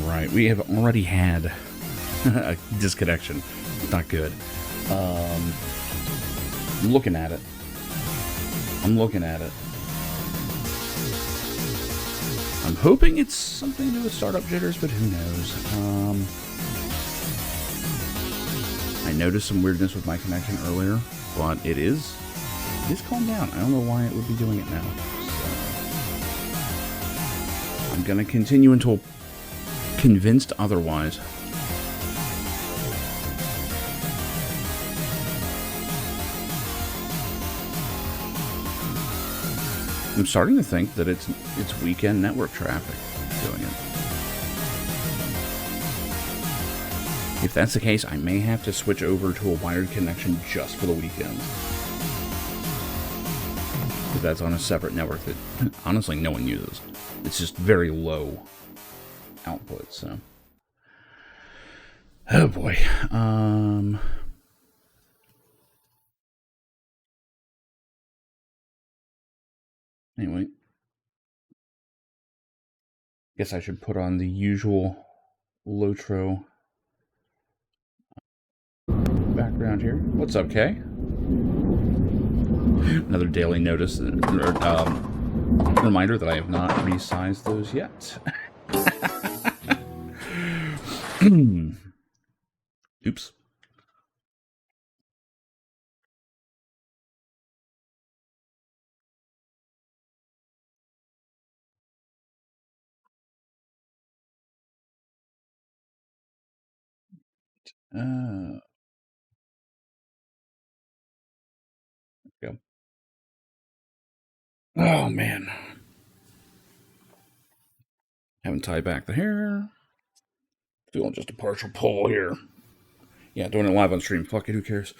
Alright, we have already had a disconnection. Not good. I'm looking at it. I'm hoping it's something to do with startup jitters, but who knows. I noticed some weirdness with my connection earlier, but it is calmed down. I don't know why it would be doing it now. So I'm gonna continue until convinced otherwise. I'm starting to think that it's weekend network traffic doing it. If that's the case, I may have to switch over to a wired connection just for the weekend. Because that's on a separate network that, honestly, no one uses. It's just very low output, so. Oh boy. Anyway. Guess I should put on the usual LotRO background here. What's up, Kay? Another daily notice, reminder that I have not resized those yet. Oops. Go. Oh, man. Haven't tied back the hair. Doing just a partial pull here. Yeah, doing it live on stream. Fuck it, who cares?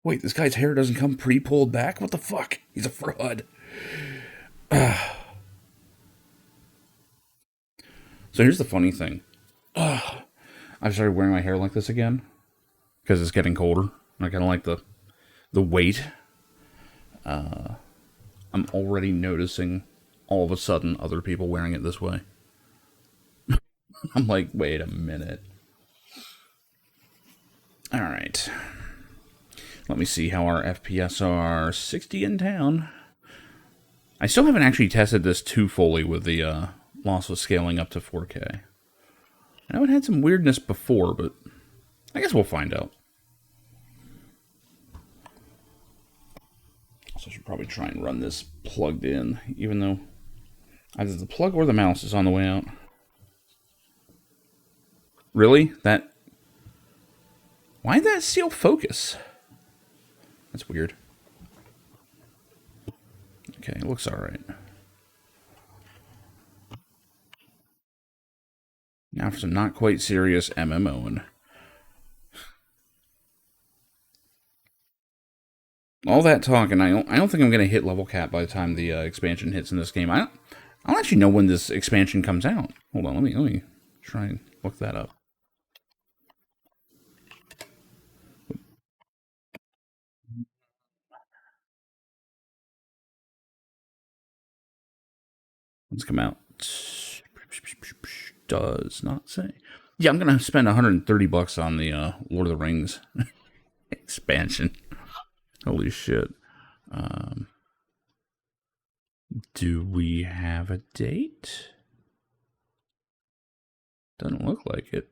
Wait, this guy's hair doesn't come pre-pulled back? What the fuck? He's a fraud. So here's the funny thing. I've started wearing my hair like this again because it's getting colder. I kind of like the weight. I'm already noticing all of a sudden other people wearing it this way. I'm like, wait a minute. All right. Let me see how our FPS are. 60 in town. I still haven't actually tested this too fully with the lossless scaling up to 4K. I know it had some weirdness before, but I guess we'll find out. So I should probably try and run this plugged in, even though either the plug or the mouse is on the way out. Really? Why'd that seal focus? That's weird. Okay, it looks alright. Now for some not quite serious MMOing. All that talk, and I don't think I'm going to hit level cap by the time the expansion hits in this game. I don't actually know when this expansion comes out. Hold on, let me try and look that up. Let's come out. Does not say. Yeah, I'm gonna spend $130 on the Lord of the Rings expansion. Holy shit. Do we have a date? Doesn't look like it.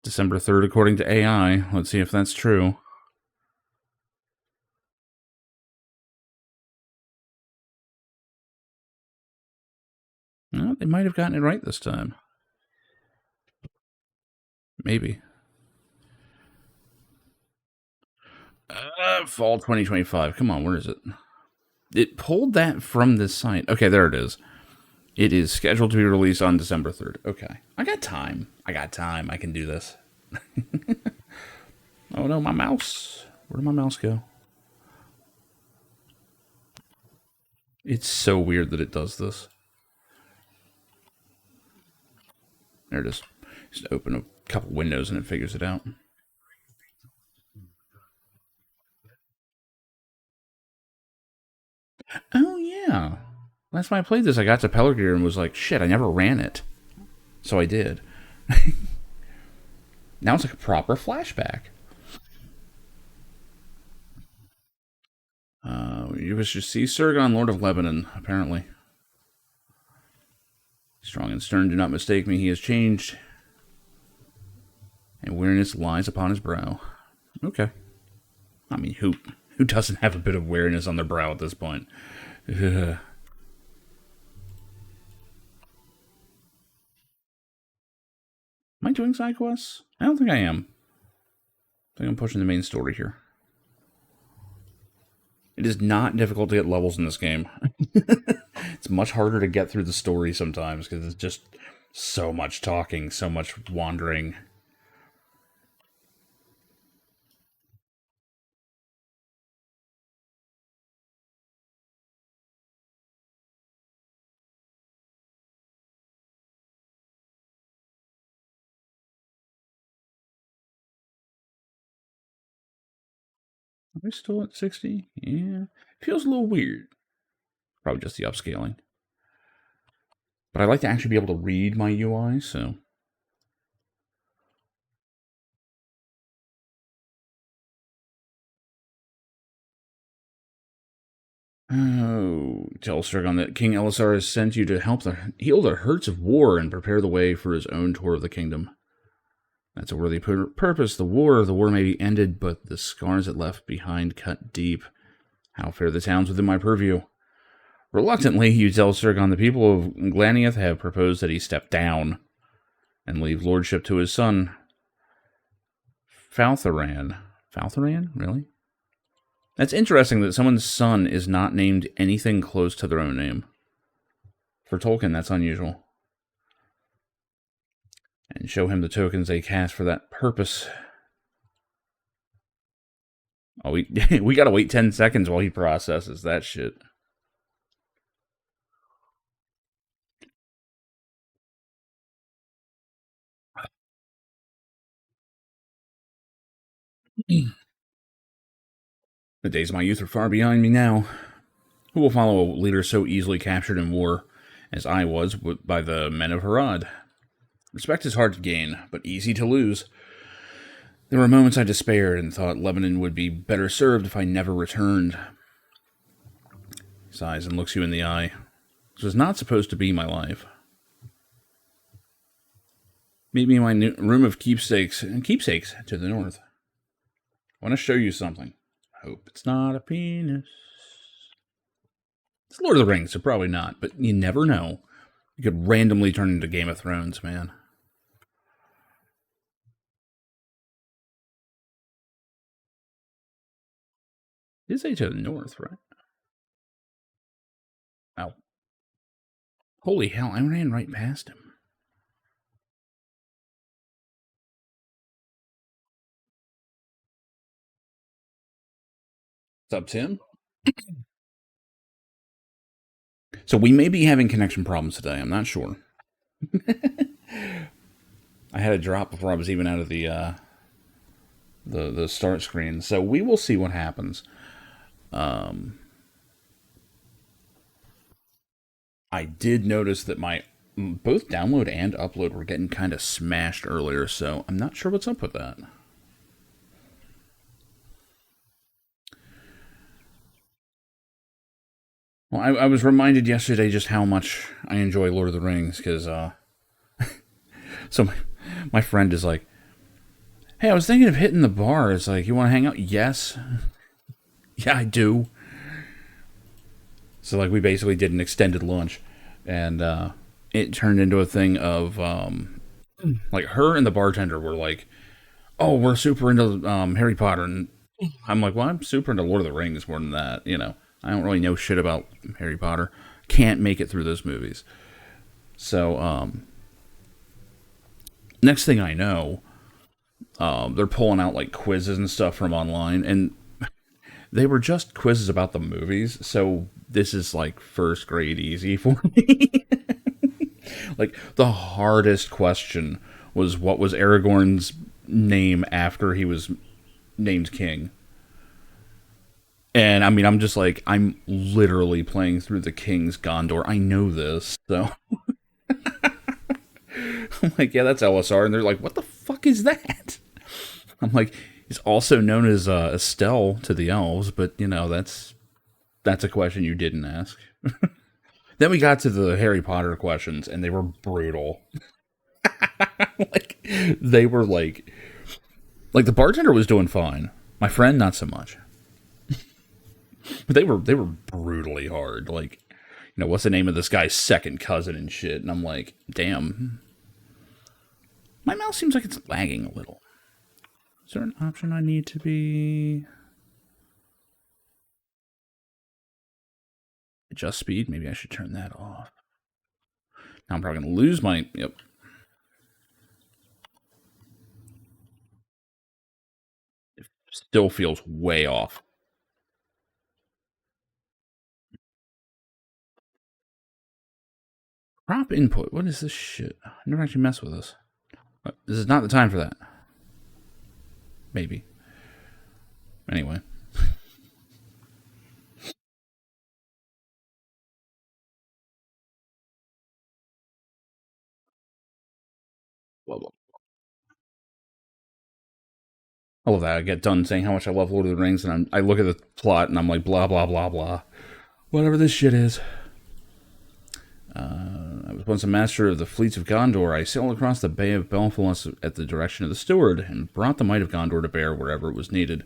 December 3rd, according to AI. Let's see if that's true. Well, they might have gotten it right this time. Maybe. Fall 2025. Come on, where is it? It pulled that from this site. Okay, there it is. It is scheduled to be released on December 3rd. Okay. I got time. I can do this. Oh no, my mouse. Where did my mouse go? It's so weird that it does this. There it is. Just open a couple windows and it figures it out. Oh, yeah. Last time I played this, I got to Pelargir and was like, shit, I never ran it. So I did. Now it's like a proper flashback. You wish to see Surgon, Lord of Lebanon, apparently. Strong and stern, do not mistake me, he has changed. And weariness lies upon his brow. Okay. I mean, who doesn't have a bit of weariness on their brow at this point? Ugh. Am I doing side quests? I don't think I am. I think I'm pushing the main story here. It is not difficult to get levels in this game. It's much harder to get through the story sometimes because it's just so much talking, so much wandering. Are we still at 60? Yeah. Feels a little weird. Probably just the upscaling. But I like to actually be able to read my UI, so... Oh, tell Surgon that King Elessar has sent you to help heal the hurts of war and prepare the way for his own tour of the kingdom. That's a worthy purpose. The war may be ended, but the scars it left behind cut deep. How fare the towns within my purview? Reluctantly, you tell Surgon the people of Glaniath have proposed that he step down and leave lordship to his son, Faltharan. Faltharan? Really? That's interesting that someone's son is not named anything close to their own name. For Tolkien, that's unusual. And show him the tokens they cast for that purpose. Oh, we gotta wait 10 seconds while he processes that shit. The days of my youth are far behind me now. Who will follow a leader so easily captured in war as I was by the men of Harad? Respect is hard to gain, but easy to lose. There were moments I despaired and thought Lebanon would be better served if I never returned. He sighs and looks you in the eye. This was not supposed to be my life. Meet me in my room of keepsakes to the north. I want to show you something. Hope it's not a penis. It's Lord of the Rings, so probably not, but you never know. You could randomly turn into Game of Thrones, man. It is say to the north, right? Oh. Holy hell, I ran right past him. What's up, Tim? So we may be having connection problems today. I'm not sure. I had a drop before I was even out of the start screen, so we will see what happens. I did notice that my both download and upload were getting kind of smashed earlier, so I'm not sure what's up with that. Well, I was reminded yesterday just how much I enjoy Lord of the Rings, because, so my friend is like, hey, I was thinking of hitting the bar. It's like, you want to hang out? Yes. Yeah, I do. So, like, we basically did an extended lunch, and it turned into a thing of, like, her and the bartender were like, oh, we're super into Harry Potter, and I'm like, well, I'm super into Lord of the Rings more than that, you know. I don't really know shit about Harry Potter. Can't make it through those movies. So, next thing I know, they're pulling out like quizzes and stuff from online, and they were just quizzes about the movies. So this is like first grade easy for me. Like the hardest question was what was Aragorn's name after he was named king. And I mean, I'm just like, I'm literally playing through the King's Gondor. I know this, so I'm like, yeah, that's Elessar, and they're like, what the fuck is that? I'm like, he's also known as Estel to the elves, but you know, that's a question you didn't ask. Then we got to the Harry Potter questions, and they were brutal. Like, they were like the bartender was doing fine. My friend, not so much. But they were brutally hard. Like, you know, what's the name of this guy's second cousin and shit? And I'm like, damn. My mouse seems like it's lagging a little. Is there an option I need to be... adjust speed? Maybe I should turn that off. Now I'm probably going to lose my... Yep. It still feels way off. Prop input. What is this shit? I never actually messed with this. This is not the time for that. Maybe. Anyway. Blah, blah. I love that. I get done saying how much I love Lord of the Rings, and I look at the plot, and I'm like, blah, blah, blah, blah. Whatever this shit is. I was once a master of the fleets of Gondor. I sailed across the Bay of Belfast at the direction of the steward, and brought the might of Gondor to bear wherever it was needed.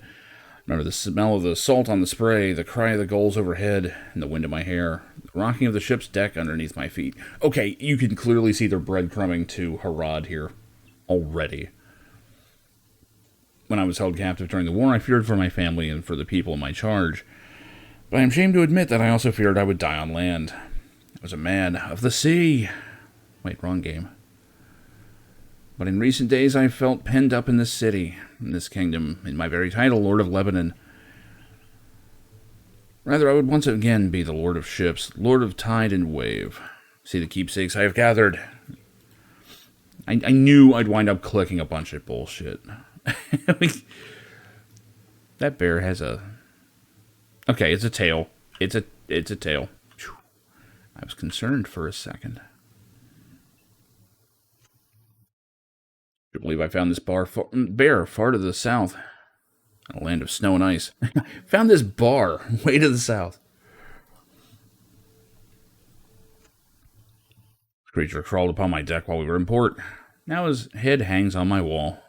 Remember the smell of the salt on the spray, the cry of the gulls overhead, and the wind in my hair, the rocking of the ship's deck underneath my feet. Okay, you can clearly see their breadcrumbing to Harad here already. When I was held captive during the war, I feared for my family and for the people in my charge. But I am ashamed to admit that I also feared I would die on land. I was a man of the sea. Wait, wrong game. But in recent days I felt penned up in this city, in this kingdom, in my very title, Lord of Lebanon. Rather, I would once again be the Lord of Ships, Lord of Tide and Wave. See the keepsakes I have gathered. I knew I'd wind up clicking a bunch of bullshit. That bear has a... Okay, it's a tail. It's a tail. I was concerned for a second. I believe I found this bear far to the south. A land of snow and ice. Found this bar way to the south. This creature crawled upon my deck while we were in port. Now his head hangs on my wall.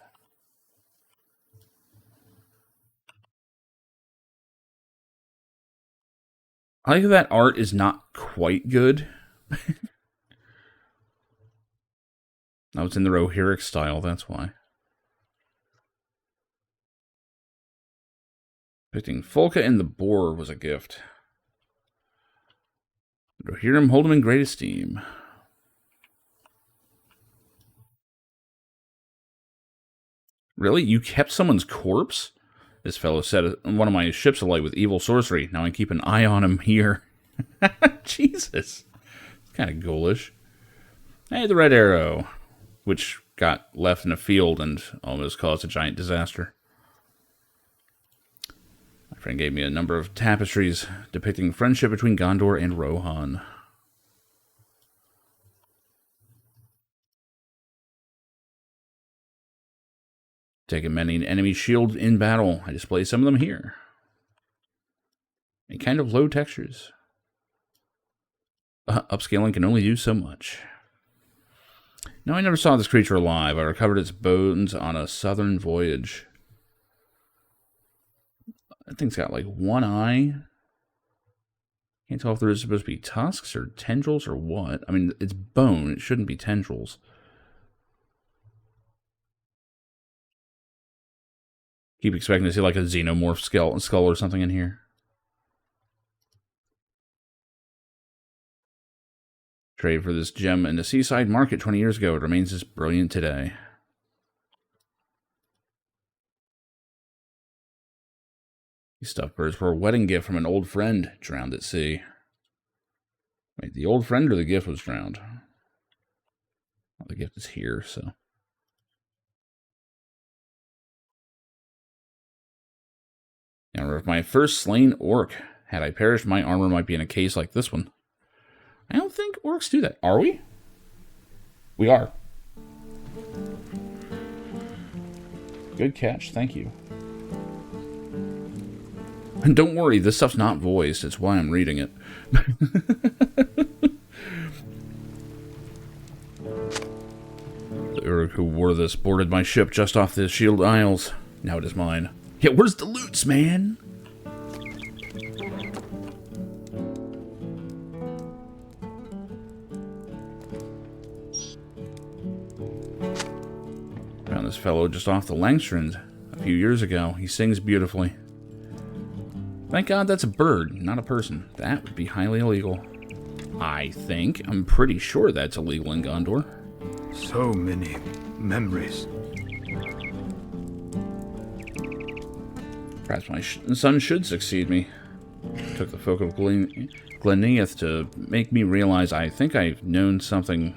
I like that art is not quite good. Oh, it's in the Rohirric style, that's why. Depicting Folka and the boar was a gift. Rohirrim hold him in great esteem. Really? You kept someone's corpse? This fellow set one of my ships alight with evil sorcery. Now I keep an eye on him here. Jesus. It's kind of ghoulish. Hey, the red arrow, which got left in a field and almost caused a giant disaster. My friend gave me a number of tapestries depicting friendship between Gondor and Rohan. Taking many an enemy's shield in battle. I display some of them here. A kind of low textures. Upscaling can only do so much. No, I never saw this creature alive. I recovered its bones on a southern voyage. That thing's got like one eye. Can't tell if there's supposed to be tusks or tendrils or what. I mean, it's bone. It shouldn't be tendrils. Keep expecting to see like a xenomorph skull or something in here. Trade for this gem in the seaside market 20 years ago. It remains as brilliant today. These stuffed birds were a wedding gift from an old friend drowned at sea. Wait, the old friend or the gift was drowned? Well, the gift is here, so... Now, of my first slain orc. Had I perished, my armor might be in a case like this one. I don't think orcs do that. Are we? We are. Good catch. Thank you. And don't worry, this stuff's not voiced. It's why I'm reading it. The Uruk who wore this boarded my ship just off the Shield Isles. Now it is mine. Yeah, where's the loots, man? Found this fellow just off the Langstrand a few years ago. He sings beautifully. Thank God that's a bird, not a person. That would be highly illegal. I think. I'm pretty sure that's illegal in Gondor. So many memories. Perhaps my son should succeed me. Took the folk of Glenneath to make me realize I think I've known something.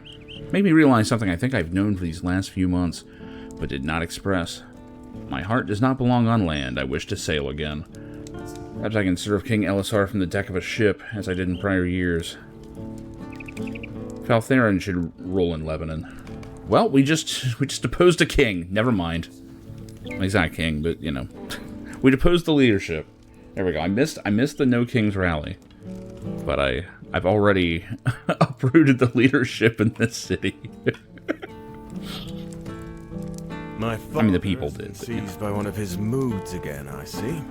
Make me realize something I think I've known for these last few months, but did not express. My heart does not belong on land. I wish to sail again. Perhaps I can serve King Elessar from the deck of a ship, as I did in prior years. Faltheron should rule in Lebanon. Well, we just deposed a king. Never mind. Well, he's not a king, but you know, we deposed the leadership. There we go. I missed the No Kings rally, but I've already uprooted the leadership in this city. My I mean, the people did. Seized by one of his moods again, I see.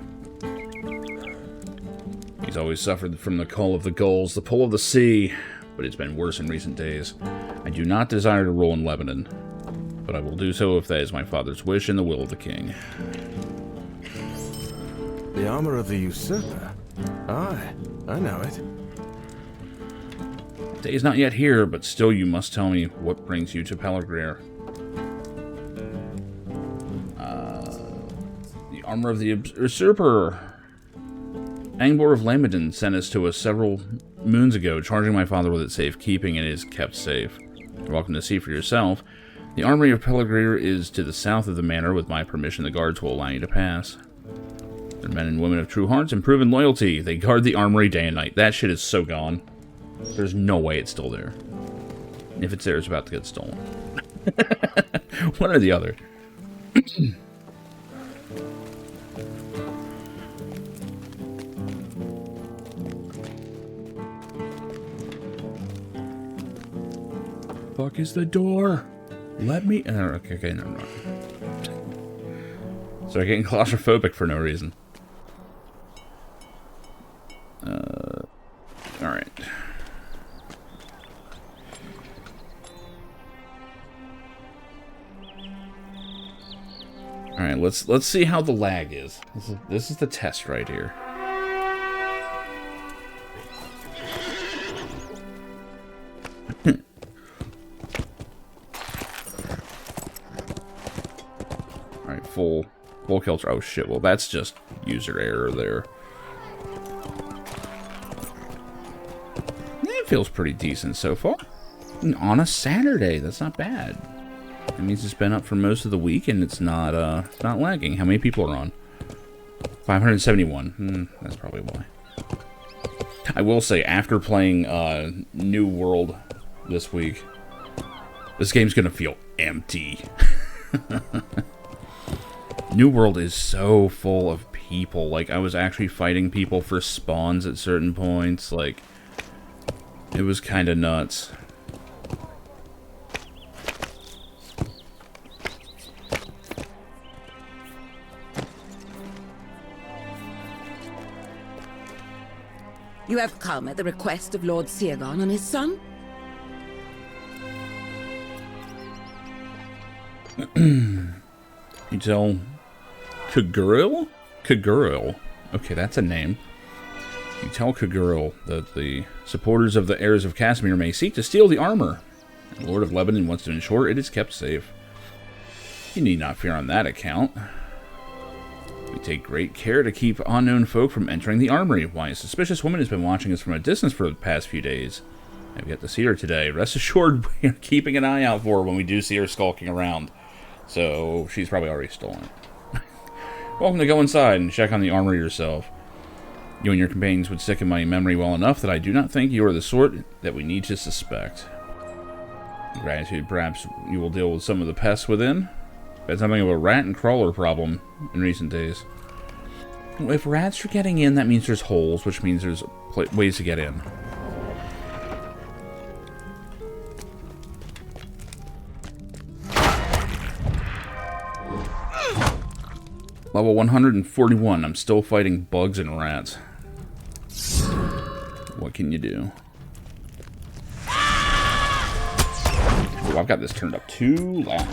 He's always suffered from the call of the gulls, the pull of the sea, but it's been worse in recent days. I do not desire to rule in Lebanon, but I will do so if that is my father's wish and the will of the king. The armor of the usurper? Aye, I know it. The day is not yet here, but still you must tell me what brings you to Pelargir. The armor of the usurper. Angbor of Lamadin sent us to us several moons ago, charging my father with its safekeeping, and it is kept safe. You're welcome to see for yourself. The armory of Pelargir is to the south of the manor. With my permission, the guards will allow you to pass. They're men and women of true hearts and proven loyalty. They guard the armory day and night. That shit is so gone. There's no way it's still there. If it's there, it's about to get stolen. One or the other. Fuck is the door? Let me. Okay, never mind. Start getting claustrophobic for no reason. All right. All right. Let's see how the lag is. This is the test right here. Alright, full kills. Oh shit, well that's just user error there. It feels pretty decent so far. And on a Saturday, that's not bad. It means it's been up for most of the week and it's not lagging. How many people are on? 571. That's probably why. I will say, after playing New World this week, this game's gonna feel empty. New World is so full of people. Like, I was actually fighting people for spawns at certain points. Like, it was kind of nuts. You have come at the request of Lord Aragorn and his son? You tell Kaguril? Kaguril. Okay, that's a name. You tell Kaguril that the supporters of the heirs of Casimir may seek to steal the armor. The Lord of Lebanon wants to ensure it is kept safe. You need not fear on that account. We take great care to keep unknown folk from entering the armory. Why, a suspicious woman has been watching us from a distance for the past few days. I've yet to see her today. Rest assured, we are keeping an eye out for her when we do see her skulking around. So, she's probably already stolen it. Welcome to go inside and check on the armor yourself. You and your companions would stick in my memory well enough that I do not think you are the sort that we need to suspect. In gratitude, perhaps you will deal with some of the pests within. We've had something of a rat and crawler problem in recent days. If rats are getting in, that means there's holes, which means there's ways to get in. Level 141. I'm still fighting bugs and rats. What can you do? Oh, I've got this turned up too loud.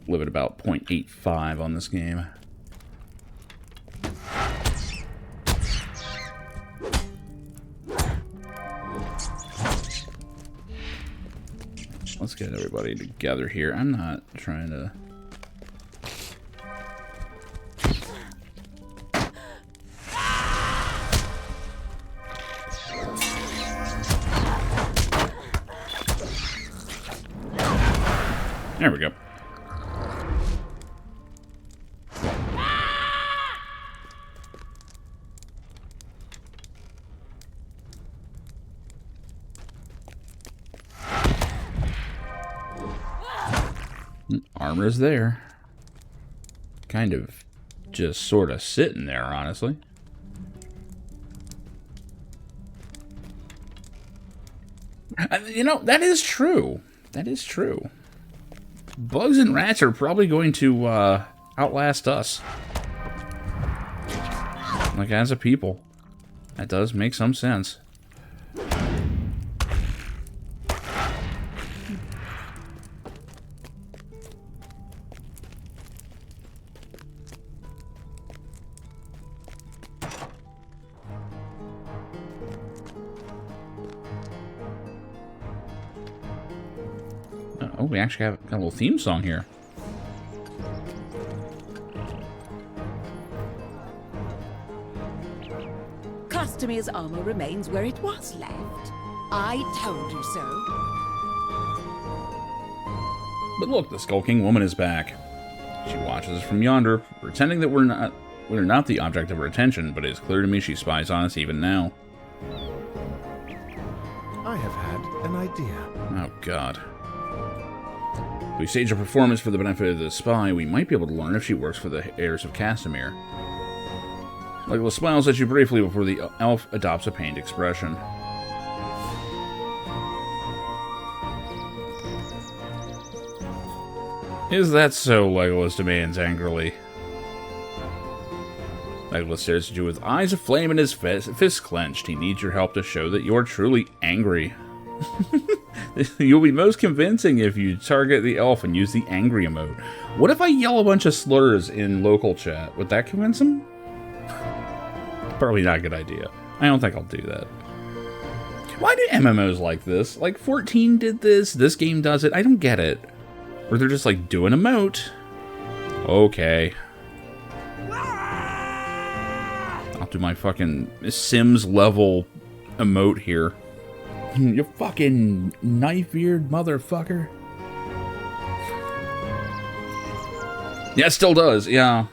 Live at about 0.85 on this game. Let's get everybody together here. I'm not trying to... There we go. Armor's there. Kind of just sort of sitting there, honestly. You know, that is true. That is true. Bugs and rats are probably going to outlast us. Like, as a people. That does make some sense. Oh, we actually got a little theme song here. Customer's armor remains where it was left. I told you so. But look, the skulking woman is back. She watches us from yonder, pretending that we're not the object of her attention, but it is clear to me she spies on us even now. I have had an idea. Oh, God. If we stage a performance for the benefit of the spy, we might be able to learn if she works for the heirs of Castamere. Legolas smiles at you briefly before the elf adopts a pained expression. Is that so? Legolas demands angrily. Legolas stares at you with eyes aflame and his fists clenched. He needs your help to show that you are truly angry. You'll be most convincing if you target the elf and use the angry emote. What if I yell a bunch of slurs in local chat? Would that convince him? Probably not a good idea. I don't think I'll do that. Why do MMOs like this? Like 14 did this, this game does it. I don't get it. Or they're just like, do an emote. Okay. I'll do my fucking Sims level emote here. You fucking knife-eared motherfucker. Yeah, it still does, yeah.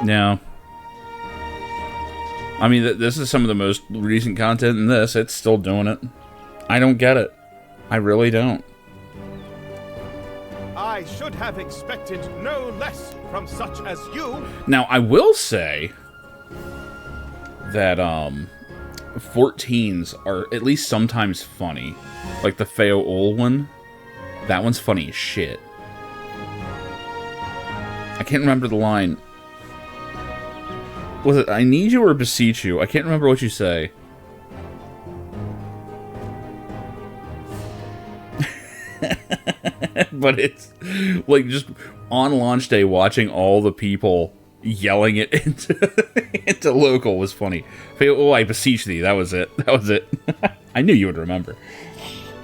Yeah. I mean, this is some of the most recent content in this. It's still doing it. I don't get it. I really don't. I should have expected no less from such as you. Now, I will say that, 14s are at least sometimes funny. Like the Feo Ol one. That one's funny as shit. I can't remember the line. Was it, I need you or beseech you? I can't remember what you say. But it's like just on launch day watching all the people yelling it into local was funny. Oh, I beseech thee. That was it. That was it. I knew you would remember.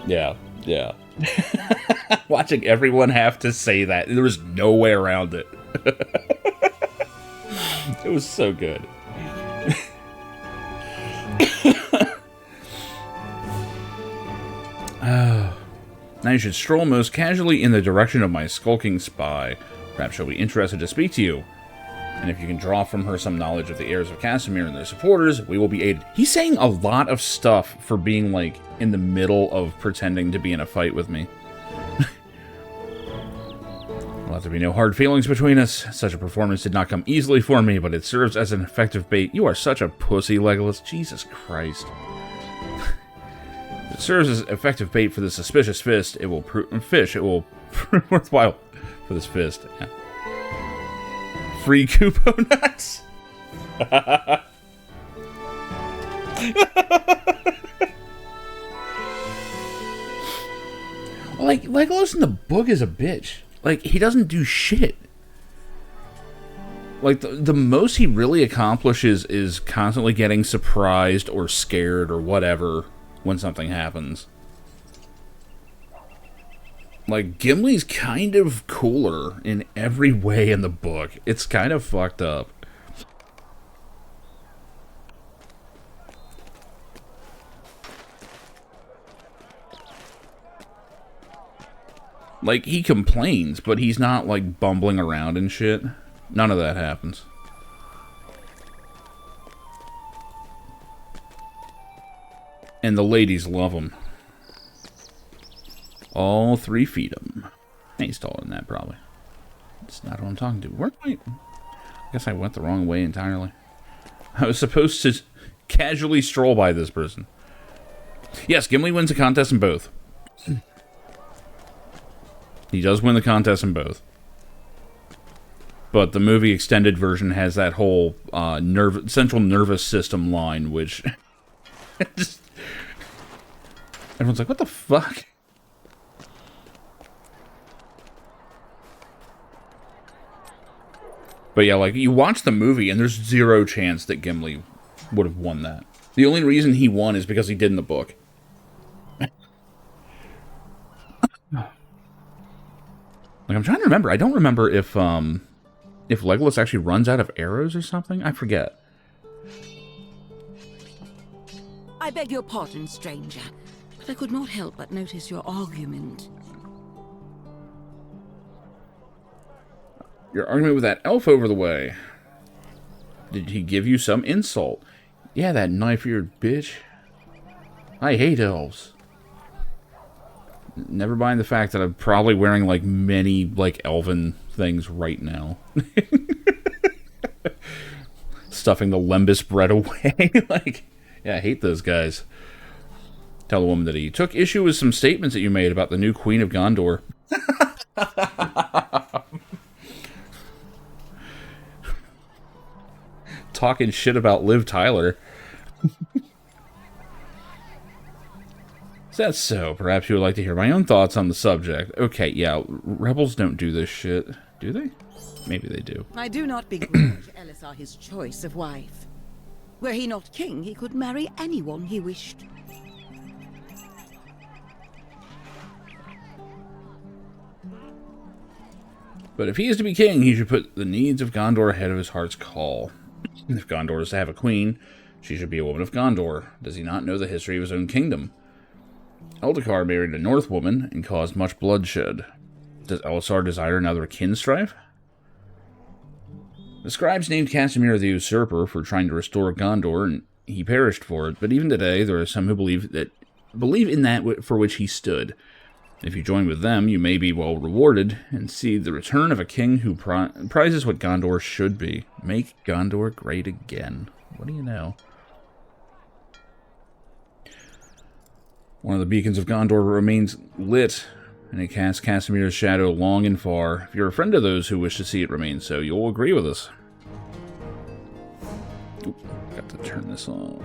Yeah, yeah. Watching everyone have to say that. There was no way around it. It was so good. I should stroll most casually in the direction of my skulking spy. Perhaps she'll be interested to speak to you. And if you can draw from her some knowledge of the heirs of Casimir and their supporters, we will be aided. He's saying a lot of stuff for being, like, in the middle of pretending to be in a fight with me. Will have to be no hard feelings between us. Such a performance did not come easily for me, but it serves as an effective bait. You are such a pussy, Legolas. Jesus Christ. It serves as effective bait for the suspicious fist. It will prove worthwhile for this fist. Yeah. Free Kupo nuts. Like, Legolas in the book is a bitch. Like, he doesn't do shit. Like, the most he really accomplishes is constantly getting surprised or scared or whatever when something happens. Like, Gimli's kind of cooler in every way in the book. It's kind of fucked up. Like, he complains, but he's not, like, bumbling around and shit. None of that happens. And the ladies love him. All 3 feet of him. He's taller than that, probably. That's not who I'm talking to. Where am I guess I went the wrong way entirely. I was supposed to casually stroll by this person. Yes, Gimli wins a contest in both. He does win the contest in both. But the movie extended version has that whole central nervous system line, which... just, everyone's like, what the fuck? But yeah, like, you watch the movie, and there's 0 chance that Gimli would have won that. The only reason he won is because he did in the book. Like, I'm trying to remember. I don't remember if Legolas actually runs out of arrows or something. I forget. I beg your pardon, stranger, but I could not help but notice your argument. Your argument with that elf over the way. Did he give you some insult? Yeah, that knife-eared bitch. I hate elves. Never mind the fact that I'm probably wearing, like, many, like, elven things right now. Stuffing the lembas bread away. Like, yeah, I hate those guys. Tell the woman that he took issue with some statements that you made about the new Queen of Gondor. Talking shit about Liv Tyler. That's so. Perhaps you would like to hear my own thoughts on the subject. Okay, yeah, rebels don't do this shit. Do they? Maybe they do. I do not begrudge Elessar his choice of wife. Were he not king, he could marry anyone he wished. But if he is to be king, he should put the needs of Gondor ahead of his heart's call. If Gondor is to have a queen, she should be a woman of Gondor. Does he not know the history of his own kingdom? Eldacar married a North woman and caused much bloodshed. Does Elessar desire another kin strife? The scribes named Casimir the Usurper for trying to restore Gondor, and he perished for it. But even today, there are some who believe in that for which he stood. If you join with them, you may be well rewarded and see the return of a king who prizes what Gondor should be. Make Gondor great again. What do you know? One of the beacons of Gondor remains lit, and it casts Casimir's shadow long and far. If you're a friend of those who wish to see it remain so, you'll agree with us. Oop, got to turn this on.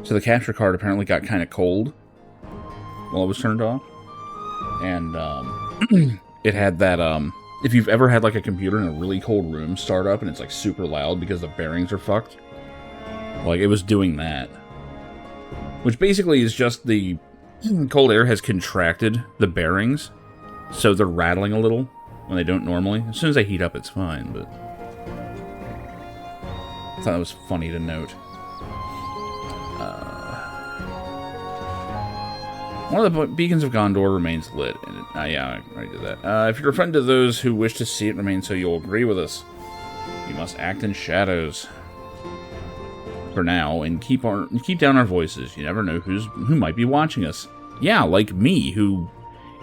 So the capture card apparently got kind of cold while it was turned off. And it had that, if you've ever had like a computer in a really cold room start up and it's like super loud because the bearings are fucked. Like, it was doing that. Which basically is just the cold air has contracted the bearings, so they're rattling a little when they don't normally. As soon as they heat up, it's fine, but I thought it was funny to note. One of the beacons of Gondor remains lit. And yeah, I already did that. If you're a friend to those who wish to see it remain so, you'll agree with us. You must act in shadows. For now, and keep down our voices. You never know who might be watching us. Yeah, like me, who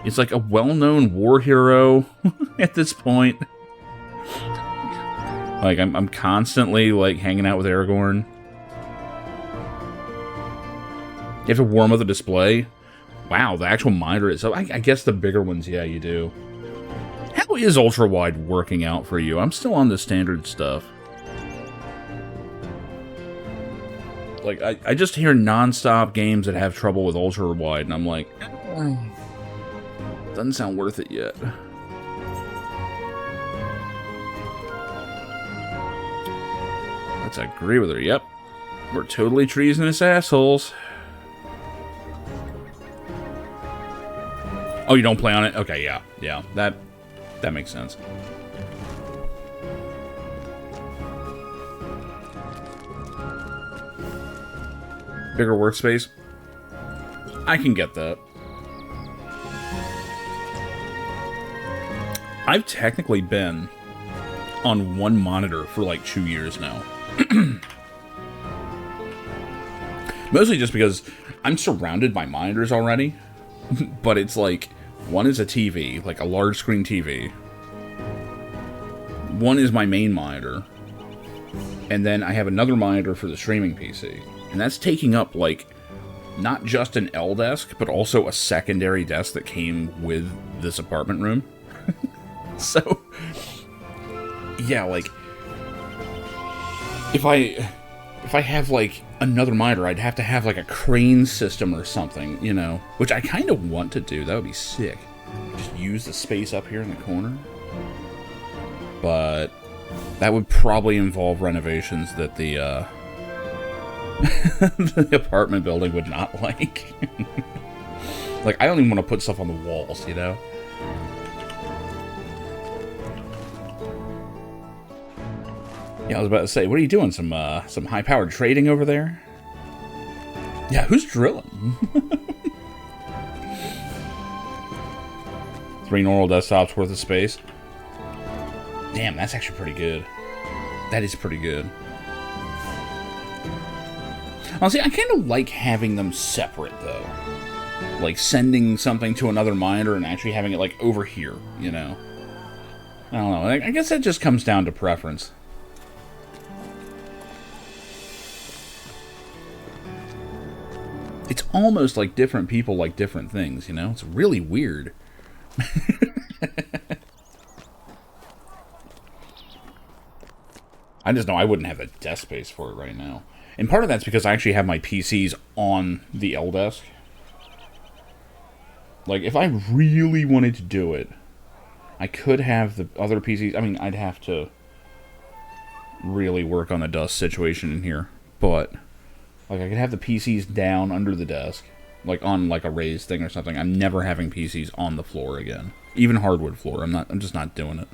is like a well-known war hero at this point. Like, I'm constantly, like, hanging out with Aragorn. You have to warm up the display. Wow, the actual monitor itself. I guess the bigger ones, yeah, you do. How is ultra-wide working out for you? I'm still on the standard stuff. Like, I just hear non-stop games that have trouble with ultra-wide, and I'm like, doesn't sound worth it yet. Let's agree with her. Yep. We're totally treasonous assholes. Oh, you don't play on it? Okay, yeah. Yeah, that makes sense. Bigger workspace? I can get that. I've technically been on one monitor for like 2 years now. Mostly just because I'm surrounded by monitors already. But it's like, one is a TV, like a large screen TV. One is my main monitor. And then I have another monitor for the streaming PC. And that's taking up, like, not just an L desk, but also a secondary desk that came with this apartment room. So, yeah, like, if I have, like, another monitor, I'd have to have, like, a crane system or something, you know, which I kind of want to do. That would be sick. Just use the space up here in the corner. But that would probably involve renovations that the apartment building would not like. Like, I don't even want to put stuff on the walls, you know? Yeah, I was about to say, what are you doing? Some high-powered trading over there? Yeah, who's drilling? 3 normal desktops worth of space. Damn, that's actually pretty good. That is pretty good. Honestly, I kind of like having them separate, though. Like, sending something to another monitor and actually having it, like, over here, you know? I don't know. I guess that just comes down to preference. It's almost like different people like different things, you know? It's really weird. I just know I wouldn't have the desk space for it right now. And part of that's because I actually have my PCs on the L desk. Like, if I really wanted to do it, I could have the other PCs. I mean, I'd have to really work on the dust situation in here. But, like, I could have the PCs down under the desk. Like, on, like, a raised thing or something. I'm never having PCs on the floor again. Even hardwood floor. I'm just not doing it.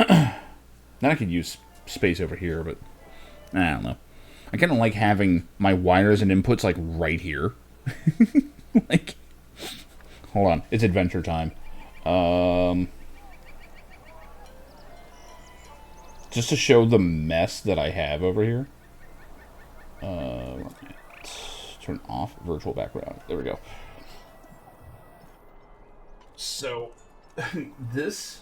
Then I could use space over here, but I don't know. I kind of like having my wires and inputs, like, right here. Like, hold on. It's adventure time. Just to show the mess that I have over here. Turn off virtual background. There we go. So, this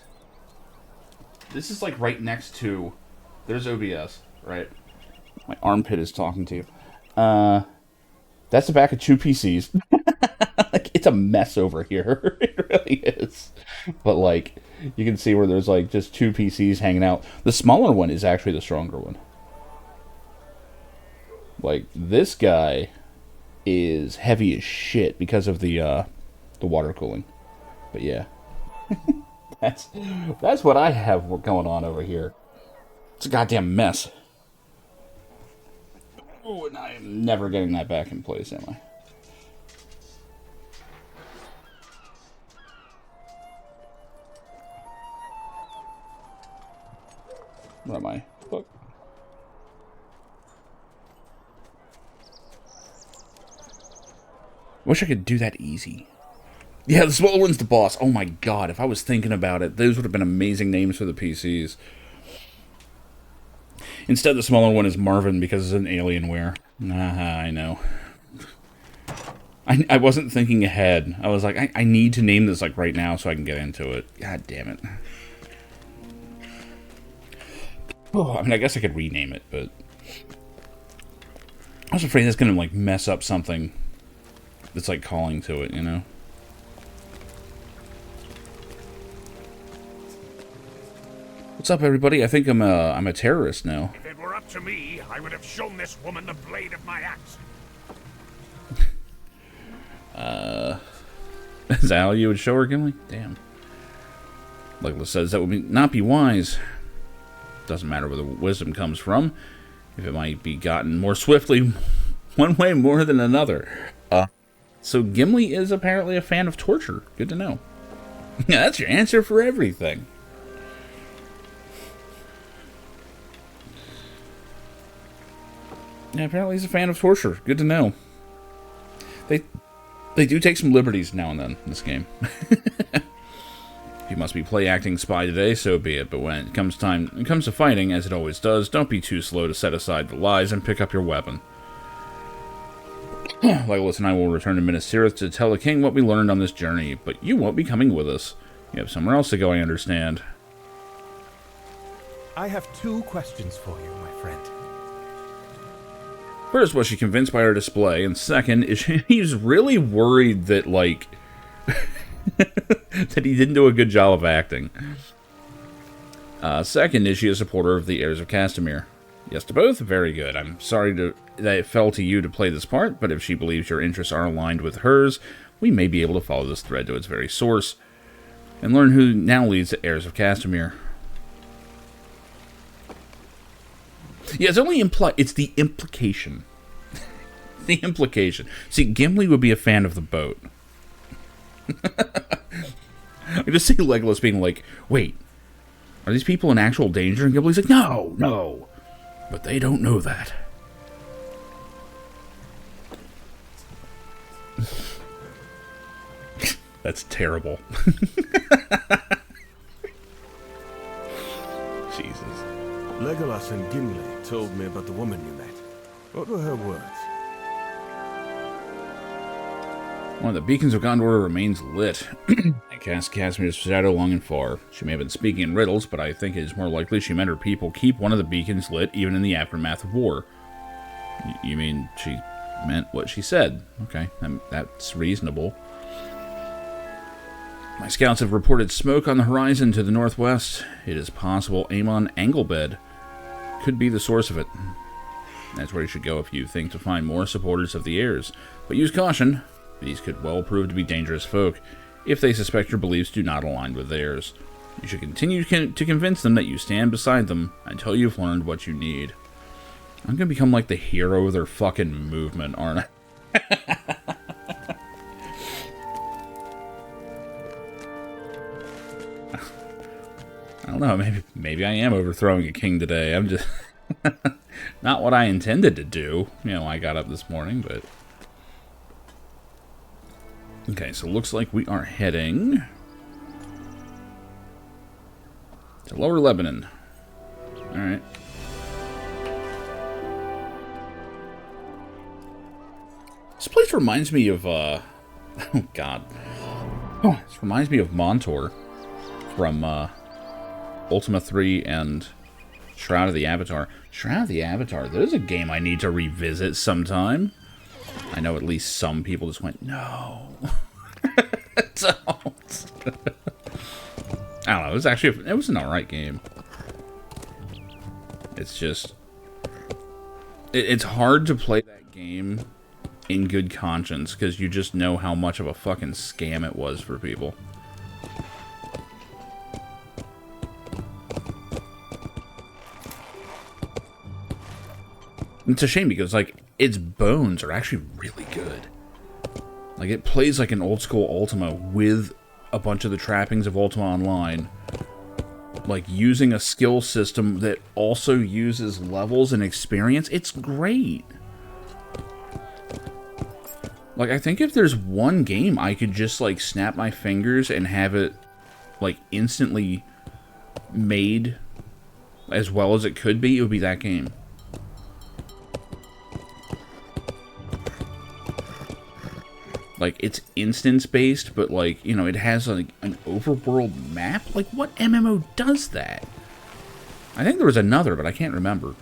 is, like, right next to... There's OBS, right? My armpit is talking to you. That's the back of 2 PCs. Like, it's a mess over here. It really is. But, like, you can see where there's, like, just 2 PCs hanging out. The smaller one is actually the stronger one. Like, this guy is heavy as shit because of the water cooling. But, yeah. That's what I have going on over here. It's a goddamn mess. Oh, and I am never getting that back in place, am I? Where am I? Look. wish I could do that easy. Yeah, the smaller one's the boss. Oh my god, if I was thinking about it, those would have been amazing names for the PCs. Instead, the smaller one is Marvin because it's an Alienware. I know. I wasn't thinking ahead. I was like, I need to name this like right now so I can get into it. God damn it. Oh, I mean, I guess I could rename it, but I was afraid that's gonna like mess up something that's like calling to it, you know? What's up, everybody? I think I'm a terrorist now. If it were up to me, I would have shown this woman the blade of my axe. Is that how you would show her, Gimli? Damn. Legolas says that would not be wise. Doesn't matter where the wisdom comes from. If it might be gotten more swiftly one way more than another. So Gimli is apparently a fan of torture. Good to know. Yeah, that's your answer for everything. Yeah, apparently he's a fan of torture. Good to know. They do take some liberties now and then in this game. If you must be play-acting spy today, so be it. But when it comes to fighting, as it always does, don't be too slow to set aside the lies and pick up your weapon. Legolas and I will return to Minas Tirith to tell the king what we learned on this journey, but you won't be coming with us. You have somewhere else to go, I understand. I have 2 questions for you, my friend. First, was she convinced by her display? And second, is he's really worried that, like, that he didn't do a good job of acting. Second, is she a supporter of the heirs of Castamere? Yes to both? Very good. I'm sorry that it fell to you to play this part, but if she believes your interests are aligned with hers, we may be able to follow this thread to its very source, and learn who now leads the heirs of Castamere. Yeah, it's only it's the implication. The implication. See, Gimli would be a fan of the boat. I just see Legolas being like, wait, are these people in actual danger? And Gimli's like, no. But they don't know that. That's terrible. Jesus. Legolas and Gimli told me about the woman you met. What were her words? One of the beacons of Gondor remains lit. I cast Casimir's shadow long and far. She may have been speaking in riddles, but I think it is more likely she meant her people keep one of the beacons lit even in the aftermath of war. You mean she meant what she said? Okay, that's reasonable. My scouts have reported smoke on the horizon to the northwest. It is possible Aemon Anglebed could be the source of it. That's where you should go if you think to find more supporters of the heirs. But use caution. These could well prove to be dangerous folk if they suspect your beliefs do not align with theirs. You should continue to convince them that you stand beside them until you've learned what you need. I'm gonna become like the hero of their fucking movement, aren't I? I don't know, maybe I am overthrowing a king today. I'm just... not what I intended to do. You know, I got up this morning, but... Okay, so it looks like we are heading... to Lower Lebanon. Alright. This place reminds me of, oh, God. Oh, this reminds me of Montor from, Ultima 3 and Shroud of the Avatar. Shroud of the Avatar, there's a game I need to revisit sometime. I know at least some people just went, no. Don't. I don't know, it was an alright game. It's just... It's hard to play that game in good conscience, because you just know how much of a fucking scam it was for people. It's a shame because, like, its bones are actually really good. Like, it plays like an old school Ultima with a bunch of the trappings of Ultima Online. Like, using a skill system that also uses levels and experience. It's great. Like, I think if there's one game I could just, like, snap my fingers and have it, like, instantly made as well as it could be, it would be that game. Like, it's instance-based, but, like, you know, it has, like, an overworld map? Like, what MMO does that? I think there was another, but I can't remember.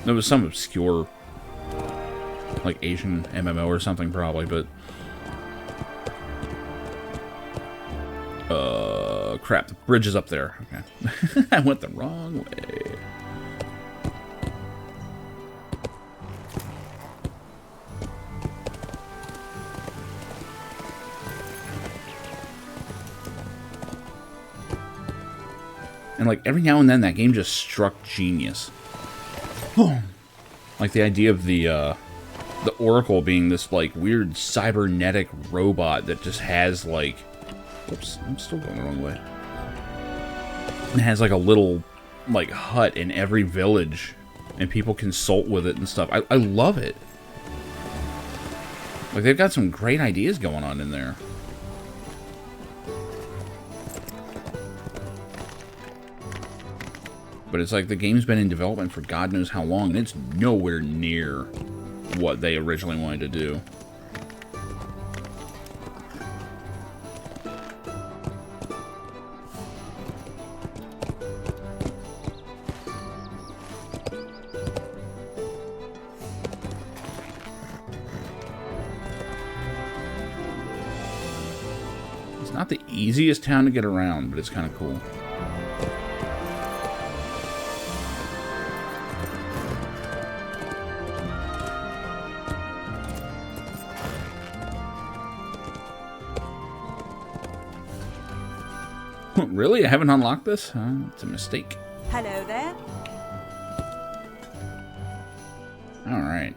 There was some obscure, like, Asian MMO or something, probably, but... crap, the bridge is up there. Okay. I went the wrong way. And, like, every now and then, that game just struck genius. Boom! Like, the idea of the Oracle being this, like, weird cybernetic robot that just has, like... Oops, I'm still going the wrong way. It has, like, a little, like, hut in every village. And people consult with it and stuff. I love it. Like, they've got some great ideas going on in there. But it's like the game's been in development for God knows how long, and it's nowhere near what they originally wanted to do. It's not the easiest town to get around, but it's kind of cool. Really? I haven't unlocked this? It's a mistake. Hello there. Alright.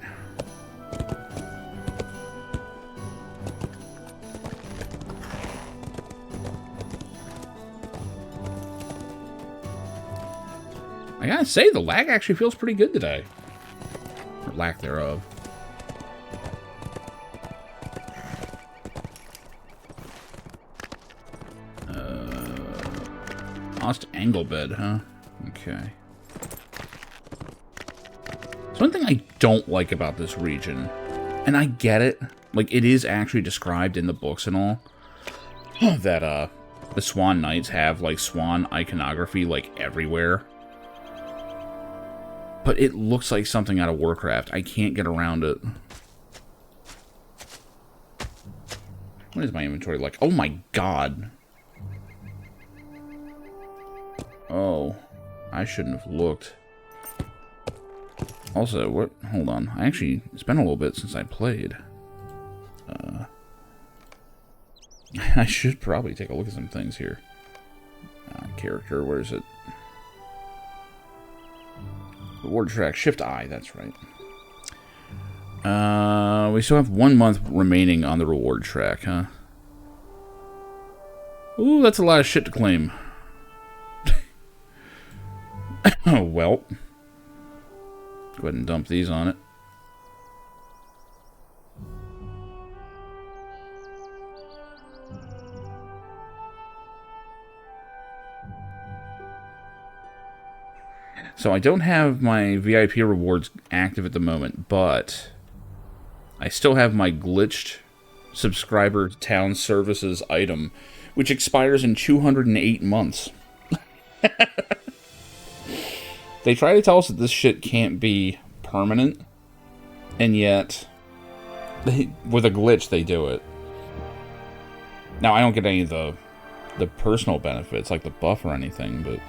I gotta say, the lag actually feels pretty good today. Or lack thereof. Lost angle bed, huh? Okay. So one thing I don't like about this region, and I get it, like, it is actually described in the books and all, that, the Swan Knights have, like, swan iconography, like, everywhere. But it looks like something out of Warcraft. I can't get around it. What is my inventory like? Oh my god. Oh, I shouldn't have looked. Also, what? Hold on. It's been a little bit since I played. I should probably take a look at some things here. Character, where is it? Reward track, Shift I, that's right. We still have 1 month remaining on the reward track, huh? Ooh, that's a lot of shit to claim. Oh, well. Go ahead and dump these on it. So I don't have my VIP rewards active at the moment, but I still have my glitched subscriber town services item, which expires in 208 months. They try to tell us that this shit can't be permanent, and yet, with a glitch, they do it. Now, I don't get any of the personal benefits, like the buff or anything, but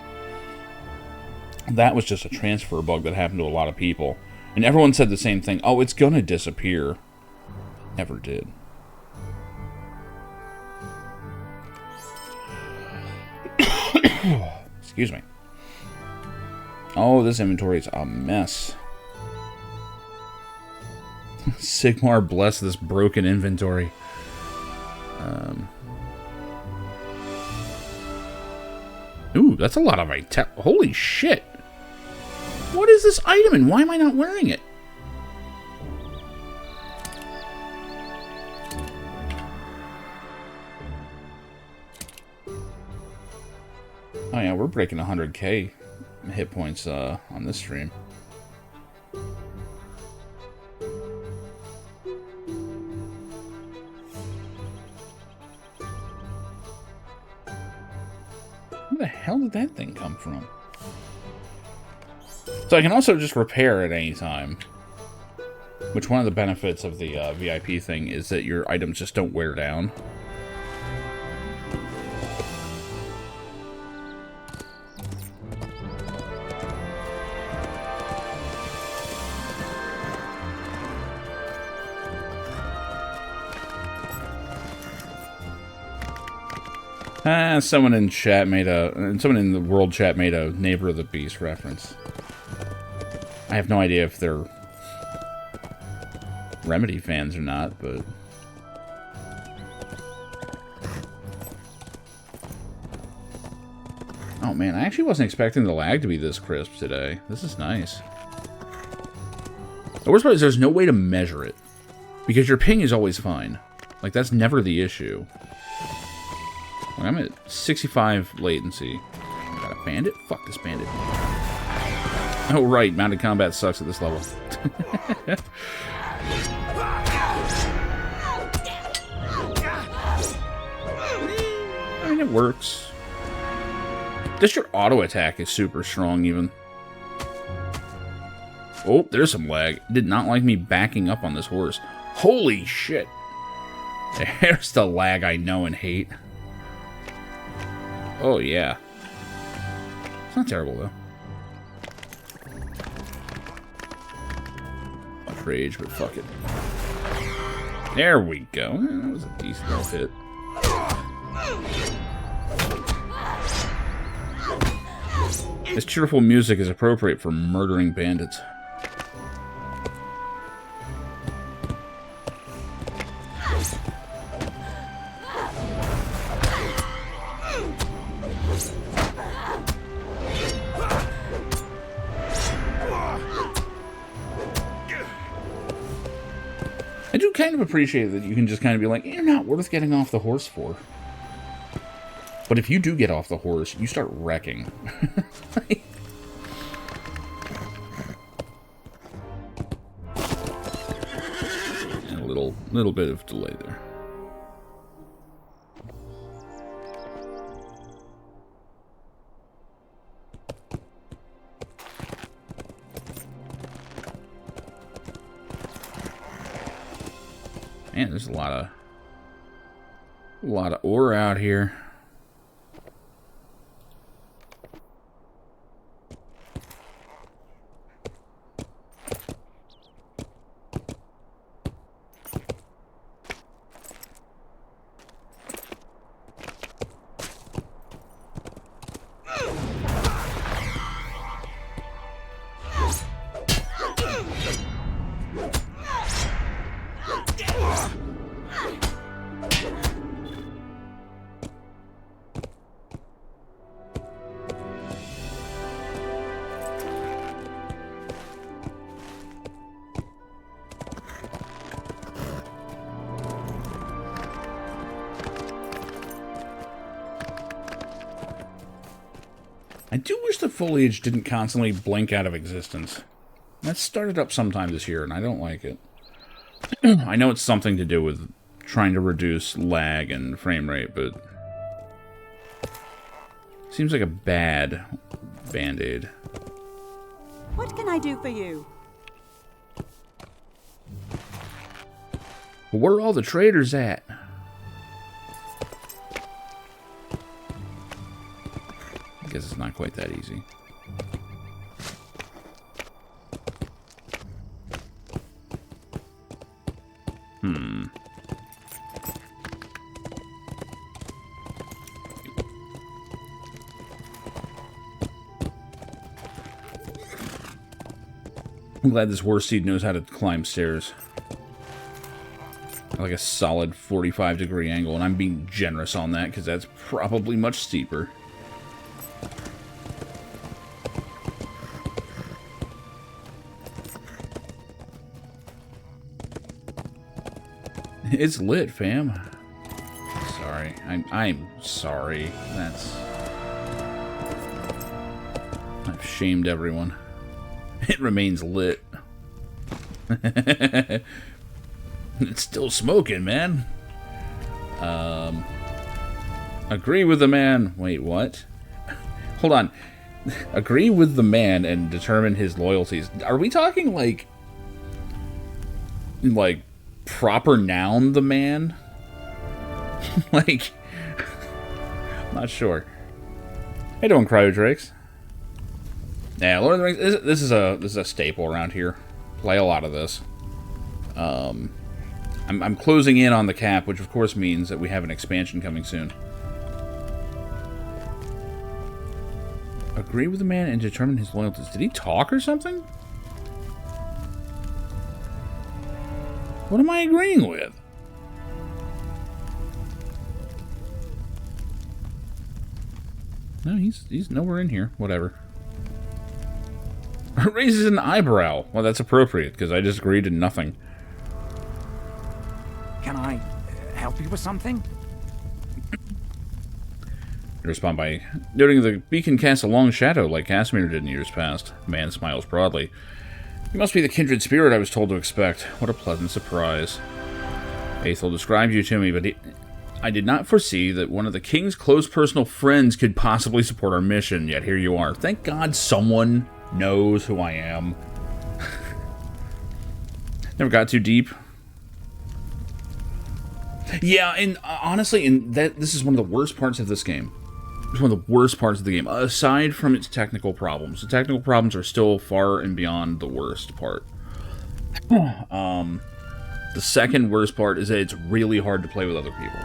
that was just a transfer bug that happened to a lot of people. And everyone said the same thing. Oh, it's gonna disappear. Never did. Excuse me. Oh, this inventory is a mess. Sigmar bless this broken inventory. Ooh, that's a lot of item. Holy shit. What is this item and why am I not wearing it? Oh yeah, we're breaking 100k hit points on this stream. Where the hell did that thing come from? So I can also just repair at any time. Which one of the benefits of the VIP thing is that your items just don't wear down. Someone in chat made someone in the world chat made a Neighbor of the Beast reference. I have no idea if they're Remedy fans or not, but oh man, I actually wasn't expecting the lag to be this crisp today. This is nice. The worst part is there's no way to measure it because your ping is always fine. Like, that's never the issue. Like, I'm at 65 latency. Got a bandit? Fuck this bandit. Oh right, mounted combat sucks at this level. I mean, it works. Just your auto attack is super strong, even. Oh, there's some lag. Did not like me backing up on this horse. Holy shit. There's the lag I know and hate. Oh, yeah. It's not terrible, though. Much rage, but fuck it. There we go. That was a decent little hit. This cheerful music is appropriate for murdering bandits. I do kind of appreciate that you can just kind of be like, you're not worth getting off the horse for. But if you do get off the horse, you start wrecking. And a little bit of delay there. Man, there's a lot of ore out here. I do wish the foliage didn't constantly blink out of existence. That started up sometime this year, and I don't like it. I know it's something to do with trying to reduce lag and frame rate, but seems like a bad band-aid. What can I do for you? Where are all the traders at? I guess it's not quite that easy. I'm glad this horse seed knows how to climb stairs. Like a solid 45-degree angle, and I'm being generous on that because that's probably much steeper. It's lit, fam. Sorry. I'm sorry. That's... shamed everyone. It remains lit. It's still smoking, man. Agree with the man. Wait, what? Hold on. Agree with the man and determine his loyalties. Are we talking like proper noun the man? Like, I'm not sure. How you doing, Cryo Drakes? Yeah, Lord of the Rings. This is a staple around here. Play a lot of this. I'm closing in on the cap, which of course means that we have an expansion coming soon. Agree with the man and determine his loyalties. Did he talk or something? What am I agreeing with? No, he's nowhere in here. Whatever. Raises an eyebrow. Well, that's appropriate, because I just agreed to nothing. Can I help you with something? You respond by noting the beacon casts a long shadow like Casimir did in years past. Man smiles broadly. You must be the kindred spirit I was told to expect. What a pleasant surprise. Aethel described you to me, but I did not foresee that one of the king's close personal friends could possibly support our mission, yet here you are. Thank God someone knows who I am. Never got too deep. Yeah, and honestly, this is one of the worst parts of this game. It's one of the worst parts of the game, aside from its technical problems. The technical problems are still far and beyond the worst part. The second worst part is that it's really hard to play with other people.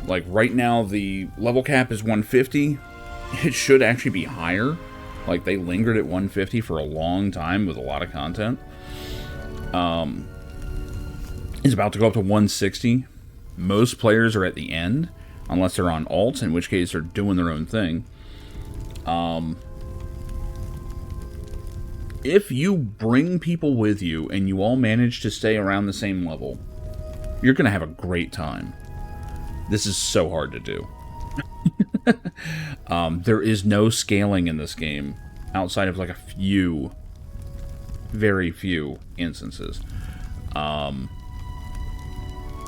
Like, right now, the level cap is 150. It should actually be higher. Like, they lingered at 150 for a long time with a lot of content. It's about to go up to 160. Most players are at the end, unless they're on alts, in which case they're doing their own thing. If you bring people with you and you all manage to stay around the same level, you're going to have a great time. This is so hard to do. There is no scaling in this game outside of like a few, very few instances.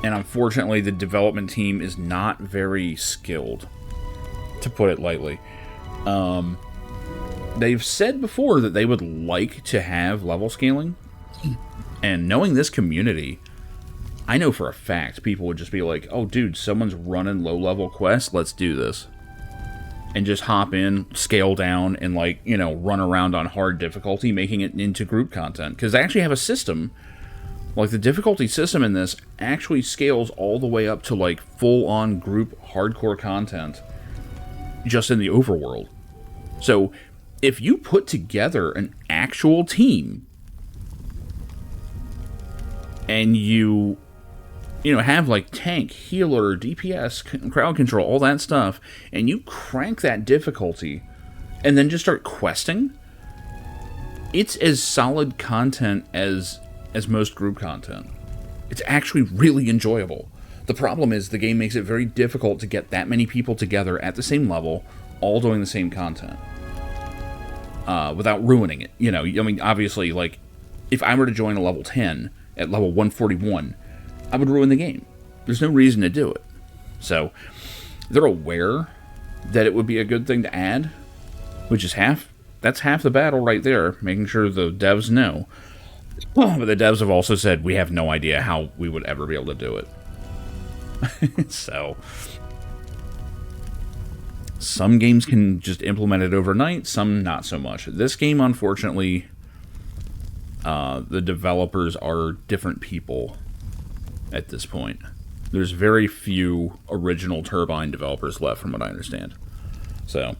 And unfortunately, the development team is not very skilled, to put it lightly. They've said before that they would like to have level scaling, and knowing this community, I know for a fact people would just be like, oh dude, someone's running low-level quests, let's do this. And just hop in, scale down, and like, you know, run around on hard difficulty, making it into group content. Because they actually have a system. Like, the difficulty system in this actually scales all the way up to, like, full-on group hardcore content just in the overworld. So, if you put together an actual team and you know, have, like, tank, healer, DPS, crowd control, all that stuff, and you crank that difficulty and then just start questing, it's as solid content as most group content. It's actually really enjoyable. The problem is the game makes it very difficult to get that many people together at the same level, all doing the same content, without ruining it. You know, I mean, obviously, like, if I were to join a level 10 at level 141, I would ruin the game. There's no reason to do it. So, they're aware that it would be a good thing to add, which is that's half the battle right there, making sure the devs know. But the devs have also said, we have no idea how we would ever be able to do it. So, some games can just implement it overnight, some not so much. This game, unfortunately, the developers are different people at this point. There's very few original Turbine developers left, from what I understand. So,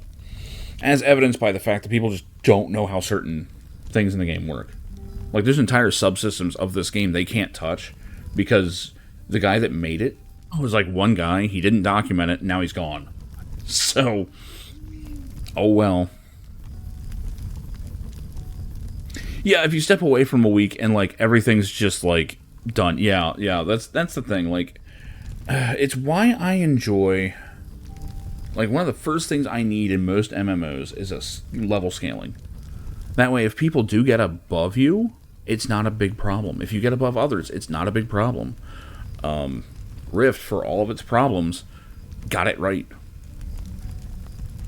as evidenced by the fact that people just don't know how certain things in the game work. Like, there's entire subsystems of this game they can't touch because the guy that made it was like one guy, he didn't document it, and now he's gone. So, oh well. Yeah, if you step away from a week and, like, everything's just, like, done. Yeah, that's the thing. Like, it's why I enjoy Like, one of the first things I need in most MMOs is level scaling. That way, if people do get above you, it's not a big problem. If you get above others, it's not a big problem. Rift, for all of its problems, got it right.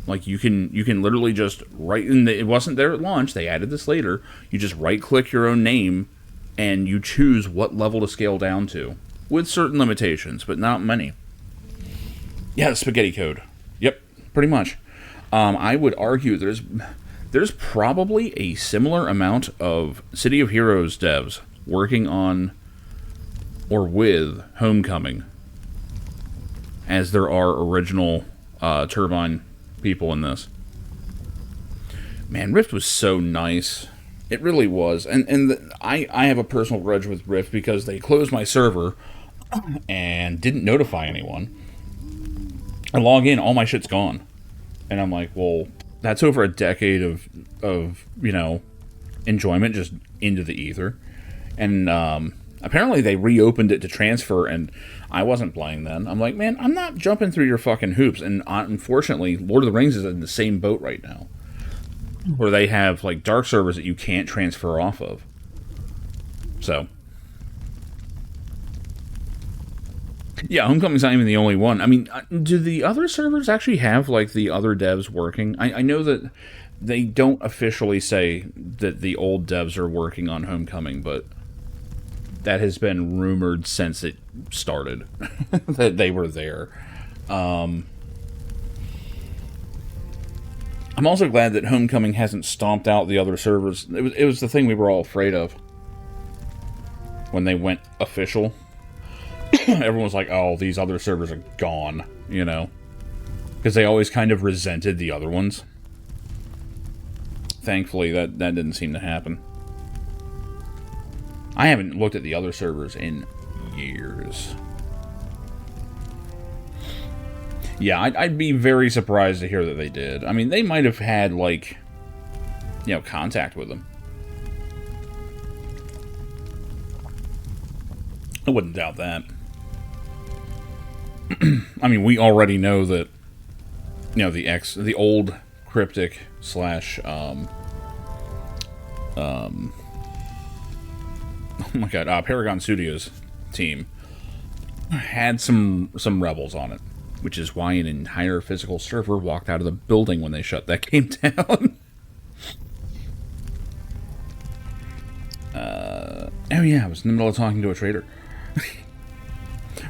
Like, you can literally just it wasn't there at launch, they added this later. You just right-click your own name, and you choose what level to scale down to. With certain limitations, but not many. Yeah, the spaghetti code. Yep, pretty much. I would argue there's probably a similar amount of City of Heroes devs working on or with Homecoming as there are original Turbine people in this. Man, Rift was so nice. It really was. And I have a personal grudge with Rift because they closed my server and didn't notify anyone. I log in, all my shit's gone. And I'm like, well, that's over a decade of you know, enjoyment just into the ether. And apparently they reopened it to transfer, and I wasn't playing then. I'm like, man, I'm not jumping through your fucking hoops. And unfortunately, Lord of the Rings is in the same boat right now, where they have, like, dark servers that you can't transfer off of. So, yeah, Homecoming's not even the only one. I mean, do the other servers actually have, like, the other devs working? I know that they don't officially say that the old devs are working on Homecoming, but that has been rumored since it started, that they were there. I'm also glad that Homecoming hasn't stomped out the other servers. It was the thing we were all afraid of when they went official. Everyone was like, oh, these other servers are gone, you know? Because they always kind of resented the other ones. Thankfully, that didn't seem to happen. I haven't looked at the other servers in years. Yeah, I'd be very surprised to hear that they did. I mean, they might have had, like, you know, contact with them. I wouldn't doubt that. I mean, we already know that, you know, the old Cryptic slash, oh my god, Paragon Studios team had some rebels on it, which is why an entire physical server walked out of the building when they shut that game down. Oh yeah, I was in the middle of talking to a trader.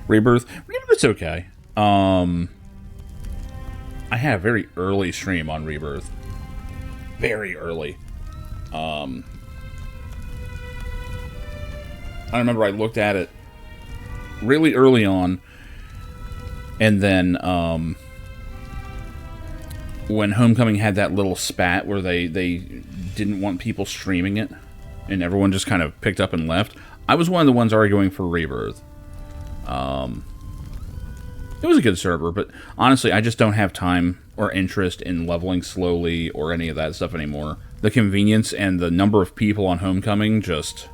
Rebirth's okay. I had a very early stream on Rebirth. Very early. I remember I looked at it really early on, and then when Homecoming had that little spat where they didn't want people streaming it, and everyone just kind of picked up and left, I was one of the ones arguing for Rebirth. It was a good server, but honestly, I just don't have time or interest in leveling slowly or any of that stuff anymore. The convenience and the number of people on Homecoming just...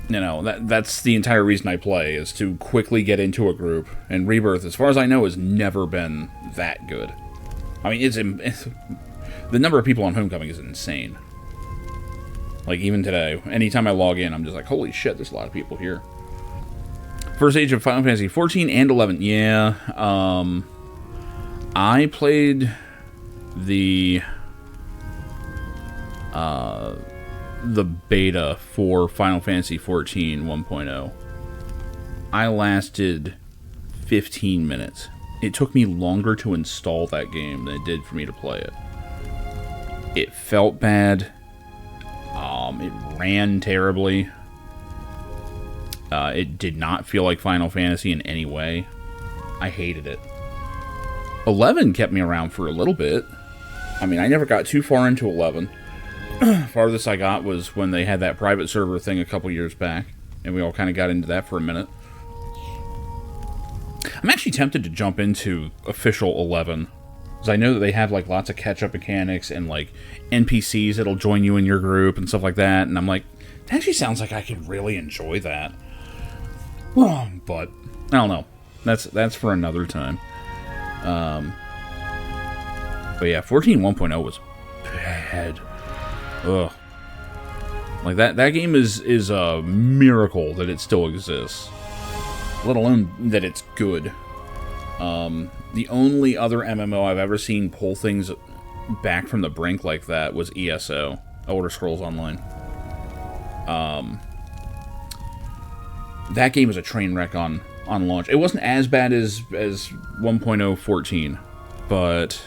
You know, that's the entire reason I play, is to quickly get into a group. And Rebirth, as far as I know, has never been that good. I mean, it's the number of people on Homecoming is insane. Like, even today, anytime I log in, I'm just like, holy shit, there's a lot of people here. First age of Final Fantasy 14 and 11. Yeah, I played the beta for Final Fantasy 14 1.0. I lasted 15 minutes. It took me longer to install that game than it did for me to play it. It felt bad. It ran terribly. It did not feel like Final Fantasy in any way. I hated it. 11 kept me around for a little bit. I mean, I never got too far into 11. Farthest I got was when they had that private server thing a couple years back, and we all kind of got into that for a minute. I'm actually tempted to jump into official 11, because I know that they have like lots of catch-up mechanics and like NPCs that'll join you in your group and stuff like that, and I'm like, that actually sounds like I could really enjoy that. But I don't know. That's for another time. But yeah, 14.1.0 was bad. Ugh. Like that game is a miracle that it still exists. Let alone that it's good. The only other MMO I've ever seen pull things back from the brink like that was ESO, Elder Scrolls Online. That game was a train wreck on launch. It wasn't as bad as 1.014, but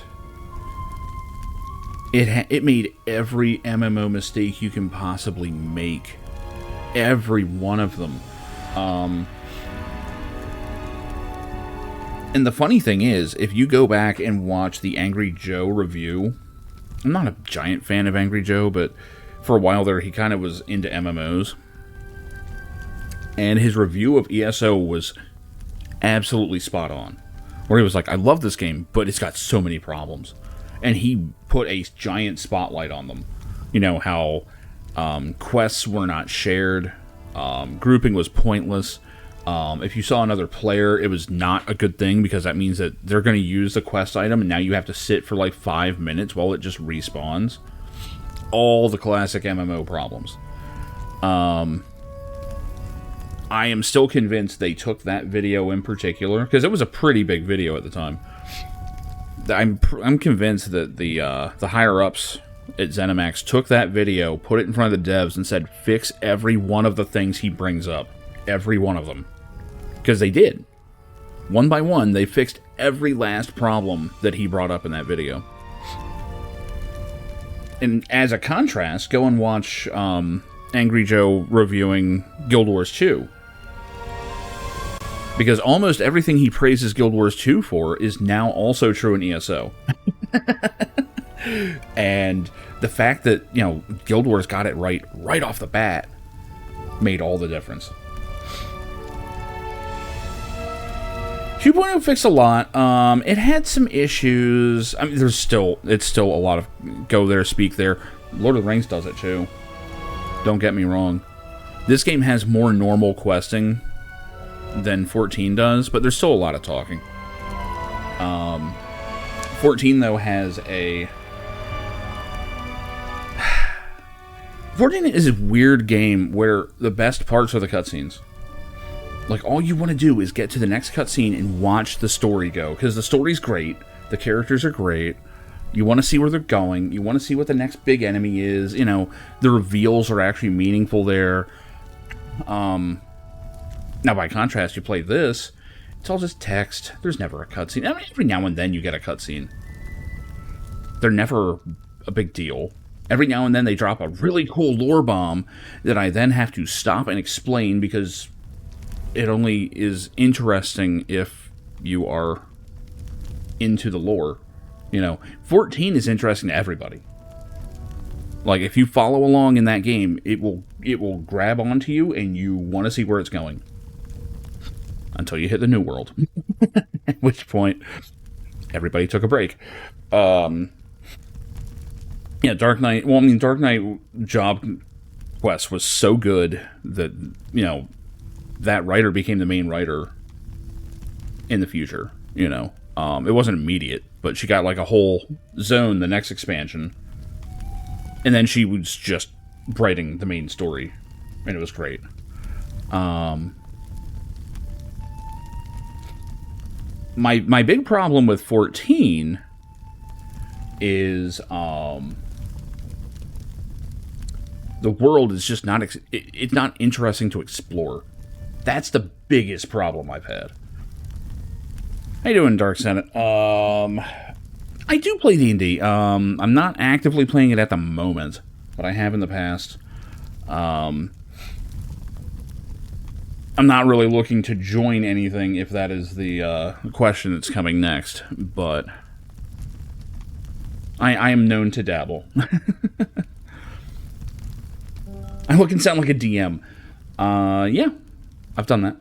it made every MMO mistake you can possibly make. Every one of them. And the funny thing is, if you go back and watch the Angry Joe review, I'm not a giant fan of Angry Joe, but for a while there, he kind of was into MMOs. And his review of ESO was absolutely spot on. Where he was like, I love this game, but it's got so many problems. And he put a giant spotlight on them. You know, how quests were not shared, grouping was pointless. If you saw another player, it was not a good thing, because that means that they're going to use the quest item, and now you have to sit for like 5 minutes while it just respawns. All the classic MMO problems. I am still convinced they took that video in particular, because it was a pretty big video at the time. I'm convinced that the higher-ups at ZeniMax took that video, put it in front of the devs, and said, fix every one of the things he brings up. Every one of them. Because they did. One by one, they fixed every last problem that he brought up in that video. And as a contrast, go and watch Angry Joe reviewing Guild Wars 2. Because almost everything he praises Guild Wars 2 for is now also true in ESO. And the fact that, you know, Guild Wars got it right off the bat made all the difference. 2.0 fixed a lot. It had some issues. I mean, it's still a lot of go there, speak there. Lord of the Rings does it too. Don't get me wrong. This game has more normal questing than 14 does, but there's still a lot of talking. 14 though has a 14 is a weird game where the best parts are the cutscenes. Like, all you want to do is get to the next cutscene and watch the story go. Because the story's great. The characters are great. You want to see where they're going. You want to see what the next big enemy is. You know, the reveals are actually meaningful there. Now, by contrast, you play this, it's all just text. There's never a cutscene. I mean, every now and then you get a cutscene. They're never a big deal. Every now and then they drop a really cool lore bomb that I then have to stop and explain, because it only is interesting if you are into the lore. You know, 14 is interesting to everybody. Like, if you follow along in that game, it will grab onto you, and you want to see where it's going. Until you hit the new world. At which point, everybody took a break. Yeah, Dark Knight... Well, I mean, Dark Knight job quest was so good that, you know, that writer became the main writer in the future, you know. It wasn't immediate, but she got like a whole zone the next expansion. And then she was just writing the main story, and it was great. My big problem with 14 is the world is just not it's not interesting to explore. That's the biggest problem I've had. How you doing, Dark Senate? I do play D&D. I'm not actively playing it at the moment, but I have in the past. I'm not really looking to join anything, if that is the question that's coming next, but I am known to dabble. I look and sound like a DM. Yeah, I've done that.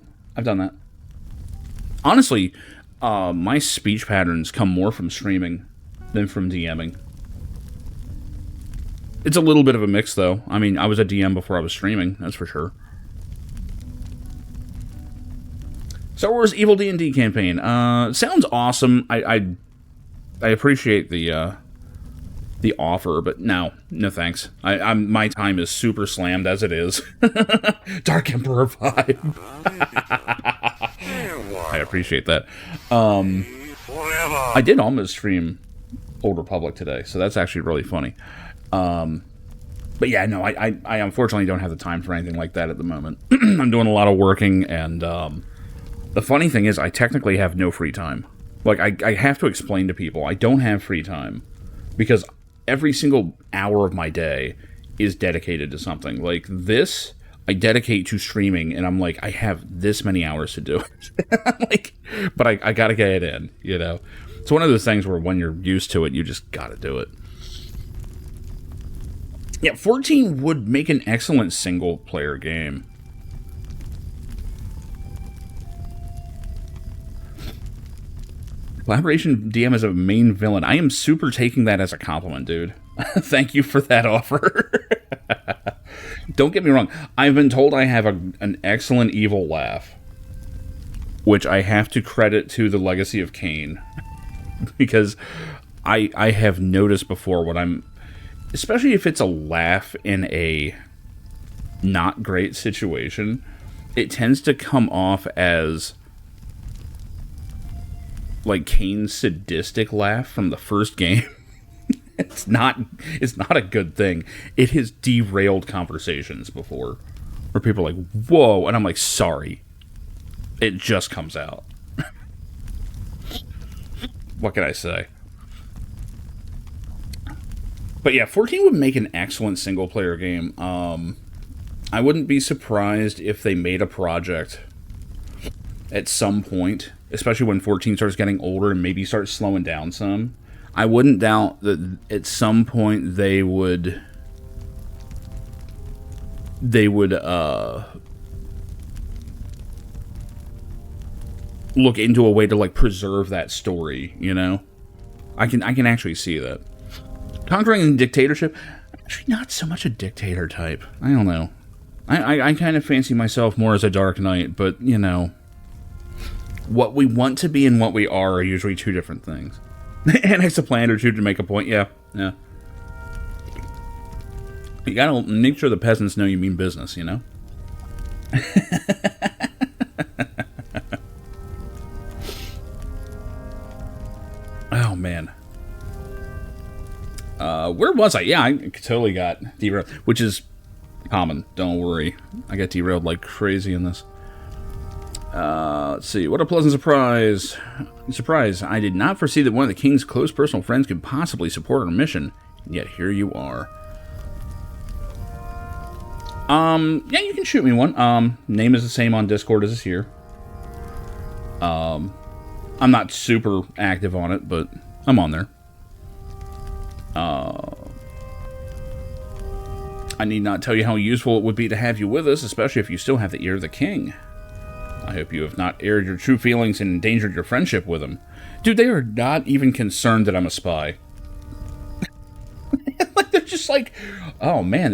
Honestly, my speech patterns come more from streaming than from DMing. It's a little bit of a mix, though. I mean, I was a DM before I was streaming, that's for sure. Star Wars Evil D&D campaign. Sounds awesome. I appreciate the offer, but no thanks. My time is super slammed as it is. Dark Emperor vibe. I appreciate that. I did almost stream Old Republic today, so that's actually really funny. But yeah, no, I unfortunately don't have the time for anything like that at the moment. I'm doing a lot of working, and the funny thing is I technically have no free time. Like, I have to explain to people I don't have free time because every single hour of my day is dedicated to something. Like this, I dedicate to streaming, and I'm like, I have this many hours to do it. Like, but I gotta get it in, you know? It's one of those things where when you're used to it, you just gotta do it. Yeah, 14 would make an excellent single-player game. Collaboration DM as a main villain. I am super taking that as a compliment, dude. Thank you for that offer. Don't get me wrong. I've been told I have an excellent evil laugh, which I have to credit to the legacy of Cain. Because I have noticed before when I'm... Especially if it's a laugh in a not great situation, it tends to come off as like Cain's sadistic laugh from the first game. It's not a good thing. It has derailed conversations before where people are like, whoa, and I'm like, sorry. It just comes out. What can I say? But yeah, 14 would make an excellent single-player game. I wouldn't be surprised if they made a project at some point, especially when 14 starts getting older and maybe starts slowing down some. I wouldn't doubt that at some point they would look into a way to like preserve that story, you know? I can actually see that. Conquering and dictatorship, actually not so much a dictator type. I don't know. I kind of fancy myself more as a Dark Knight, but, you know, what we want to be and what we are usually two different things. Annex a planet or two to make a point, yeah. You gotta make sure the peasants know you mean business, you know? Oh, man. Where was I? Yeah, I totally got derailed, which is common. Don't worry. I got derailed like crazy in this. Let's see. What a pleasant surprise. I did not foresee that one of the king's close personal friends could possibly support our mission, and yet here you are. Yeah, you can shoot me one. Name is the same on Discord as is here. I'm not super active on it, but I'm on there. I need not tell you how useful it would be to have you with us, especially if you still have the ear of the king. I hope you have not aired your true feelings and endangered your friendship with him. Dude, they are not even concerned that I'm a spy. Like, they're just like, oh man,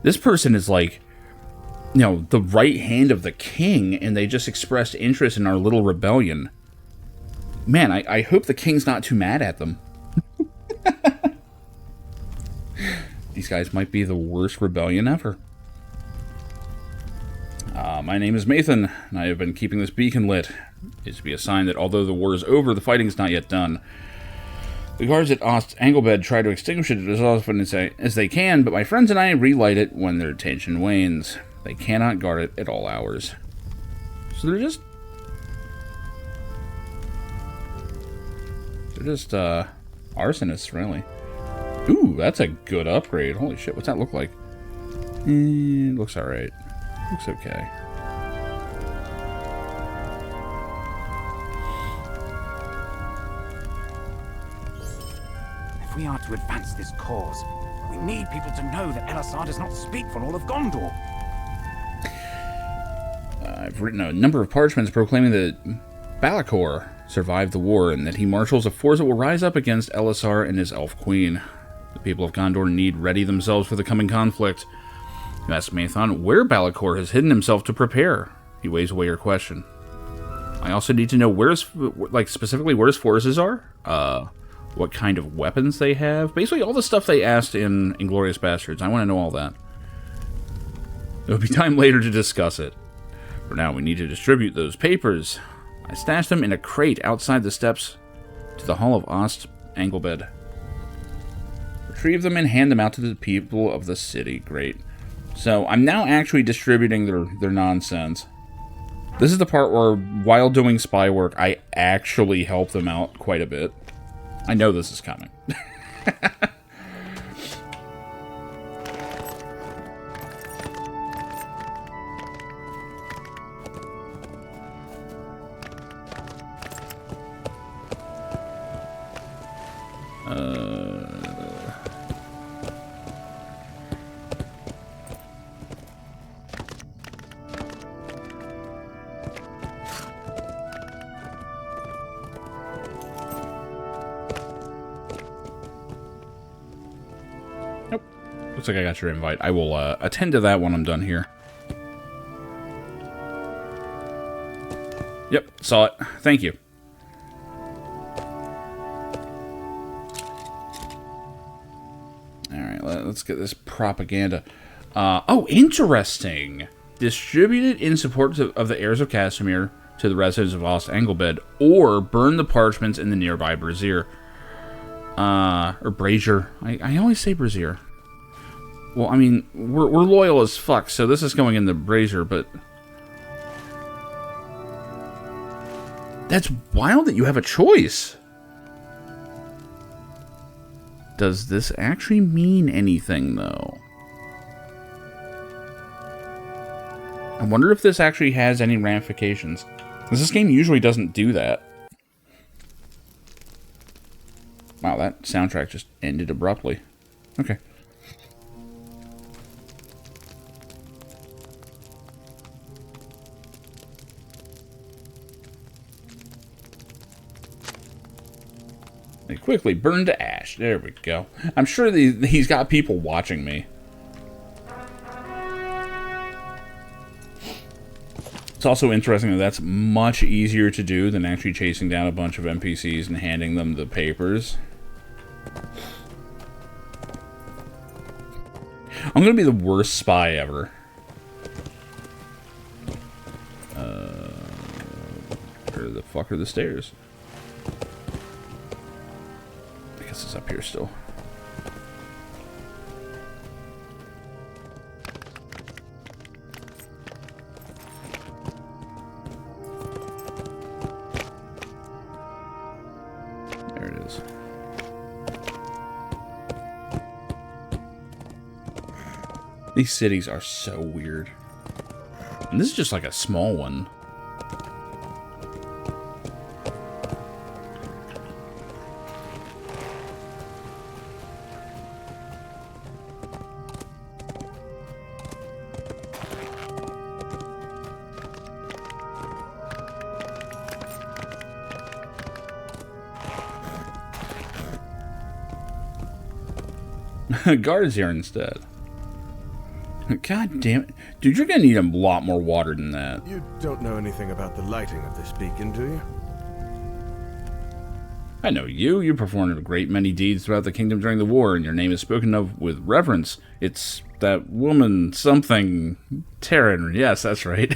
this person is like, you know, the right hand of the king, and they just expressed interest in our little rebellion. Man, I hope the king's not too mad at them. These guys might be the worst rebellion ever. My name is Mathan, and I have been keeping this beacon lit. It is to be a sign that although the war is over, the fighting is not yet done. The guards at Ost Anglebed try to extinguish it as often as they can, but my friends and I relight it when their tension wanes. They cannot guard it at all hours. So they're just arsonists, really. Ooh, that's a good upgrade. Holy shit, what's that look like? It looks alright. Looks okay. If we are to advance this cause, we need people to know that Elessar does not speak for all of Gondor. I've written a number of parchments proclaiming that Balakor survived the war and that he marshals a force that will rise up against Elessar and his elf queen. The people of Gondor need ready themselves for the coming conflict. You ask Mathan where Balakor has hidden himself to prepare. He waves away your question. I also need to know like, specifically where his forces are, what kind of weapons they have. Basically, all the stuff they asked in Inglourious Bastards. I want to know all that. There'll be time later to discuss it. For now, we need to distribute those papers. I stashed them in a crate outside the steps to the Hall of Ost Anglebed. Retrieve them and hand them out to the people of the city. Great. So, I'm now actually distributing their nonsense. This is the part where, while doing spy work, I actually help them out quite a bit. I know this is coming. Nope. Looks like I got your invite. I will attend to that when I'm done here. Yep, saw it. Thank you. Alright, let's get this propaganda. Oh, interesting. Distribute it in support of the heirs of Casimir to the residents of Ost Anglebed, or burn the parchments in the nearby brazier. Or brazier. I always say brazier. Well, I mean, we're loyal as fuck, so this is going in the brazier, but... That's wild that you have a choice. Does this actually mean anything, though? I wonder if this actually has any ramifications. Because this game usually doesn't do that. Wow, that soundtrack just ended abruptly. Okay. They quickly burn to ash. There we go. I'm sure he's got people watching me. It's also interesting that that's much easier to do than actually chasing down a bunch of NPCs and handing them the papers. I'm gonna be the worst spy ever. Where the fuck are the stairs? I guess it's up here still. There it is. These cities are so weird. And this is just like a small one. Guards here instead. God damn it. Dude, you're gonna need a lot more water than that. You don't know anything about the lighting of this beacon, do you? I know you. You performed a great many deeds throughout the kingdom during the war, and your name is spoken of with reverence. It's that woman something... Terran. Yes, that's right.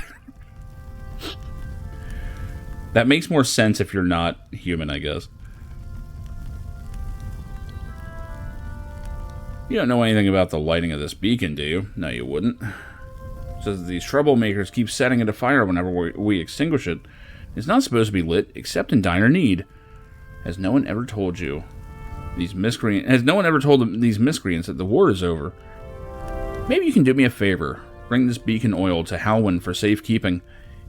That makes more sense if you're not human, I guess. You don't know anything about the lighting of this beacon, do you? No, you wouldn't. It says that these troublemakers keep setting it afire whenever we extinguish it. It's not supposed to be lit, except in dire need. Has no one ever told you these miscreants? Has no one ever told these miscreants that the war is over? Maybe you can do me a favor. Bring this beacon oil to Halwyn for safekeeping.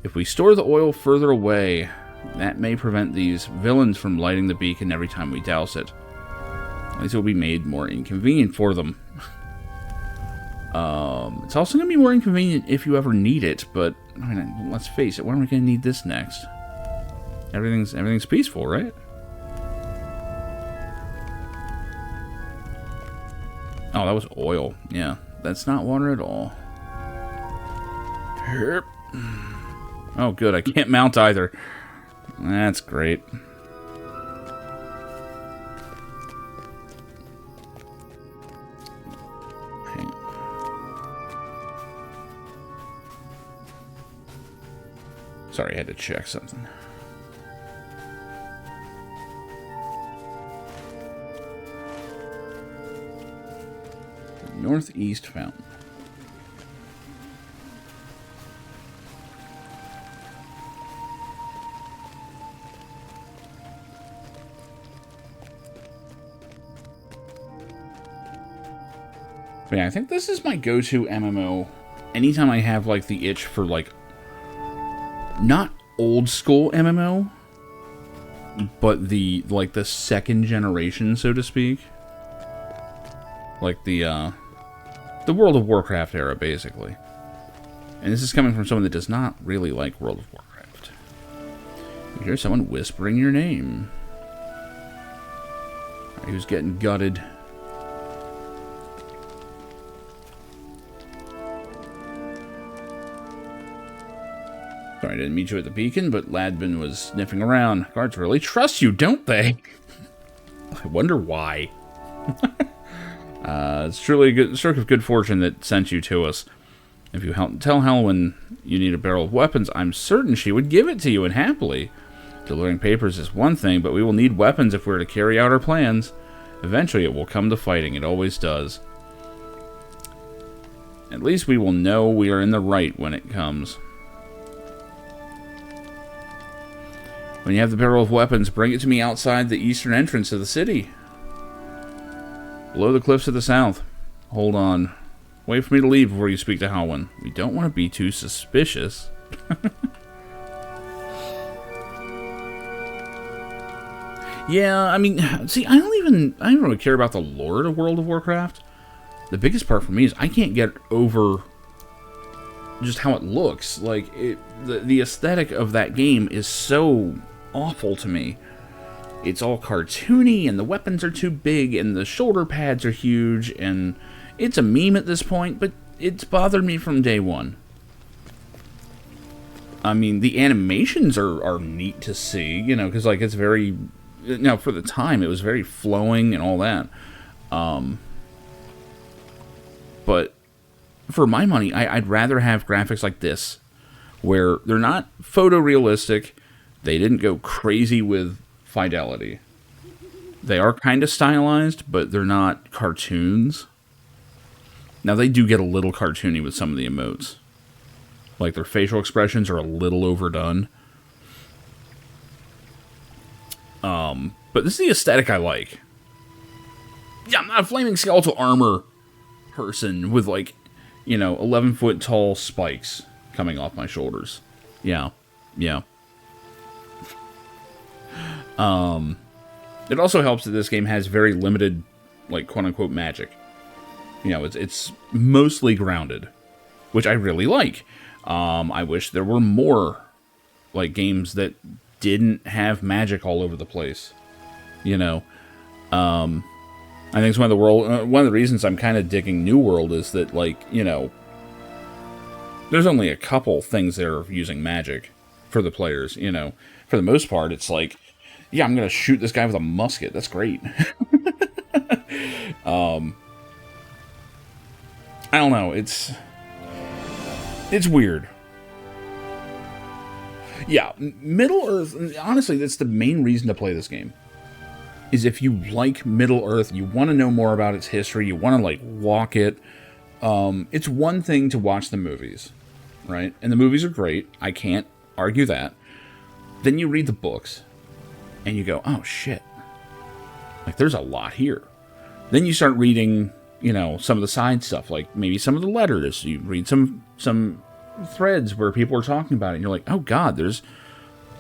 If we store the oil further away, that may prevent these villains from lighting the beacon every time we douse it. At least it will be made more inconvenient for them. It's also going to be more inconvenient if you ever need it, but I mean, let's face it, when are we going to need this next? Everything's peaceful, right? Oh, that was oil. Yeah, that's not water at all. Oh, good. I can't mount either. That's great. Sorry, I had to check something. Northeast Fountain. But yeah, I think this is my go-to MMO. Anytime I have, like, the itch for, like, not old school MMO, but the, like, the second generation, so to speak. Like the World of Warcraft era, basically. And this is coming from someone that does not really like World of Warcraft. You hear someone whispering your name. He was getting gutted. Sorry, I didn't meet you at the beacon, but Ladbin was sniffing around. Guards really trust you, don't they? I wonder why. It's truly a good stroke of good fortune that sent you to us. If you tell Helwyn you need a barrel of weapons, I'm certain she would give it to you, and happily. Delivering papers is one thing, but we will need weapons if we're to carry out our plans. Eventually it will come to fighting, it always does. At least we will know we are in the right when it comes. When you have the barrel of weapons, bring it to me outside the eastern entrance of the city. Below the cliffs of the south. Hold on. Wait for me to leave before you speak to Halwyn. We don't want to be too suspicious. Yeah, I mean, see, I don't really care about the lore of World of Warcraft. The biggest part for me is I can't get over just how it looks. Like, the aesthetic of that game is so awful to me. It's all cartoony, and the weapons are too big, and the shoulder pads are huge, and it's a meme at this point, but it's bothered me from day one. I mean, the animations are neat to see, you know, because, like, it's very... Now, for the time, it was very flowing and all that. But for my money, I'd rather have graphics like this, where they're not photorealistic. They didn't go crazy with fidelity. They are kind of stylized, but they're not cartoons. Now, they do get a little cartoony with some of the emotes. Like, their facial expressions are a little overdone. But this is the aesthetic I like. Yeah, I'm not a flaming skeletal armor person with, like, you know, 11-foot tall spikes coming off my shoulders. Yeah. Yeah. It also helps that this game has very limited, like, quote-unquote magic. You know, it's mostly grounded, which I really like. I wish there were more, like, games that didn't have magic all over the place. You know, I think it's one of the reasons I'm kind of digging New World is that, like, you know, there's only a couple things that are using magic for the players. You know, for the most part, it's like, yeah, I'm gonna shoot this guy with a musket. That's great. I don't know. It's weird. Yeah, Middle-earth, honestly, that's the main reason to play this game. Is if you like Middle-earth, you want to know more about its history, you want to, like, walk it. It's one thing to watch the movies, right? And the movies are great. I can't argue that. Then you read the books, and you go, oh, shit. Like, there's a lot here. Then you start reading, you know, some of the side stuff, like maybe some of the letters. You read some threads where people are talking about it, and you're like, oh, God, there's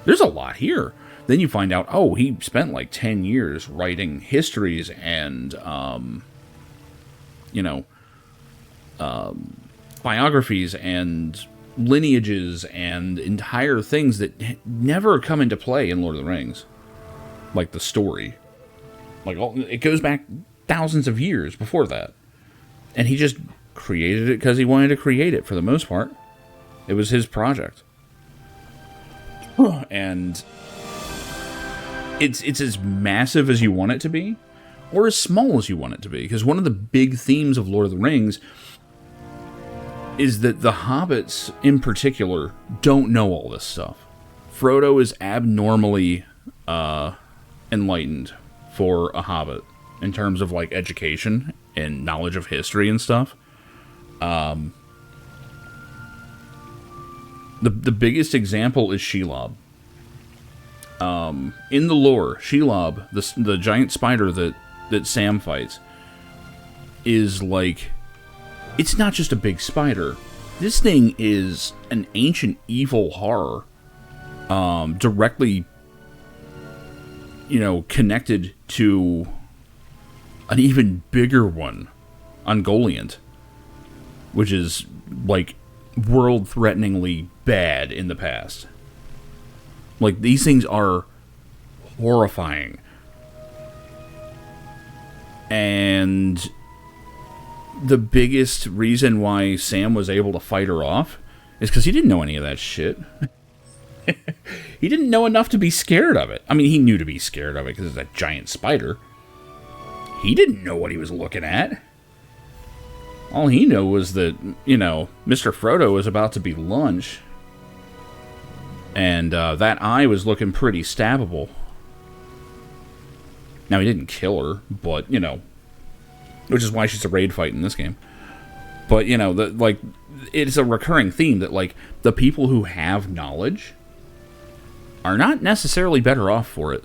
a lot here. Then you find out, oh, he spent like 10 years writing histories and, you know, biographies and lineages and entire things that never come into play in Lord of the Rings. Like the story. Like, it goes back thousands of years before that. And he just created it because he wanted to create it for the most part. It was his project. And it's as massive as you want it to be, or as small as you want it to be. Because one of the big themes of Lord of the Rings is that the hobbits, in particular, don't know all this stuff. Frodo is abnormally enlightened for a hobbit in terms of like education and knowledge of history and stuff. The biggest example is Shelob. In the lore, Shelob, the giant spider that Sam fights, is like, it's not just a big spider. This thing is an ancient evil horror, directly, connected to an even bigger one, Ungoliant, which is like world-threateningly bad in the past. Like, these things are horrifying. And the biggest reason why Sam was able to fight her off is because he didn't know any of that shit. He didn't know enough to be scared of it. I mean, he knew to be scared of it because it's a giant spider. He didn't know what he was looking at. All he knew was that, Mr. Frodo was about to be lunch. And that eye was looking pretty stabbable. Now, he didn't kill her, but, which is why she's a raid fight in this game. But, it's a recurring theme that, like, the people who have knowledge are not necessarily better off for it.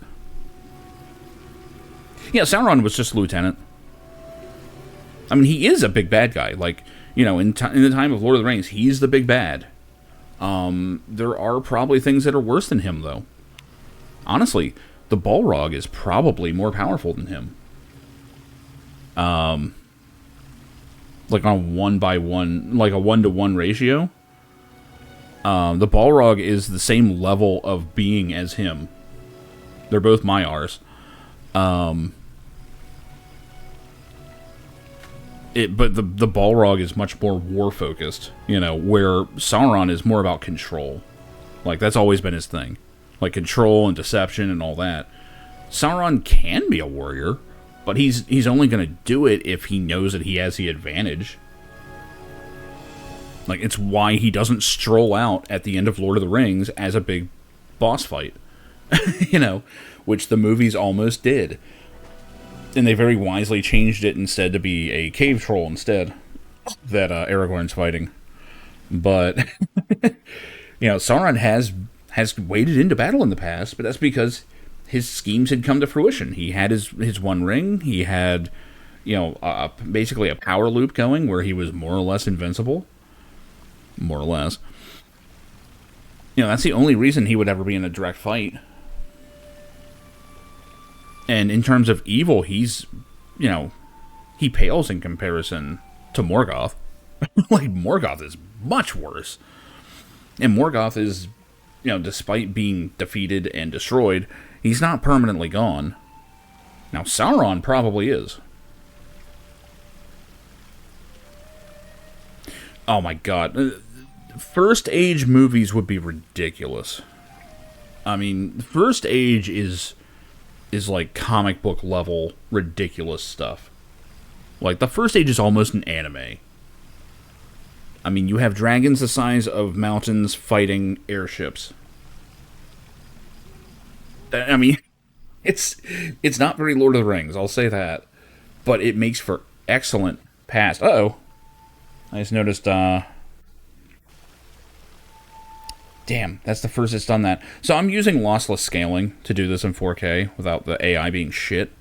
Yeah, Sauron was just a lieutenant. I mean, he is a big bad guy. Like, in the time of Lord of the Rings, he's the big bad. There are probably things that are worse than him, though. Honestly, the Balrog is probably more powerful than him. Like on a 1-by-1, like a 1-to-1 ratio. The Balrog is the same level of being as him. They're both Maiars. But the Balrog is much more war-focused, where Sauron is more about control. Like, that's always been his thing. Like, control and deception and all that. Sauron can be a warrior, but he's only going to do it if he knows that he has the advantage. Like, it's why he doesn't stroll out at the end of Lord of the Rings as a big boss fight. Which the movies almost did. And they very wisely changed it instead to be a cave troll instead that Aragorn's fighting. But, Sauron has waded into battle in the past, but that's because his schemes had come to fruition. He had his one ring. He had, basically a power loop going where he was more or less invincible. More or less. That's the only reason he would ever be in a direct fight. And in terms of evil, he's, he pales in comparison to Morgoth. Like, Morgoth is much worse. And Morgoth is, despite being defeated and destroyed, he's not permanently gone. Now, Sauron probably is. Oh my god. First Age movies would be ridiculous. I mean, First Age is like comic book level ridiculous stuff. Like, the First Age is almost an anime. I mean, you have dragons the size of mountains fighting airships. I mean, it's not very Lord of the Rings, I'll say that. But it makes for excellent past. Uh-oh. I just noticed, damn, that's the first it's done that. So I'm using lossless scaling to do this in 4K without the AI being shit.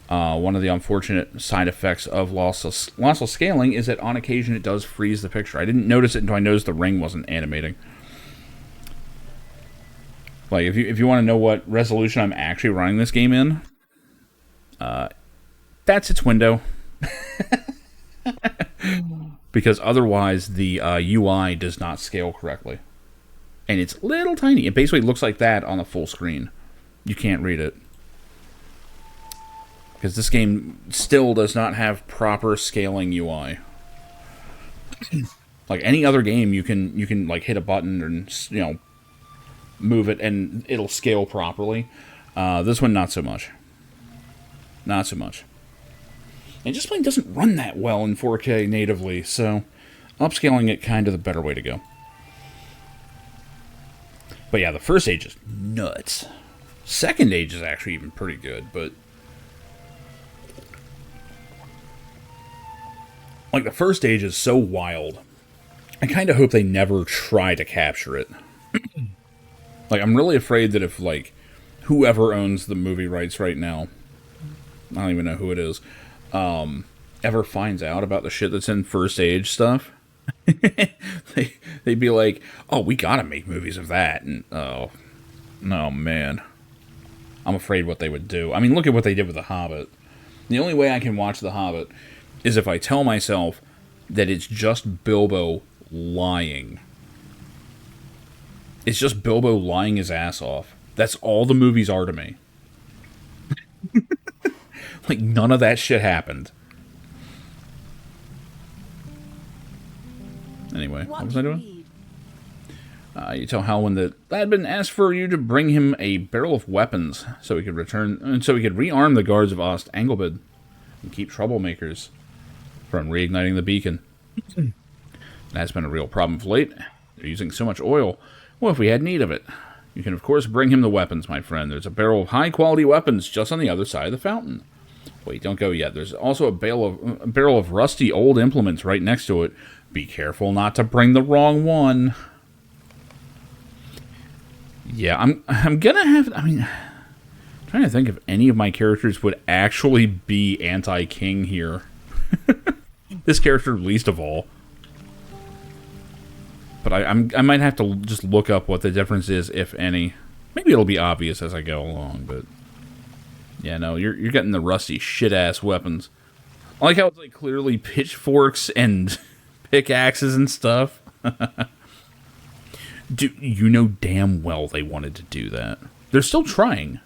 One of the unfortunate side effects of lossless scaling is that on occasion it does freeze the picture. I didn't notice it until I noticed the ring wasn't animating. Like, if you want to know what resolution I'm actually running this game in, that's its window. Because otherwise the UI does not scale correctly. And it's little tiny. It basically looks like that on the full screen. You can't read it. Because this game still does not have proper scaling UI. Like any other game, you can like hit a button and move it and it'll scale properly. This one, not so much. Not so much. And just plain doesn't run that well in 4K natively, so upscaling it kind of the better way to go. But yeah, the first age is nuts. Second age is actually even pretty good, but like the first age is so wild. I kind of hope they never try to capture it. Like, I'm really afraid that if, like, whoever owns the movie rights right now, I don't even know who it is, ever finds out about the shit that's in First Age stuff, they'd be like, oh, we gotta make movies of that. And, oh, man. I'm afraid what they would do. I mean, look at what they did with The Hobbit. The only way I can watch The Hobbit is if I tell myself that it's just Bilbo lying. It's just Bilbo lying his ass off. That's all the movies are to me. Like, none of that shit happened. Anyway, what was I doing? You tell Halwyn that I had been asked for you to bring him a barrel of weapons so he could rearm the guards of Ost Anglebid and keep troublemakers from reigniting the beacon. That's been a real problem of late. They're using so much oil. Well, if we had need of it. You can, of course, bring him the weapons, my friend. There's a barrel of high-quality weapons just on the other side of the fountain. Wait, don't go yet. There's also a barrel of rusty old implements right next to it. Be careful not to bring the wrong one. Yeah, I'm gonna have... I mean, I'm trying to think if any of my characters would actually be anti-king here. This character least of all. But I might have to just look up what the difference is, if any. Maybe it'll be obvious as I go along, but... Yeah, no, you're getting the rusty shit-ass weapons. I like how it's like clearly pitchforks and pickaxes and stuff. Dude, you know damn well they wanted to do that. They're still trying.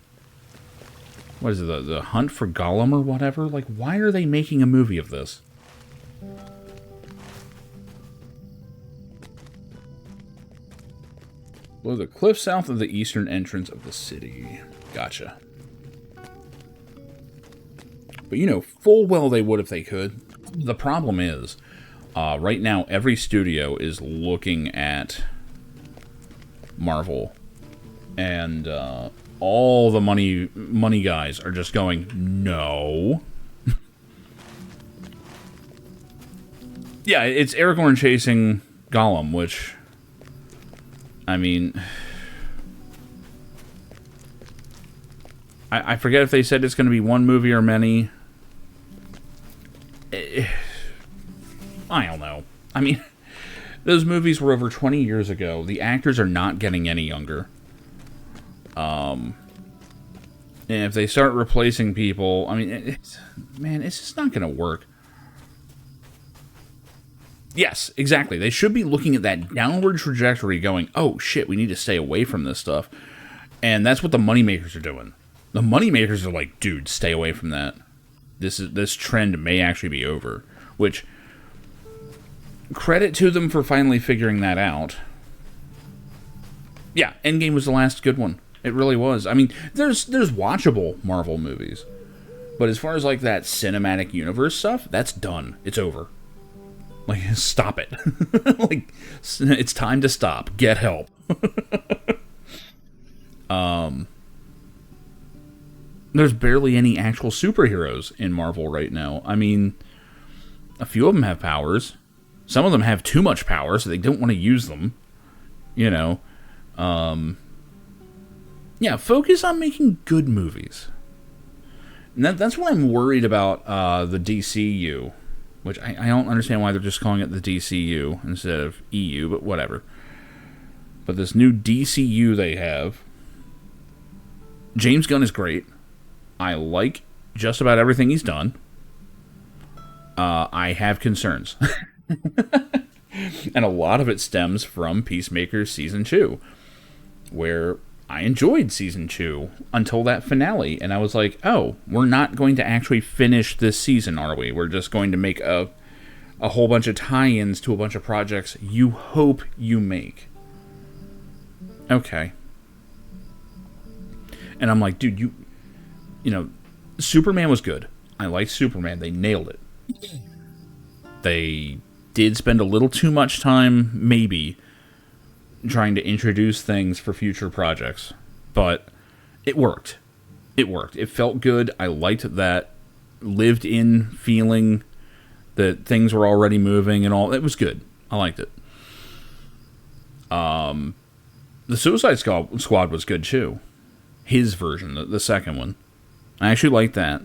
What is it, the Hunt for Gollum or whatever? Like, why are they making a movie of this? Below the cliff south of the eastern entrance of the city. Gotcha. But you know full well they would if they could. The problem is, right now every studio is looking at Marvel, and all the money guys are just going, no. Yeah, it's Aragorn chasing Gollum, which, I mean, I forget if they said it's going to be one movie or many. I don't know. I mean, those movies were over 20 years ago. The actors are not getting any younger. And if they start replacing people, I mean, it's just not going to work. Yes, exactly. They should be looking at that downward trajectory going, oh shit, we need to stay away from this stuff. And that's what the moneymakers are doing. The moneymakers are like, dude, stay away from that. This trend may actually be over. Which, credit to them for finally figuring that out. Yeah, Endgame was the last good one. It really was. I mean, there's watchable Marvel movies. But as far as like that cinematic universe stuff, that's done. It's over. Like, stop it. Like, it's time to stop. Get help. There's barely any actual superheroes in Marvel right now. I mean, a few of them have powers. Some of them have too much power, so they don't want to use them. You know. Yeah, focus on making good movies. And that's what I'm worried about the DCU. Which I don't understand why they're just calling it the DCU instead of EU, but whatever. But this new DCU they have, James Gunn is great. I like just about everything he's done. I have concerns. And a lot of it stems from Peacemaker Season 2, where I enjoyed Season 2 until that finale, and I was like, oh, we're not going to actually finish this season, are we? We're just going to make a whole bunch of tie-ins to a bunch of projects you hope you make. Okay. And I'm like, dude, you know, Superman was good. I liked Superman. They nailed it. They did spend a little too much time, maybe, trying to introduce things for future projects. But it worked. It worked. It felt good. I liked that lived in feeling that things were already moving and all. It was good. I liked it. The Suicide Squad was good too. His version, the second one. I actually liked that.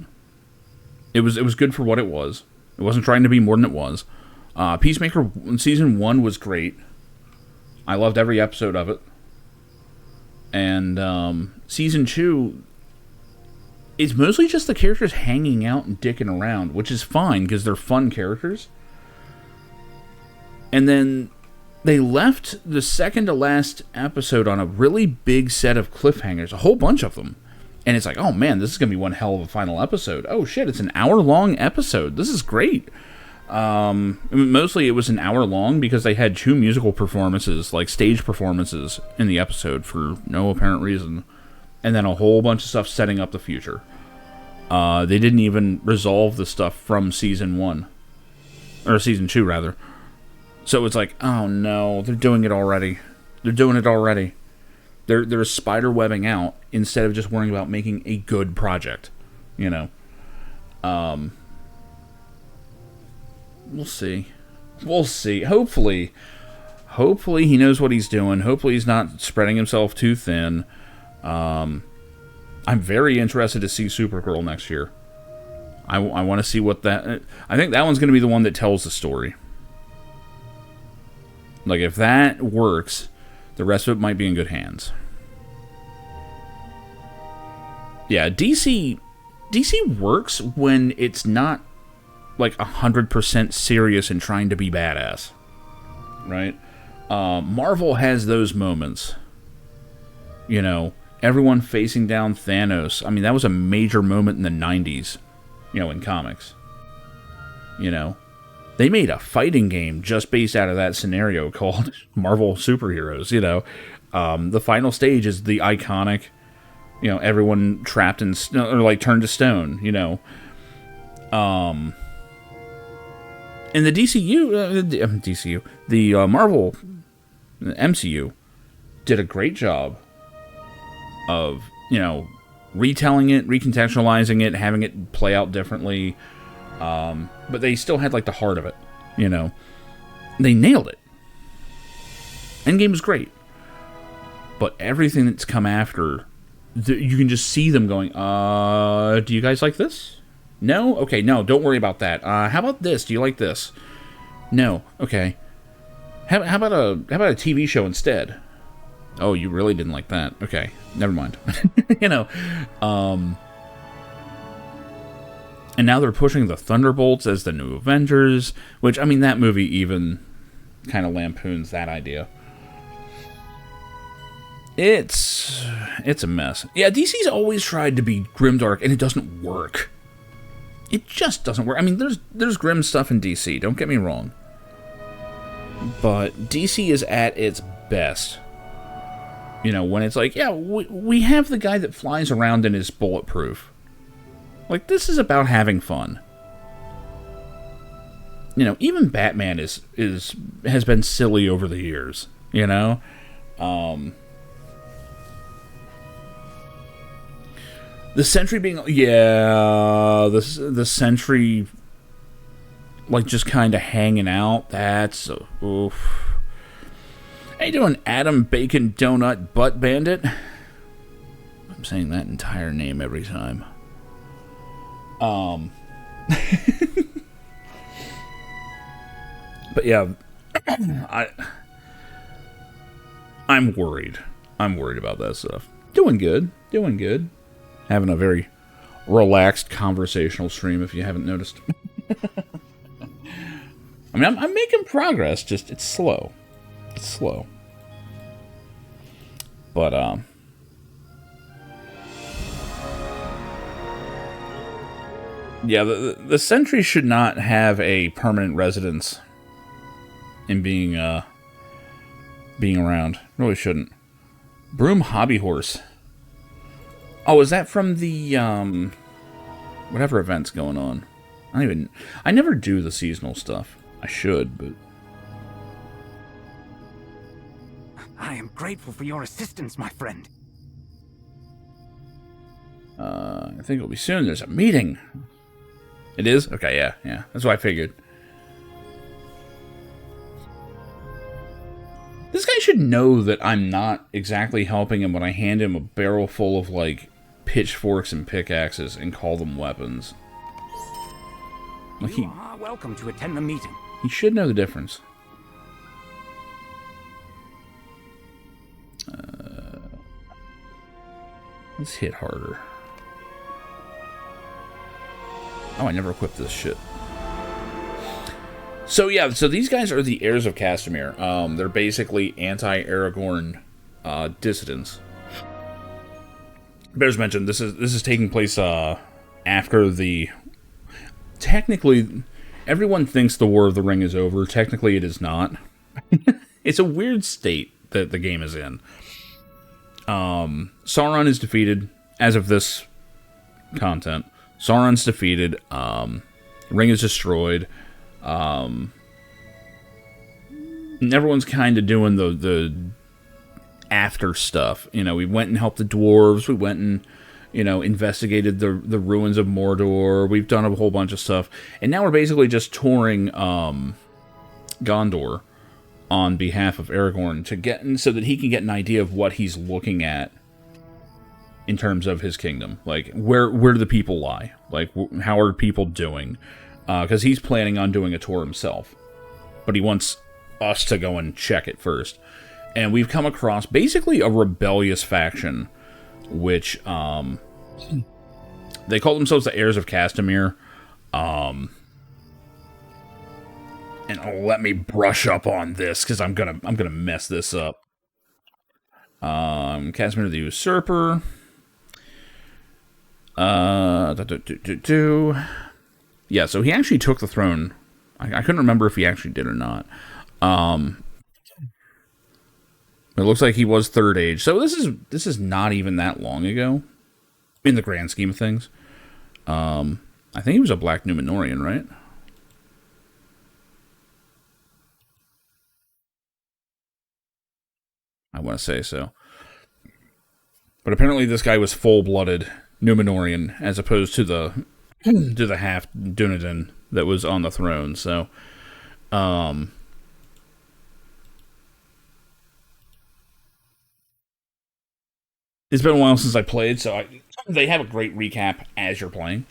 It was good for what it was. It wasn't trying to be more than it was. Peacemaker season 1 was great. I loved every episode of it. And season 2, it's mostly just the characters hanging out and dicking around, which is fine because they're fun characters. And then they left the second to last episode on a really big set of cliffhangers, a whole bunch of them. And it's like, oh man, this is going to be one hell of a final episode. Oh shit, it's an hour-long episode. This is great. Mostly it was an hour long because they had 2 musical performances, like stage performances, in the episode for no apparent reason. And then a whole bunch of stuff setting up the future. They didn't even resolve the stuff from season 1. Or season 2, rather. So it's like, oh no, they're doing it already. They're doing it already. They're spider webbing out instead of just worrying about making a good project. You know? We'll see. We'll see. Hopefully he knows what he's doing. Hopefully he's not spreading himself too thin. I'm very interested to see Supergirl next year. I want to see what that... I think that one's going to be the one that tells the story. Like, if that works, the rest of it might be in good hands. Yeah, DC works when it's not, like, 100% serious and trying to be badass. Right? Marvel has those moments. You know, everyone facing down Thanos. I mean, that was a major moment in the 90s, you know, in comics. You know? They made a fighting game just based out of that scenario called Marvel Superheroes, you know. The final stage is the iconic, you know, everyone trapped in, or like turned to stone, you know. In the the Marvel, the MCU, did a great job of, you know, retelling it, recontextualizing it, having it play out differently. But they still had, like, the heart of it, you know. They nailed it. Endgame was great. But everything that's come after, you can just see them going, do you guys like this? No? Okay, no, don't worry about that. How about this? Do you like this? No. Okay. How about a TV show instead? Oh, you really didn't like that. Okay, never mind. You know, and now they're pushing the Thunderbolts as the new Avengers, which, I mean, that movie even kind of lampoons that idea. It's a mess. Yeah, DC's always tried to be grimdark, and it doesn't work. It just doesn't work. I mean, there's grim stuff in DC, don't get me wrong. But DC is at its best. You know, when it's like, yeah, we have the guy that flies around and is bulletproof. Like, this is about having fun. You know, even Batman has been silly over the years, you know? The Sentry being... Yeah, the Sentry, like, just kind of hanging out. That's... Oof. How you doing, Adam Bacon Donut Butt Bandit? I'm saying that entire name every time. But yeah, I'm worried. I'm worried about that stuff. Doing good. Having a very relaxed conversational stream, if you haven't noticed. I mean, I'm making progress, just it's slow. It's slow. But yeah, the Sentry should not have a permanent residence in being around. Really shouldn't. Broom Hobby Horse. Oh, is that from the, whatever event's going on? I never do the seasonal stuff. I should, but... I am grateful for your assistance, my friend. I think it'll be soon. There's a meeting. It is? Okay, yeah. That's what I figured. This guy should know that I'm not exactly helping him when I hand him a barrel full of, like, pitchforks and pickaxes and call them weapons. Like You are welcome to attend the meeting. he should know the difference. Let's hit harder. Oh, I never equipped this shit. So yeah, so these guys are the heirs of Castamere. They're basically anti-Aragorn dissidents. Bears mentioned this is taking place after the. Technically, everyone thinks the War of the Ring is over. Technically, it is not. It's a weird state that the game is in. Sauron is defeated as of this content. Sauron's defeated. Ring is destroyed. And everyone's kind of doing the after stuff. You know, we went and helped the dwarves. We went and, you know, investigated the ruins of Mordor. We've done a whole bunch of stuff. And now we're basically just touring Gondor on behalf of Aragorn to get so that he can get an idea of what he's looking at in terms of his kingdom. Like, where do the people lie? Like, how are people doing? Because he's planning on doing a tour himself. But he wants us to go and check it first. And we've come across basically a rebellious faction, which, they call themselves the heirs of Castamere. And let me brush up on this, because I'm gonna mess this up. Castamere the Usurper. Yeah, so he actually took the throne. I couldn't remember if he actually did or not. It looks like he was Third Age. So this is not even that long ago, in the grand scheme of things. I think he was a Black Númenórean, right? I want to say so. But apparently this guy was full-blooded Númenórean, as opposed to the half Dunedain that was on the throne. So, it's been a while since I played, so they have a great recap as you're playing.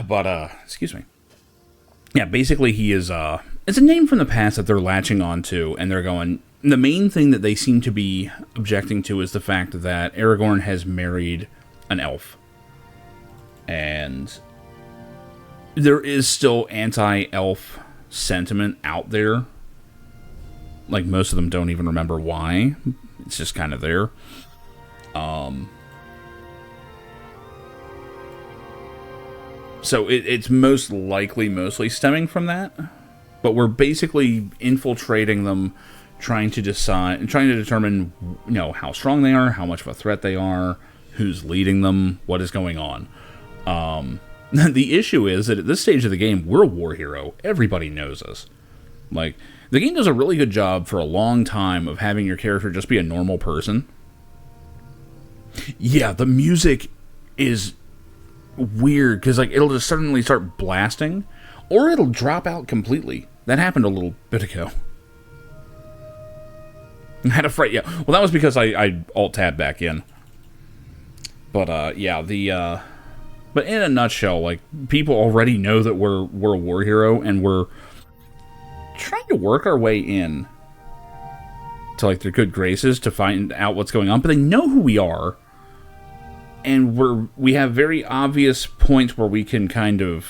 But, excuse me. Yeah, basically he is, it's a name from the past that they're latching onto, and they're going... The main thing that they seem to be objecting to is the fact that Aragorn has married an elf. And there is still anti-elf sentiment out there. Like, most of them don't even remember why. It's just kind of there. So it's most likely mostly stemming from that. But we're basically infiltrating them, trying to determine, you know, how strong they are, how much of a threat they are, who's leading them, what is going on. The issue is that at this stage of the game, we're a war hero. Everybody knows us. Like, the game does a really good job for a long time of having your character just be a normal person. Yeah, the music is weird, because, like, it'll just suddenly start blasting, or it'll drop out completely. That happened a little bit ago. I had a fright, yeah. Well, that was because I alt-tabbed back in. But, yeah, but in a nutshell, like, people already know that we're a war hero, and we're trying to work our way in to, like, their good graces to find out what's going on, but they know who we are, and we have very obvious points where we can kind of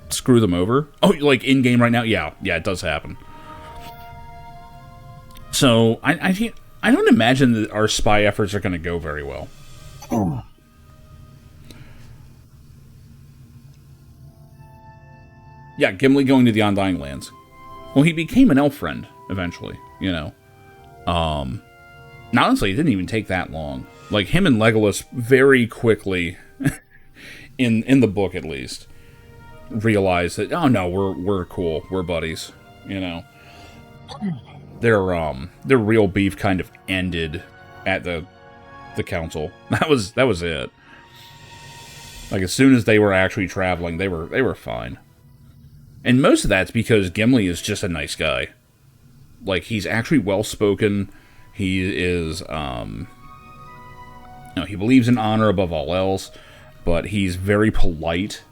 screw them over. Oh, like, in-game right now? Yeah, it does happen. So, I don't imagine that our spy efforts are going to go very well. Yeah, Gimli going to the Undying Lands. Well, he became an elf friend, eventually, you know. honestly, it didn't even take that long. Like, him and Legolas very quickly, in the book at least, realized that, oh no, we're cool, we're buddies, you know. Their real beef kind of ended at the council. That was it. Like, as soon as they were actually traveling, they were fine. And most of that's because Gimli is just a nice guy. Like, he's actually well-spoken. He is, he believes in honor above all else, but he's very polite.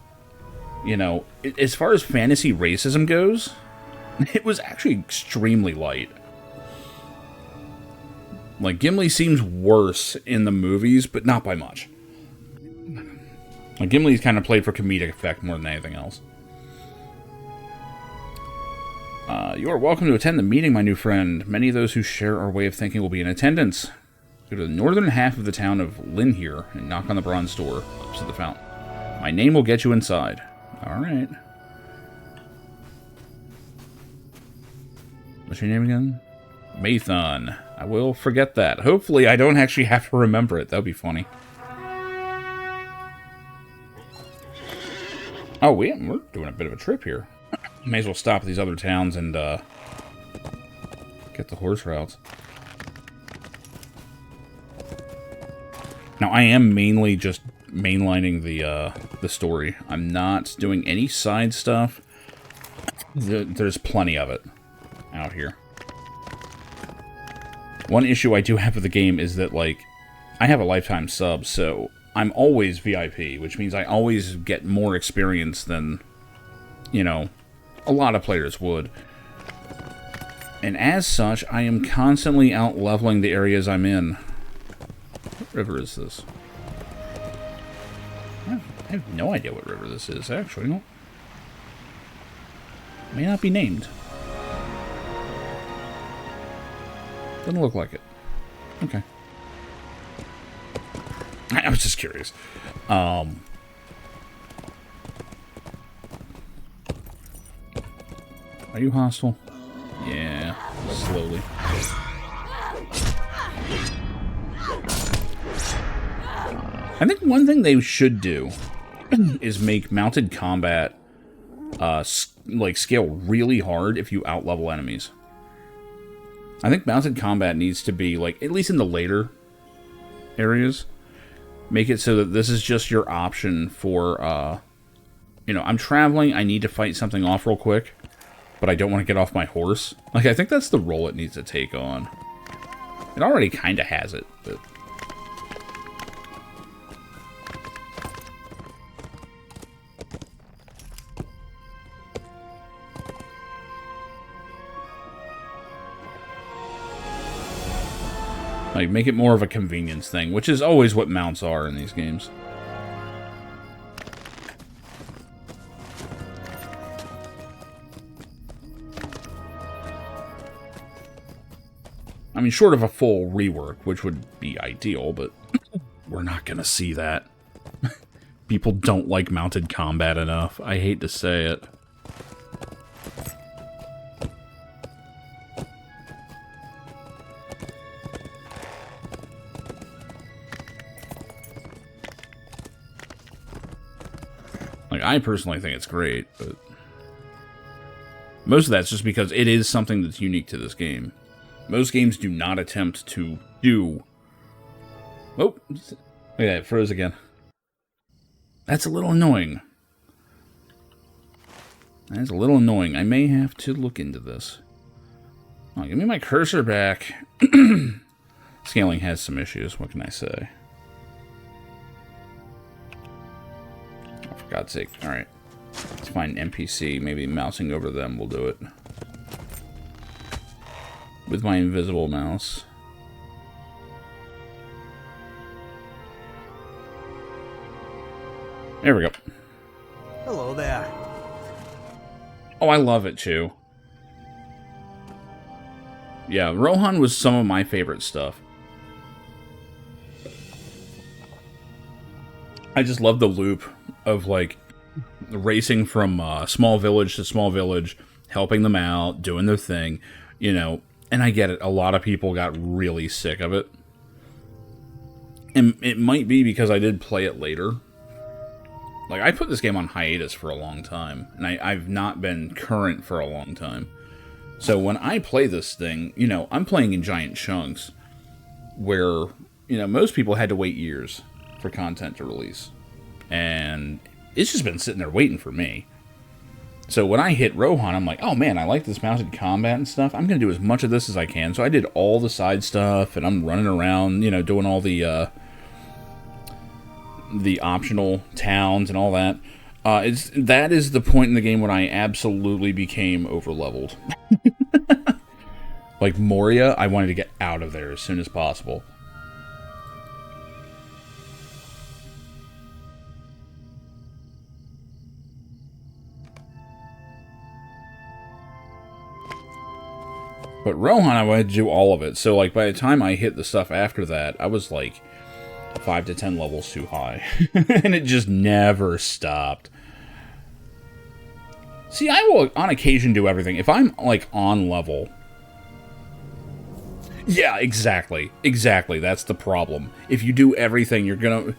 You know, as far as fantasy racism goes, it was actually extremely light. Like, Gimli seems worse in the movies, but not by much. Like, Gimli's kind of played for comedic effect more than anything else. You are welcome to attend the meeting, my new friend. Many of those who share our way of thinking will be in attendance. Go to the northern half of the town of Linhere and knock on the bronze door opposite the fountain. My name will get you inside. Alright. What's your name again? Mathon. I will forget that. Hopefully I don't actually have to remember it. That would be funny. Oh, we're doing a bit of a trip here. May as well stop at these other towns and get the horse routes. Now, I am mainly just mainlining the story. I'm not doing any side stuff. There's plenty of it out here. One issue I do have with the game is that, like, I have a lifetime sub, so I'm always VIP, which means I always get more experience than, you know, a lot of players would. And as such, I am constantly out-leveling the areas I'm in. What river is this? I have no idea what river this is, actually. May not be named. Doesn't look like it. Okay. I was just curious. Are you hostile? Yeah, slowly. I think one thing they should do is make mounted combat like scale really hard if you outlevel enemies. I think mounted combat needs to be, like, at least in the later areas, make it so that this is just your option for, you know, I'm traveling, I need to fight something off real quick, but I don't want to get off my horse. Like, I think that's the role it needs to take on. It already kind of has it, but... like, make it more of a convenience thing, which is always what mounts are in these games. I mean, short of a full rework, which would be ideal, but we're not gonna see that. People don't like mounted combat enough. I hate to say it. Like, I personally think it's great, but most of that's just because it is something that's unique to this game. Most games do not attempt to do... Oh, look at that, it froze again. That's a little annoying. That's a little annoying. I may have to look into this. Oh, give me my cursor back. Scaling has some issues, what can I say? Oh, for God's sake. Alright. Let's find an NPC. Maybe mousing over them will do it. With my invisible mouse. There we go. Hello there. Oh, I love it, too. Yeah, Rohan was some of my favorite stuff. I just love the loop of, like, racing from small village to small village, helping them out, doing their thing, you know. And I get it. A lot of people got really sick of it. And it might be because I did play it later. Like, I put this game on hiatus for a long time. And I've not been current for a long time. So when I play this thing, you know, I'm playing in giant chunks. Where, you know, most people had to wait years for content to release. And it's just been sitting there waiting for me. So when I hit Rohan, I'm like, oh man, I like this mounted combat and stuff. I'm going to do as much of this as I can. So I did all the side stuff, and I'm running around, you know, doing all the optional towns and all that. That is the point in the game when I absolutely became overleveled. Like Moria, I wanted to get out of there as soon as possible. But Rohan, I wanted to do all of it. So, like, by the time I hit the stuff after that, I was, like, 5 to 10 levels too high. And it just never stopped. See, I will, on occasion, do everything. If I'm, like, on level... Yeah, exactly. Exactly. That's the problem. If you do everything, you're gonna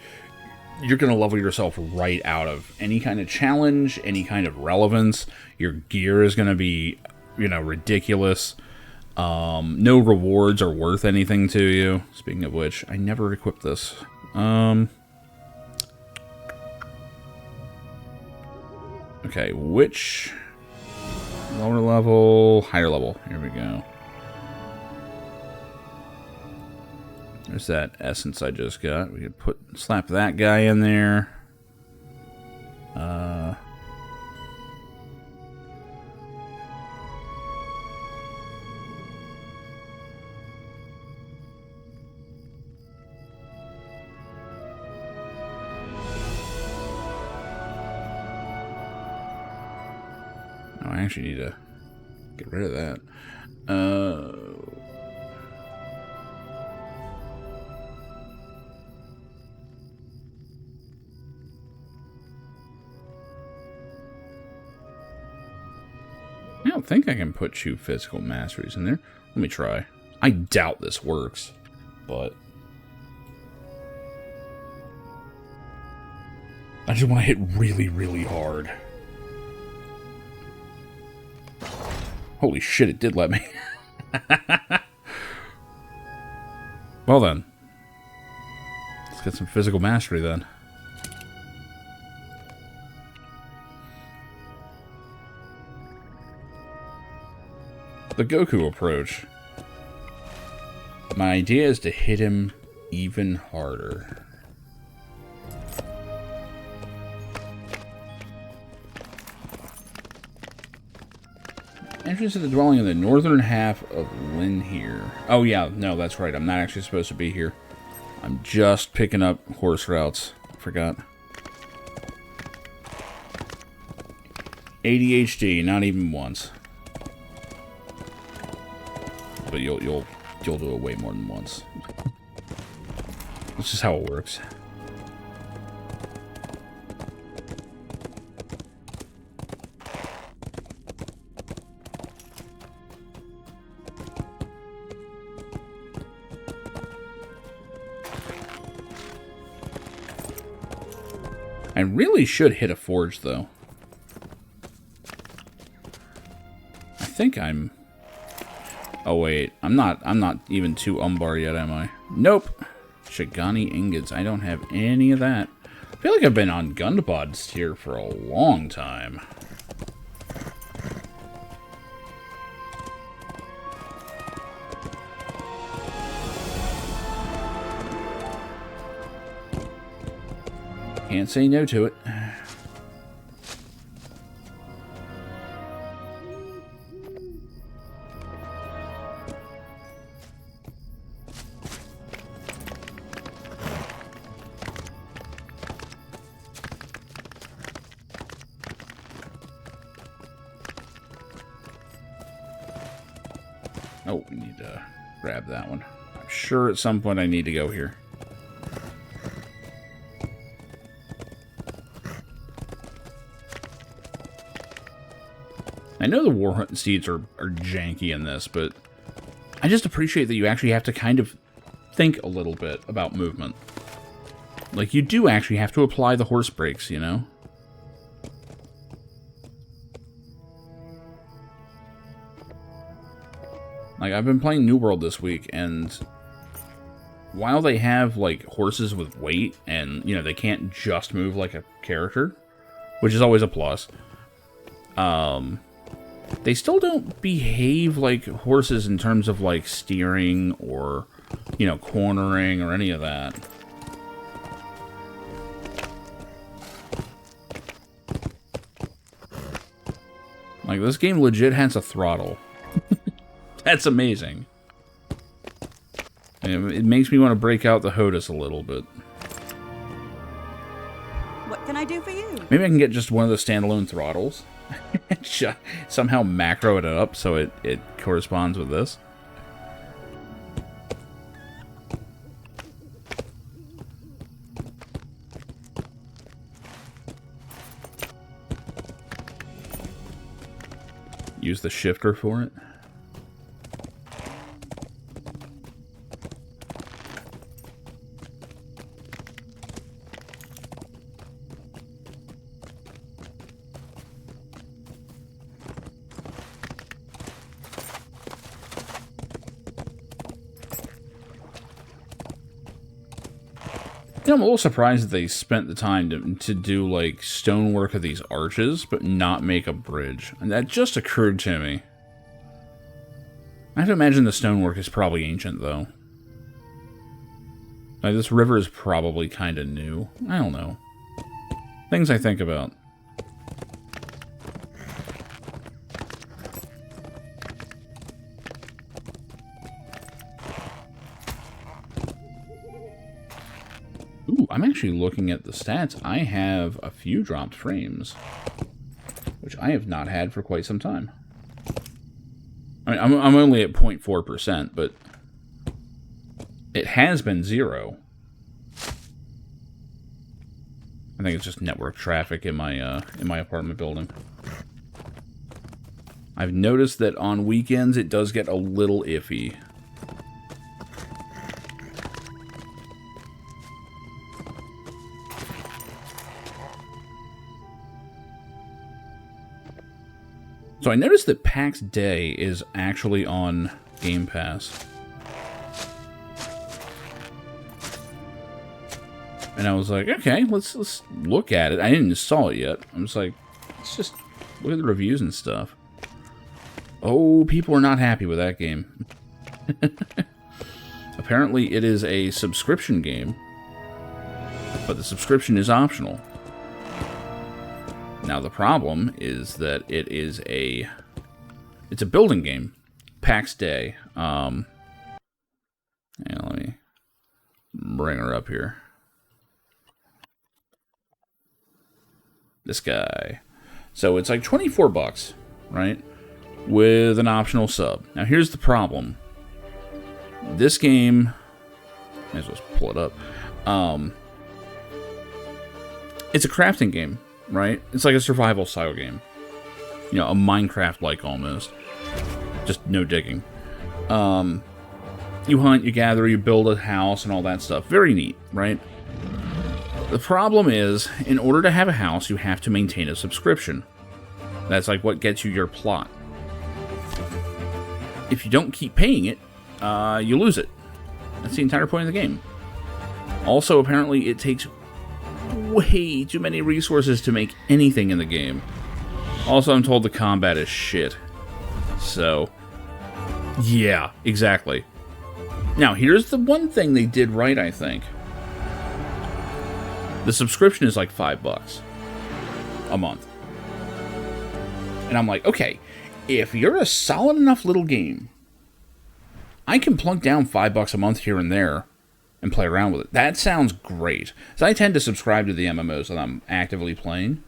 level yourself right out of any kind of challenge, any kind of relevance. Your gear is gonna be, you know, ridiculous. No rewards are worth anything to you. Speaking of which, I never equipped this. Okay, which lower level, higher level. Here we go. There's that essence I just got. We could slap that guy in there. I actually need to get rid of that. I don't think I can put 2 physical masteries in there. Let me try. I doubt this works, but I just want to hit really, really hard. Holy shit, it did let me. Well then. Let's get some physical mastery then. The Goku approach. My idea is to hit him even harder. Entrance to the dwelling in the northern half of Lynn here. Oh yeah, no, that's right. I'm not actually supposed to be here. I'm just picking up horse routes. Forgot. ADHD, not even once. But you'll do it way more than once. That's just how it works. I really should hit a forge though. I think I'm... Oh wait, I'm not even to Umbar yet, am I? Nope. Shigani ingots. I don't have any of that. I feel like I've been on Gundabad's here for a long time. Can't say no to it. Oh, we need to grab that one. I'm sure at some point I need to go here. I know the War Hunt seeds are janky in this, but I just appreciate that you actually have to kind of think a little bit about movement. Like, you do actually have to apply the horse brakes, you know? Like, I've been playing New World this week, and while they have, like, horses with weight, and, you know, they can't just move like a character, which is always a plus, they still don't behave like horses in terms of, like, steering or, you know, cornering or any of that. Like, this game legit has a throttle. That's amazing. It makes me want to break out the HOTAS a little bit. What can I do for you? Maybe I can get just one of the standalone throttles. Somehow macro it up so it corresponds with this. Use the shifter for it. You know, I'm a little surprised that they spent the time to do, like, stonework of these arches, but not make a bridge. And that just occurred to me. I have to imagine the stonework is probably ancient, though. Like, this river is probably kind of new. I don't know. Things I think about. Ooh, I'm actually looking at the stats. I have a few dropped frames, which I have not had for quite some time. I mean, I'm only at 0.4%, but it has been 0. I think it's just network traffic in my apartment building. I've noticed that on weekends it does get a little iffy. So I noticed that PAX Day is actually on Game Pass. And I was like, okay, let's look at it. I didn't install it yet. I'm just like, let's just look at the reviews and stuff. Oh, people are not happy with that game. Apparently it is a subscription game, but the subscription is optional. Now the problem is that it's a building game. PAX Day. Yeah, let me bring her up here. This guy. So it's like 24 bucks, right? With an optional sub. Now here's the problem. This game, may as well pull it up. It's a crafting game. Right? It's like a survival style game. You know, a Minecraft-like almost. Just no digging. You hunt, you gather, you build a house and all that stuff. Very neat, right? The problem is, in order to have a house, you have to maintain a subscription. That's like what gets you your plot. If you don't keep paying it, you lose it. That's the entire point of the game. Also, apparently, it takes way too many resources to make anything in the game. Also, I'm told the combat is shit. So, yeah, exactly. Now, here's the one thing they did right, I think. The subscription is like $5 a month. And I'm like, okay, if you're a solid enough little game, I can plunk down $5 a month here and there and play around with it. That sounds great. So I tend to subscribe to the MMOs that I'm actively playing.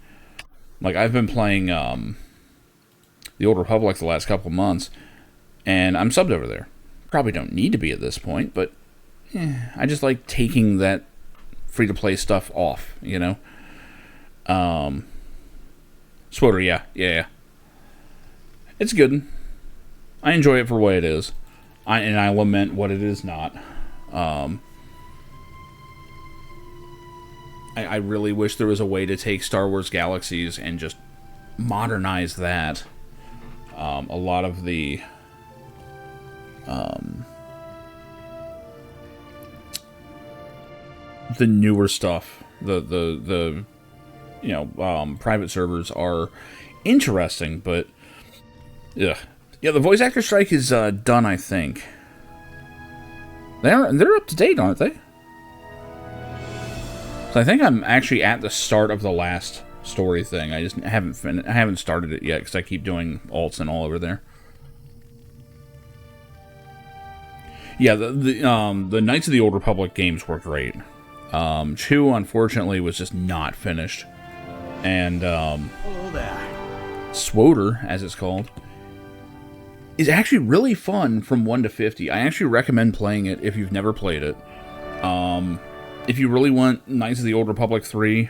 Like, I've been playing the Old Republic the last couple months, and I'm subbed over there. Probably don't need to be at this point, but I just like taking that free-to-play stuff off, you know? Swoter, yeah. It's good. I enjoy it for what it is. and I lament what it is not. I really wish there was a way to take Star Wars Galaxies and just modernize that. A lot of the newer stuff, the private servers are interesting, but yeah, the voice actor strike is done. I think they're up to date, aren't they? So I think I'm actually at the start of the last story thing. I just haven't started it yet because I keep doing alts and all over there. Yeah, the Knights of the Old Republic games were great. 2, unfortunately, was just not finished. And SWOTR, as it's called, is actually really fun from 1 to 50. I actually recommend playing it if you've never played it. If you really want Knights of the Old Republic 3,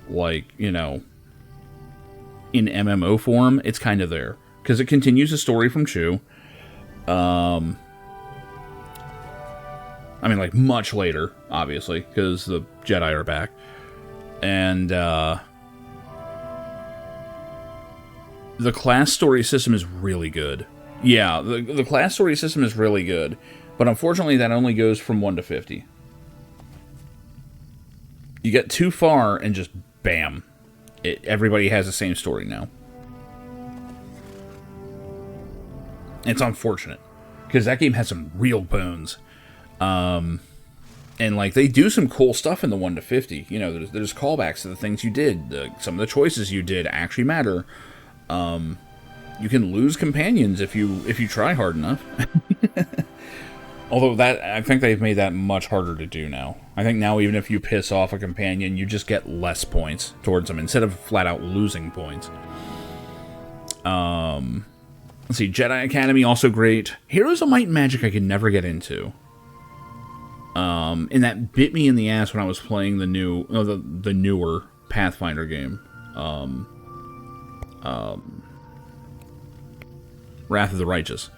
like, in MMO form, it's kind of there. Because it continues the story from 2. I mean, like, much later, obviously, because the Jedi are back. And, the class story system is really good. Yeah, the class story system is really good. But unfortunately, that only goes from 1 to 50. You get too far, and just, bam. Everybody has the same story now. It's unfortunate. Because that game has some real bones. And, like, they do some cool stuff in the 1 to 50. There's callbacks to the things you did. Some of the choices you did actually matter. You can lose companions if you try hard enough. Although I think they've made that much harder to do now. I think now even if you piss off a companion, you just get less points towards them instead of flat out losing points. Let's see, Jedi Academy, also great. Heroes of Might and Magic I could never get into. And that bit me in the ass when I was playing the newer Pathfinder game. Wrath of the Righteous.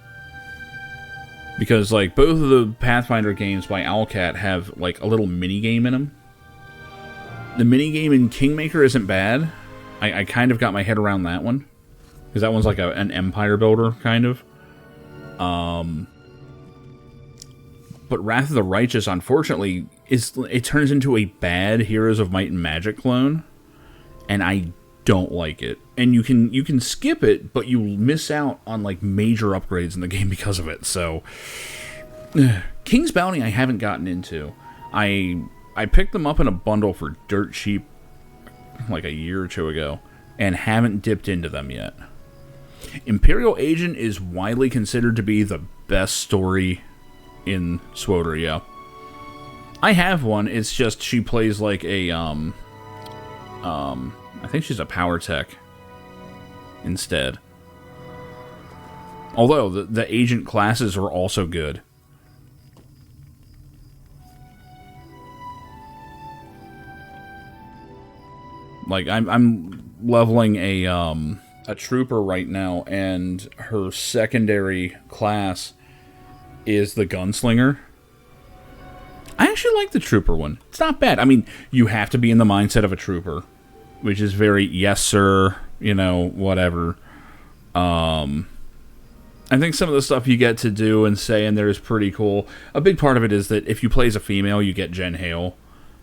Because, like, both of the Pathfinder games by Owlcat have, like, a little mini-game in them. The mini-game in Kingmaker isn't bad. I kind of got my head around that one. Because that one's like an empire builder, kind of. But Wrath of the Righteous, unfortunately, it turns into a bad Heroes of Might and Magic clone. And I don't like it. And you can skip it, but you miss out on, like, major upgrades in the game because of it. So King's Bounty I haven't gotten into. I picked them up in a bundle for dirt cheap like a year or 2 ago and haven't dipped into them yet. Imperial Agent is widely considered to be the best story in SWOTR, yeah. I have one. It's just she plays like a I think she's a power tech instead. Although the agent classes are also good. Like I'm leveling a trooper right now, and her secondary class is the gunslinger. I actually like the trooper one. It's not bad. I mean, you have to be in the mindset of a trooper, which is very, yes, sir, whatever. I think some of the stuff you get to do and say in there is pretty cool. A big part of it is that if you play as a female, you get Jen Hale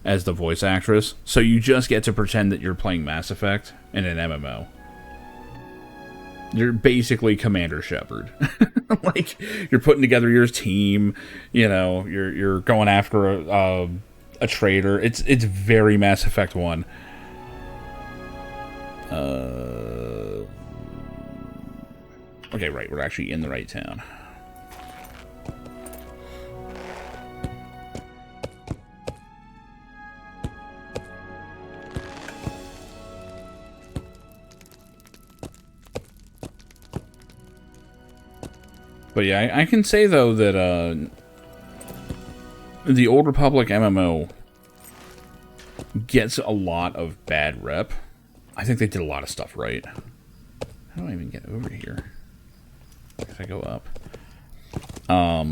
as the voice actress. So you just get to pretend that you're playing Mass Effect in an MMO. You're basically Commander Shepard. Like, you're putting together your team, you're going after a traitor. It's very Mass Effect 1. Okay, right, we're actually in the right town. But yeah, I can say, though, that the Old Republic MMO gets a lot of bad rep. I think they did a lot of stuff right. How do I even get over here? If I go up. Wow,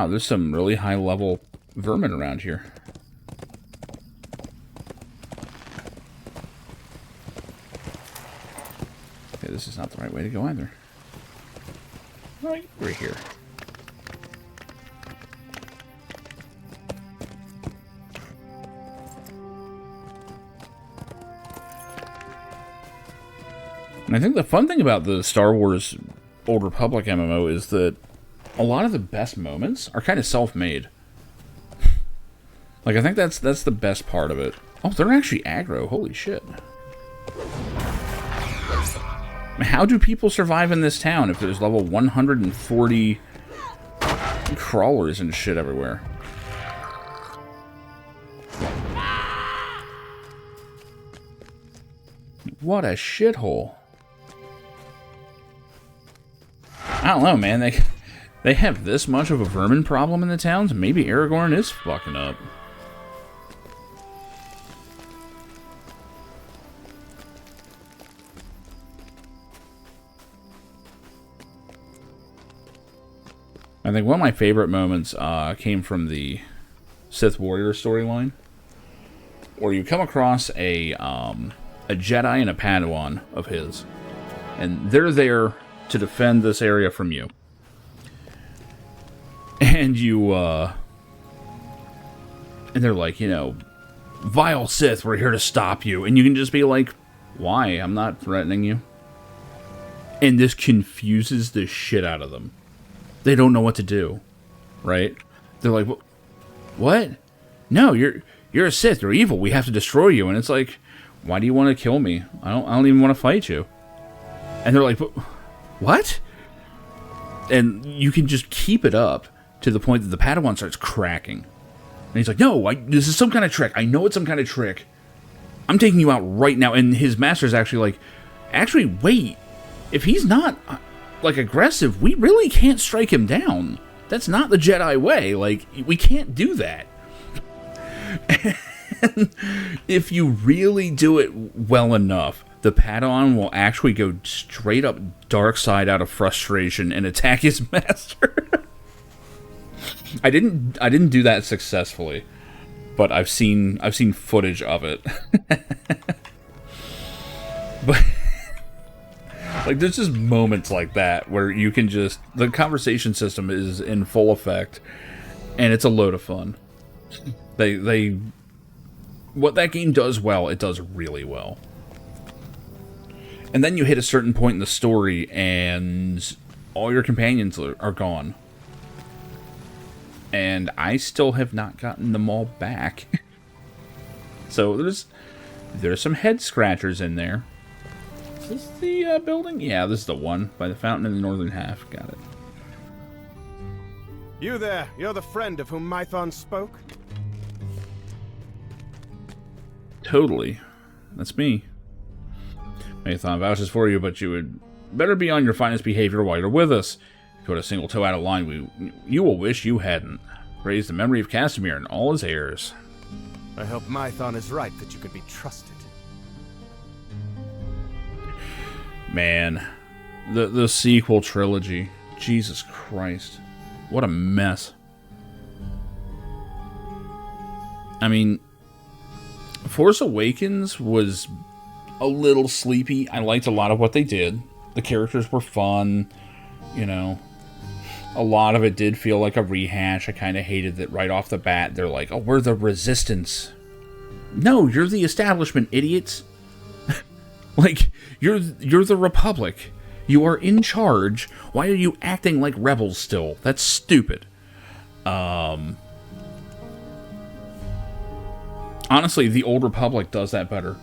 there's some really high-level vermin around here. Okay, this is not the right way to go either. Right, we're here. And I think the fun thing about the Star Wars Old Republic MMO is that a lot of the best moments are kind of self-made. Like, I think that's the best part of it. Oh, they're actually aggro. Holy shit. How do people survive in this town if there's level 140 crawlers and shit everywhere? What a shithole. I don't know, man. They have this much of a vermin problem in the towns. Maybe Aragorn is fucking up. I think one of my favorite moments came from the Sith Warrior storyline, where you come across a Jedi and a Padawan of his, and they're there to defend this area from you. And you, and they're like, you know, vile Sith, we're here to stop you. And you can just be like, why? I'm not threatening you. And this confuses the shit out of them. They don't know what to do, right? They're like, what? No, you're a Sith. You're evil. We have to destroy you. And it's like, why do you want to kill me? I don't even want to fight you. And they're like, what? And you can just keep it up to the point that the Padawan starts cracking. And he's like, no, this is some kind of trick. I know it's some kind of trick. I'm taking you out right now. And his master's actually like, actually, wait. If he's not, like, aggressive, we really can't strike him down. That's not the Jedi way. Like, we can't do that. And if you really do it well enough, the Padawan will actually go straight up dark side out of frustration and attack his master. I didn't do that successfully, but I've seen footage of it. But like, there's just moments like that where you can just, the conversation system is in full effect, and it's a load of fun. They what that game does well, it does really well. And then you hit a certain point in the story, and all your companions are gone. And I still have not gotten them all back. So there's some head scratchers in there. Is this the building? Yeah, this is the one by the fountain in the northern half. Got it. You there, you're the friend of whom Mython spoke? Totally. That's me. Mython vouches for you, but you would better be on your finest behavior while you're with us. If you put a single toe out of line, you will wish you hadn't. Praise the memory of Casimir and all his heirs. I hope Mython is right that you could be trusted. Man, the sequel trilogy. Jesus Christ. What a mess. I mean, Force Awakens was a little sleepy. I liked a lot of what they did. The characters were fun, you know. A lot of it did feel like a rehash. I kind of hated that right off the bat. They're like, oh, we're the Resistance. No, you're the establishment, idiots. Like, you're the Republic. You are in charge. Why are you acting like rebels still? That's stupid. Honestly, the Old Republic does that better.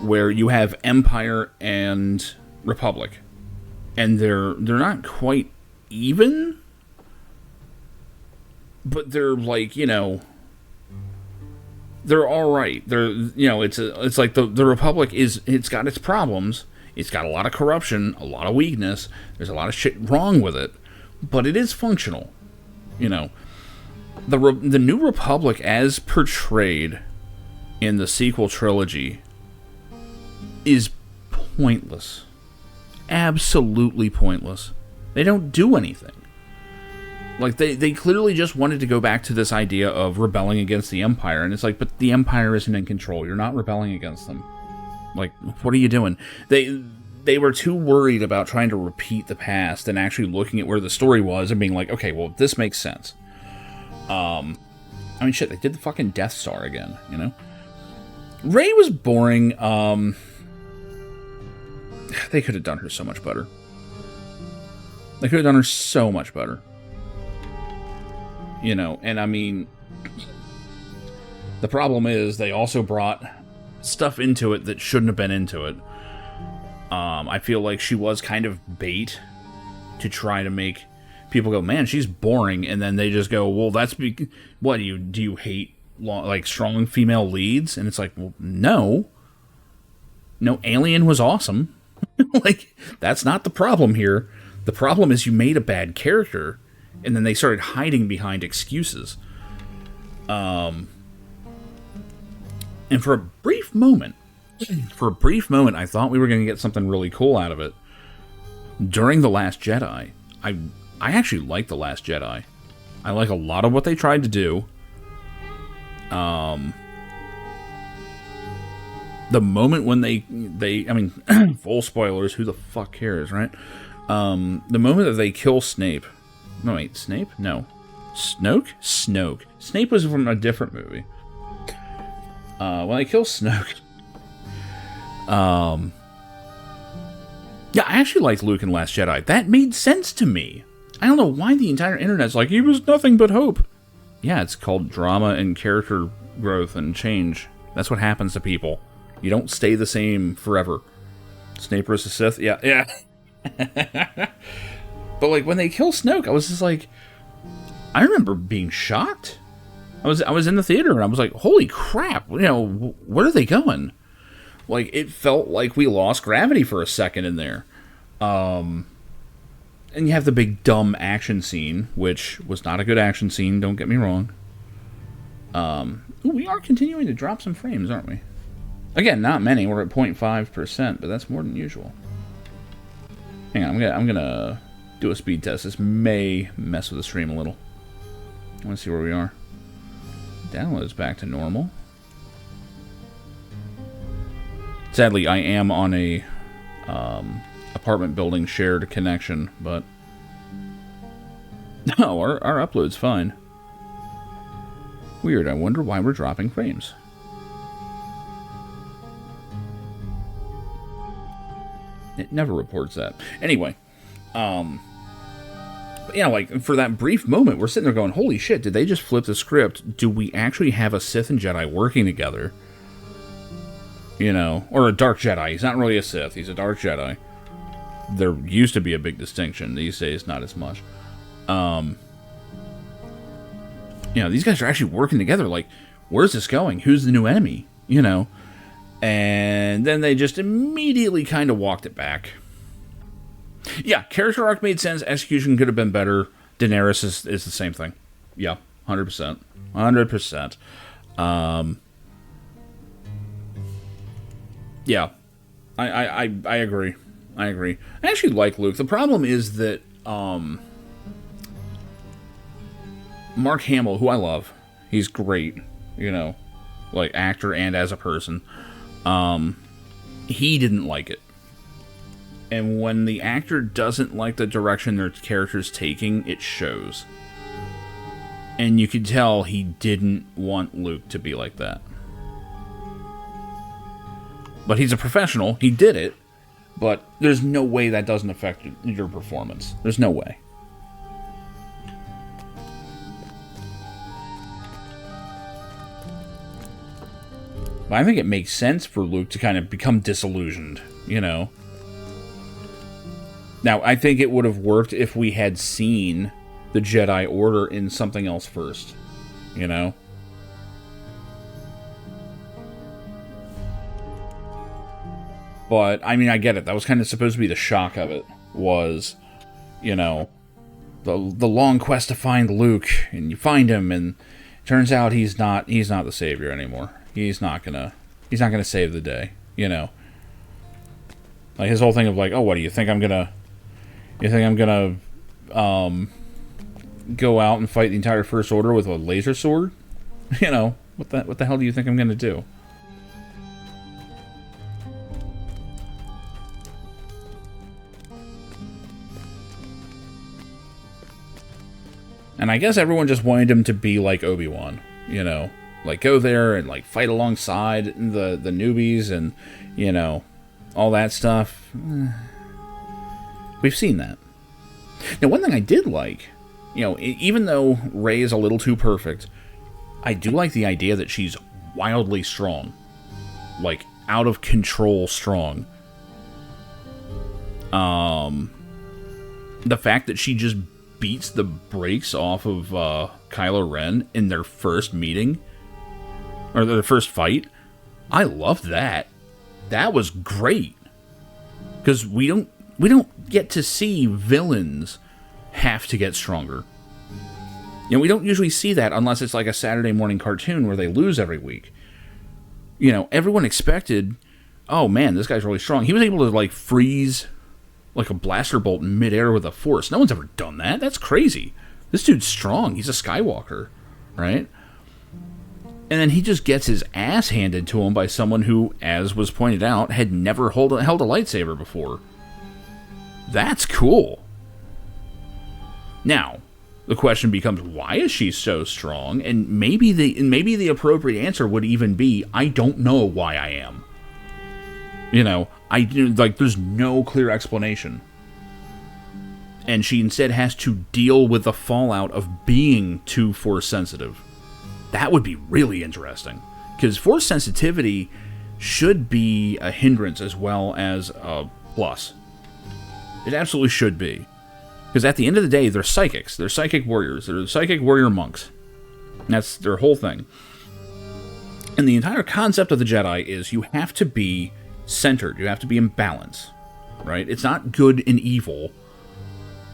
Where you have Empire and Republic. And they're not quite even. But they're like, you know, they're all right. They're, you know, it's like the Republic it's got its problems. It's got a lot of corruption, a lot of weakness. There's a lot of shit wrong with it, but it is functional. You know, the New Republic as portrayed in the sequel trilogy is pointless. Absolutely pointless. They don't do anything. Like, they clearly just wanted to go back to this idea of rebelling against the Empire, and it's like, but the Empire isn't in control. You're not rebelling against them. Like, what are you doing? They were too worried about trying to repeat the past and actually looking at where the story was and being like, okay, well, this makes sense. I mean, shit, they did the fucking Death Star again, you know? Rey was boring. They could have done her so much better. They could have done her so much better. You know, and I mean, the problem is they also brought stuff into it that shouldn't have been into it. I feel like she was kind of bait to try to make people go, man, she's boring, and then they just go, well, that's what do you hate like strong female leads? And it's like, well, no, Alien was awesome. Like, that's not the problem here. The problem is you made a bad character. And then they started hiding behind excuses. And for a brief moment, I thought we were going to get something really cool out of it. During The Last Jedi, I actually like The Last Jedi. I like a lot of what they tried to do. The moment when they I mean, full spoilers, who the fuck cares, right? The moment that they kill Snape. No, wait, Snape? No. Snoke? Snoke. Snape was from a different movie. When they kill Snoke... Yeah, I actually liked Luke in Last Jedi. That made sense to me. I don't know why the entire internet's like, he was nothing but hope. Yeah, it's called drama and character growth and change. That's what happens to people. You don't stay the same forever. Snape versus Sith? Yeah. But, like, when they kill Snoke, I was just like... I remember being shocked. I was in the theater, and I was like, holy crap, you know, where are they going? Like, it felt like we lost gravity for a second in there. And you have the big dumb action scene, which was not a good action scene, don't get me wrong. Ooh, we are continuing to drop some frames, aren't we? Again, not many, we're at 0.5%, but that's more than usual. Hang on, I'm gonna do a speed test. This may mess with the stream a little. I want to see where we are. Downloads back to normal. Sadly, I am on a apartment building shared connection, but no, our upload's fine. Weird, I wonder why we're dropping frames. It never reports that. Anyway, yeah, like, for that brief moment, we're sitting there going, holy shit, did they just flip the script? Do we actually have a Sith and Jedi working together? You know, or a Dark Jedi. He's not really a Sith, he's a Dark Jedi. There used to be a big distinction. These days, not as much. You know, these guys are actually working together. Like, where's this going? Who's the new enemy? You know? And then they just immediately kind of walked it back. Yeah, character arc made sense. Execution could have been better. Daenerys is the same thing. Yeah, 100%. 100%. Yeah, I agree. I agree. I actually like Luke. The problem is that Mark Hamill, who I love, he's great, you know, like actor and as a person. He didn't like it. And when the actor doesn't like the direction their character's taking, it shows. And you could tell he didn't want Luke to be like that. But he's a professional. He did it. But there's no way that doesn't affect your performance. There's no way. But I think it makes sense for Luke to kind of become disillusioned, you know? Now, I think it would have worked if we had seen the Jedi Order in something else first, you know? But, I mean, I get it. That was kind of supposed to be the shock of it, was, you know, the long quest to find Luke, and you find him, and it turns out he's not the savior anymore. He's not gonna save the day, you know. Like his whole thing of like, oh, what do you think I'm gonna? You think I'm gonna go out and fight the entire First Order with a laser sword? You know, what the hell do you think I'm gonna do? And I guess everyone just wanted him to be like Obi-Wan, you know, like go there and like fight alongside the newbies and, you know, all that stuff. We've seen that. Now, one thing I did like, you know, even though Rey is a little too perfect, I do like the idea that she's wildly strong, like out of control strong. The fact that she just beats the brakes off of Kylo Ren in their first meeting, or their first fight, I loved that. That was great, because we don't get to see villains have to get stronger. You know, we don't usually see that unless it's like a Saturday morning cartoon where they lose every week. You know, everyone expected, oh man, this guy's really strong. He was able to like freeze like a blaster bolt in midair with a force. No one's ever done that. That's crazy. This dude's strong. He's a Skywalker, right? And then he just gets his ass handed to him by someone who, as was pointed out, had never held a lightsaber before. That's cool. Now, the question becomes, why is she so strong? And maybe the appropriate answer would even be, I don't know why I am. You know, there's no clear explanation. And she instead has to deal with the fallout of being too Force sensitive. That would be really interesting. Because Force sensitivity should be a hindrance as well as a plus. It absolutely should be. Because at the end of the day, they're psychics. They're psychic warriors. They're psychic warrior monks. And that's their whole thing. And the entire concept of the Jedi is you have to be centered. You have to be in balance, right? It's not good and evil.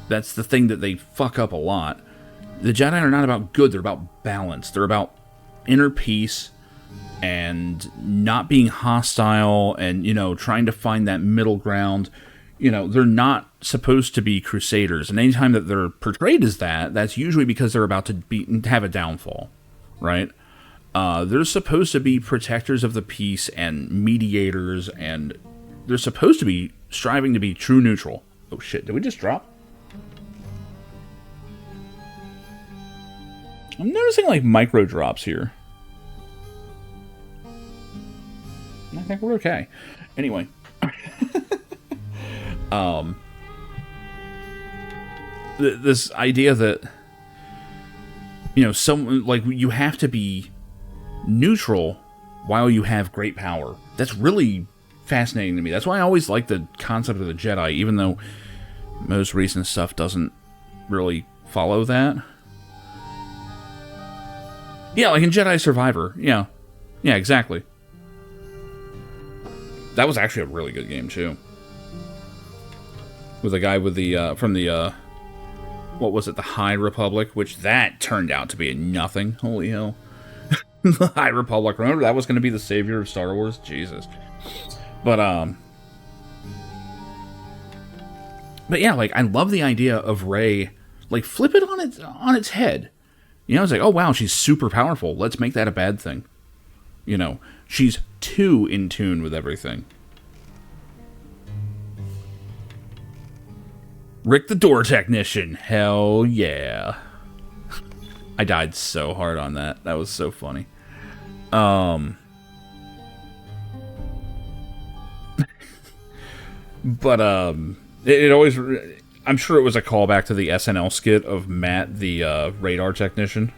That's the thing that they fuck up a lot. The Jedi are not about good. They're about balance. They're about inner peace and not being hostile and, you know, trying to find that middle ground. You know, they're not supposed to be crusaders. And anytime that they're portrayed as that, that's usually because they're about to have a downfall, right? They're supposed to be protectors of the peace and mediators, and they're supposed to be striving to be true neutral. Oh shit, did we just drop? I'm noticing like micro drops here. I think we're okay. Anyway. This idea that, you know, you have to be neutral while you have great power. That's really fascinating to me. That's why I always like the concept of the Jedi, even though most recent stuff doesn't really follow that. Yeah, like in Jedi Survivor. Yeah. Yeah, exactly. That was actually a really good game, too. With a guy with the, from the, what was it, the High Republic, which that turned out to be a nothing. Holy hell. The High Republic. Remember that was going to be the savior of Star Wars? Jesus. But yeah, like, I love the idea of Rey, like, flip it on its head. You know, it's like, oh wow, she's super powerful. Let's make that a bad thing. You know, she's too in tune with everything. Rick the door technician. Hell yeah. I died so hard on that. That was so funny. But it always, I'm sure it was a callback to the SNL skit of Matt, the radar technician.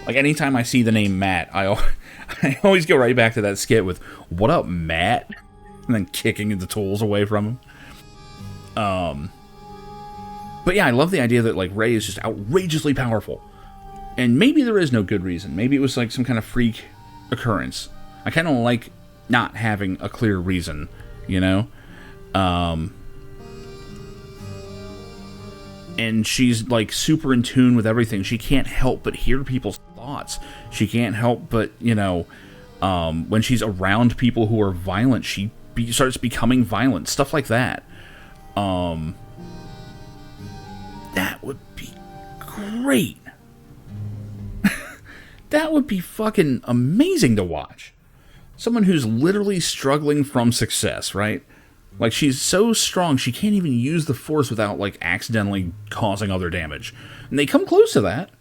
Like, anytime I see the name Matt, I always go right back to that skit with, "What up, Matt?" And then kicking the tools away from him. But yeah, I love the idea that, like, Rey is just outrageously powerful. And maybe there is no good reason. Maybe it was, like, some kind of freak occurrence. I kind of like not having a clear reason, you know? And she's, like, super in tune with everything. She can't help but hear people's thoughts. She can't help but, you know, when she's around people who are violent, she starts becoming violent, stuff like that. That would be great. That would be fucking amazing to watch. Someone who's literally struggling from success, right? Like, she's so strong, she can't even use the Force without, like, accidentally causing other damage. And they come close to that,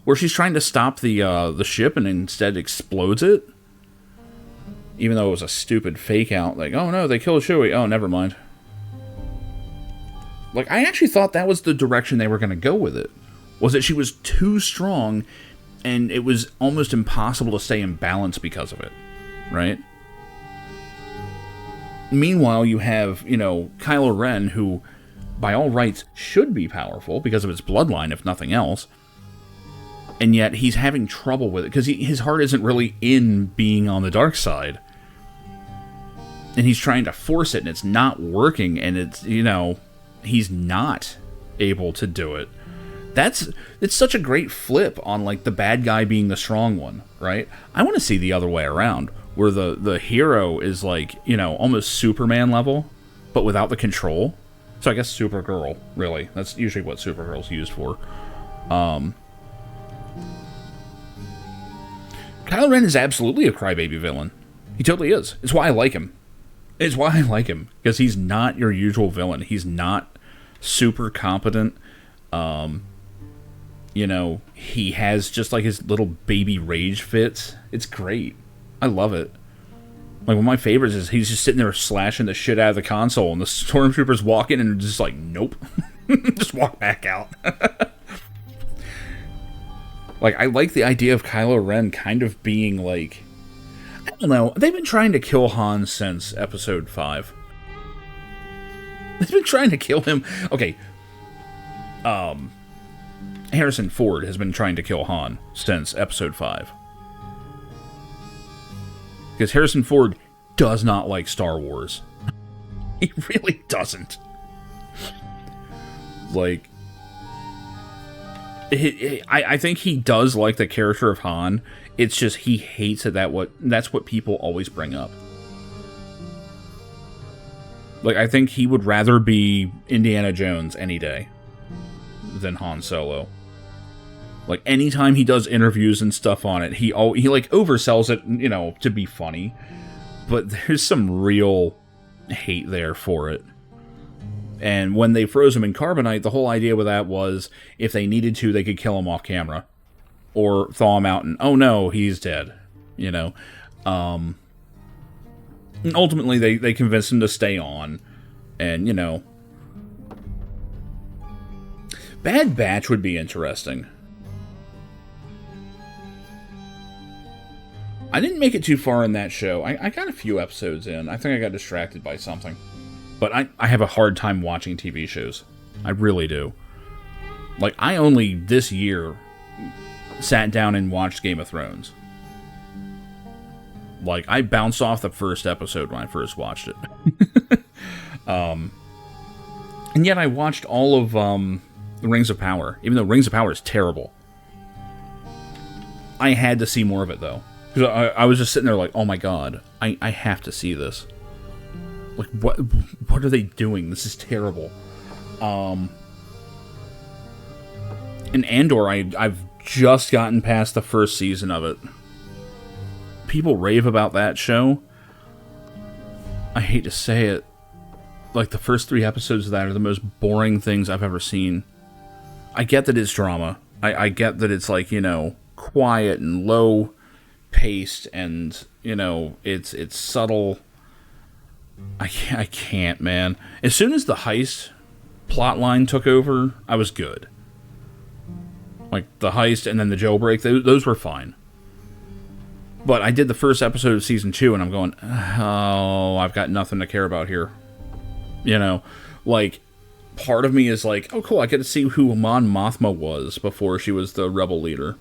where she's trying to stop the ship and instead explodes it. Even though it was a stupid fake out, like, oh no, they killed Chewie. Oh, never mind. Like, I actually thought that was the direction they were going to go with it. Was that she was too strong, and it was almost impossible to stay in balance because of it. Right? Meanwhile, you have, you know, Kylo Ren, who, by all rights, should be powerful because of his bloodline, if nothing else. And yet, he's having trouble with it, because his heart isn't really in being on the dark side. And he's trying to force it, and it's not working, and it's, you know, he's not able to do it. It's such a great flip on, like, the bad guy being the strong one, right? I want to see the other way around, where the hero is, like, you know, almost Superman level, but without the control. So I guess Supergirl, really. That's usually what Supergirl's used for. Kylo Ren is absolutely a crybaby villain. He totally is. It's why I like him. It's why I like him, because he's not your usual villain. He's not super competent. You know, he has just like his little baby rage fits. It's great. I love it. Like, one of my favorites is he's just sitting there slashing the shit out of the console, and the stormtroopers walk in and are just like, nope. Just walk back out. Like, I like the idea of Kylo Ren kind of being like, I don't know, they've been trying to kill Han since Episode 5. They've been trying to kill him. Okay. Harrison Ford has been trying to kill Han since Episode 5. Because Harrison Ford does not like Star Wars. He really doesn't. Like, I think he does like the character of Han. It's just he hates it that's what people always bring up. Like, I think he would rather be Indiana Jones any day than Han Solo. Like, anytime he does interviews and stuff on it, he like oversells it, you know, to be funny. But there's some real hate there for it. And when they froze him in carbonite, the whole idea with that was, if they needed to, they could kill him off camera. Or thaw him out and, oh no, he's dead. You know? And ultimately, they convinced him to stay on. And, you know... Bad Batch would be interesting. I didn't make it too far in that show. I got a few episodes in. I think I got distracted by something. But I have a hard time watching TV shows. I really do. Like, I only this year sat down and watched Game of Thrones. Like, I bounced off the first episode when I first watched it. And yet I watched all of Rings of Power, even though Rings of Power is terrible. I had to see more of it, though. Because I was just sitting there like, oh my god, I have to see this. Like, what are they doing? This is terrible. In Andor, I've just gotten past the first season of it. People rave about that show. I hate to say it. Like, the first 3 episodes of that are the most boring things I've ever seen. I get that it's drama. I get that it's, like, you know, quiet and low paced, and, you know, it's subtle. I can't, man. As soon as the heist plotline took over, I was good. Like, the heist and then the jailbreak, those were fine. But I did the first episode of Season 2, and I'm going, oh, I've got nothing to care about here. You know, like, part of me is like, oh, cool, I get to see who Mon Mothma was before she was the rebel leader.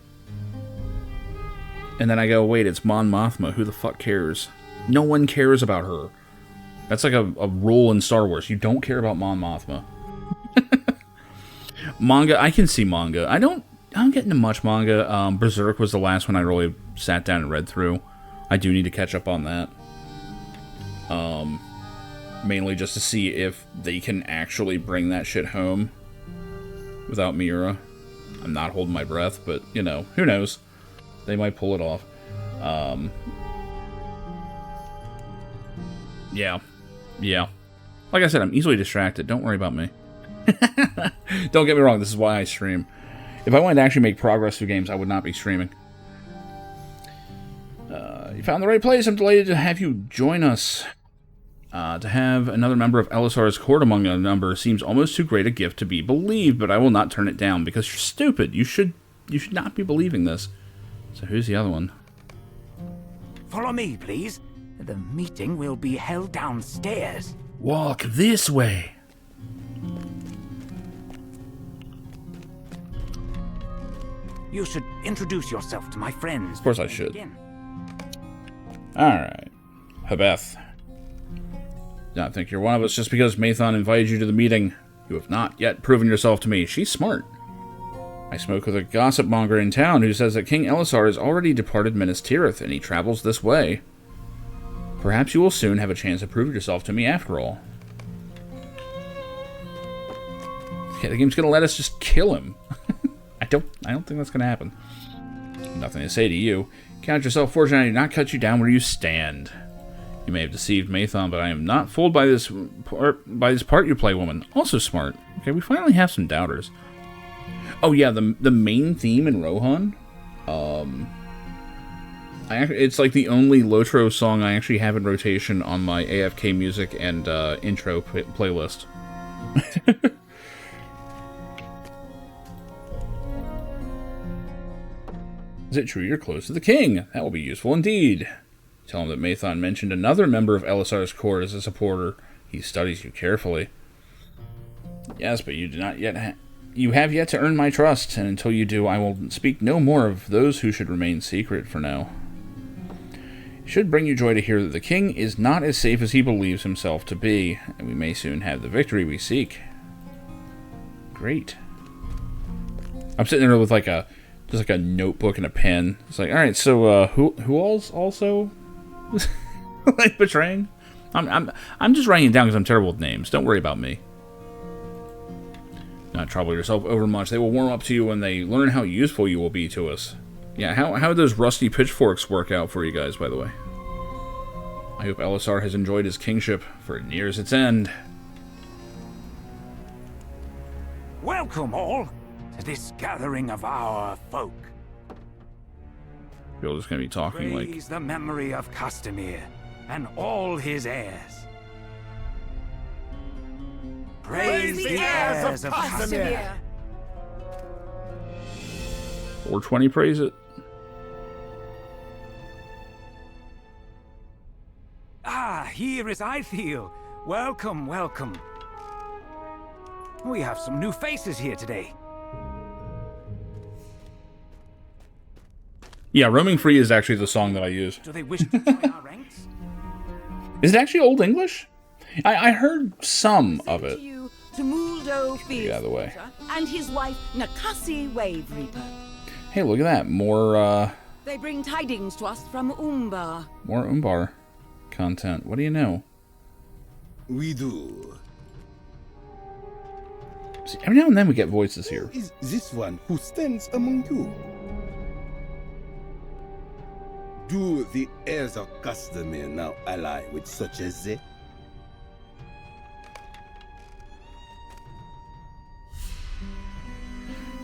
And then I go, wait, it's Mon Mothma. Who the fuck cares? No one cares about her. That's like a rule in Star Wars. You don't care about Mon Mothma. Manga, I can see manga. I don't get into much manga. Berserk was the last one I really sat down and read through. I do need to catch up on that. mainly just to see if they can actually bring that shit home without Mira. I'm not holding my breath, but, you know, who knows? They might pull it off. Yeah. Like I said, I'm easily distracted. Don't worry about me. Don't get me wrong, this is why I stream. If I wanted to actually make progress through games, I would not be streaming. You found the right place. I'm delighted to have you join us. To have another member of Elessar's court among a number seems almost too great a gift to be believed, but I will not turn it down because you're stupid. You should not be believing this. So who's the other one? Follow me, please. The meeting will be held downstairs. Walk this way. You should introduce yourself to my friends. Of course I should. Alright. Hebeth. Do not think you're one of us just because Mathon invited you to the meeting. You have not yet proven yourself to me. She's smart. I spoke with a gossip monger in town who says that King Elessar has already departed Minas Tirith, and he travels this way. Perhaps you will soon have a chance to prove yourself to me after all. Yeah, the game's gonna let us just kill him. I don't think that's gonna happen. Nothing to say to you. Count yourself fortunate I did not cut you down where you stand. You may have deceived Mathon, but I am not fooled by this part you play, woman. Also smart. Okay, we finally have some doubters. Oh yeah, the main theme in Rohan. It's like the only LotRO song I actually have in rotation on my AFK music and intro playlist. Is it true you're close to the king? That will be useful indeed. Tell him that Mathon mentioned another member of Elessar's court as a supporter. He studies you carefully. Yes, but you do not yet you have yet to earn my trust, and until you do, I will speak no more of those who should remain secret for now. It should bring you joy to hear that the king is not as safe as he believes himself to be, and we may soon have the victory we seek. Great. I'm sitting there with just like a notebook and a pen. It's like, all right, so who all's also like betraying? I'm just writing it down because I'm terrible with names. Don't worry about me. Not trouble yourself over much. They will warm up to you when they learn how useful you will be to us. Yeah, how do those rusty pitchforks work out for you guys, by the way? I hope Elessar has enjoyed his kingship, for it nears its end. Welcome all to this gathering of our folk. You're just gonna be talking Praise the memory of Castamir and all his heirs. Praise the heirs of Castamir. 420 praise it. Ah, here is Ithiel. Welcome, welcome. We have some new faces here today. Yeah, Roaming Free is actually the song that I use. Do they wish to join our ranks? Is it actually Old English? I heard some of it. To Muldo Get out of the way. and his wife Nakasi Wave Reaper. Hey, look at that. More They bring tidings to us from Umbar. more Umbar content. What do you know? We do. See, every now and then we get voices here. Who is this one who stands among you? Do the heirs of Castamir now ally with such as they?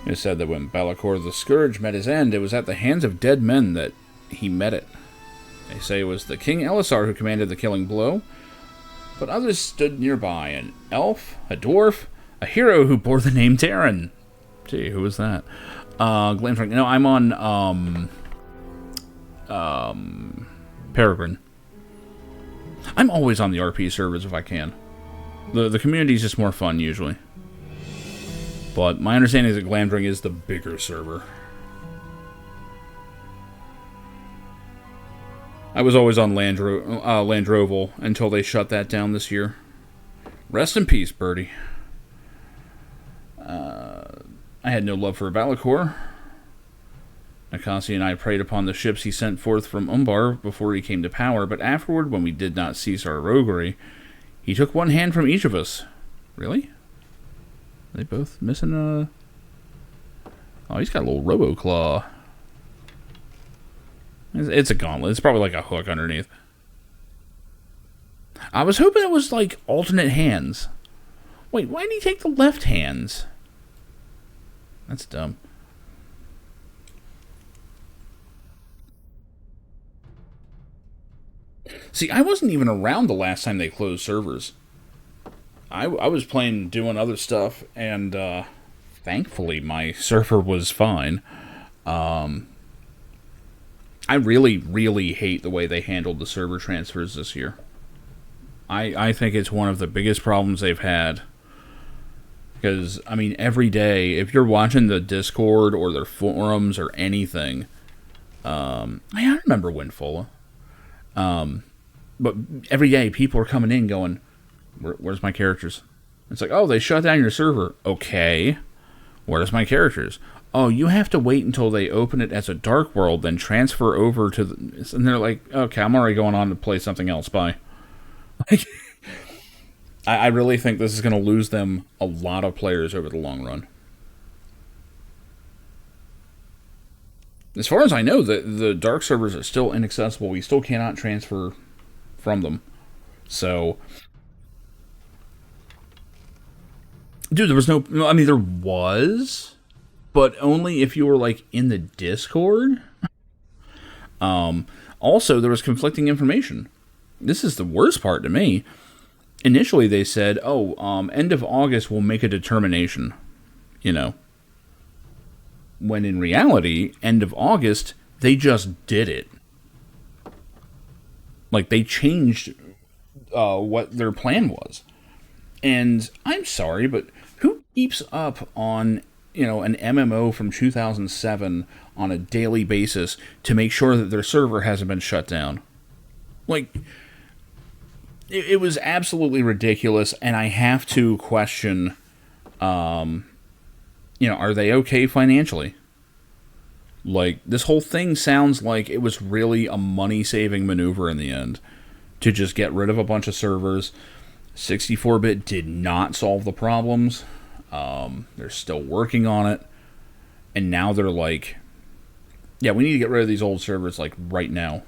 It is said that when Balakor the Scourge met his end, it was at the hands of dead men that he met it. They say it was the King Elessar who commanded the killing blow, but others stood nearby, an elf, a dwarf, a hero who bore the name Terran. Gee, who was that? Glamfrank. No, I'm on, Peregrine. I'm always on the RP servers if I can. The community is just more fun, usually. But my understanding is that Glamdring is the bigger server. I was always on Landroval until they shut that down this year. Rest in peace, Birdie. I had no love for Balakor. Nakasi and I preyed upon the ships he sent forth from Umbar before he came to power, but afterward, when we did not cease our roguery, He took one hand from each of us. Really? Are they both missing a... Oh, he's got a little robo-claw. It's a gauntlet. It's probably like a hook underneath. I was hoping it was like alternate hands. Wait, why did he take the left hands? That's dumb. See, I wasn't even around the last time they closed servers. I was playing, doing other stuff, and thankfully my server was fine. I really, really hate the way they handled the server transfers this year. I think it's one of the biggest problems they've had. Because, I mean, every day, if you're watching the Discord or their forums or anything, I remember Windfall. But every day, people are coming in going, where's my characters? It's like, oh, they shut down your server. Okay. Where's my characters? Oh, you have to wait until they open it as a dark world, then transfer over to the... And they're like, okay, I'm already going on to play something else. Bye. Like, I really think this is going to lose them a lot of players over the long run. As far as I know, the dark servers are still inaccessible. We still cannot transfer from them. So, dude, there was no... I mean, there was, but only if you were, like, in the Discord. Also, there was conflicting information. This is the worst part to me. Initially, they said, end of August, we'll make a determination. You know. When in reality, end of August, they just did it. Like, they changed what their plan was. And I'm sorry, but who keeps up on, an MMO from 2007 on a daily basis to make sure that their server hasn't been shut down? Like, it was absolutely ridiculous, and I have to question, are they okay financially? Like, this whole thing sounds like it was really a money-saving maneuver in the end to just get rid of a bunch of servers. 64-bit did not solve the problems. They're still working on it. And now they're like, yeah, we need to get rid of these old servers, like, right now.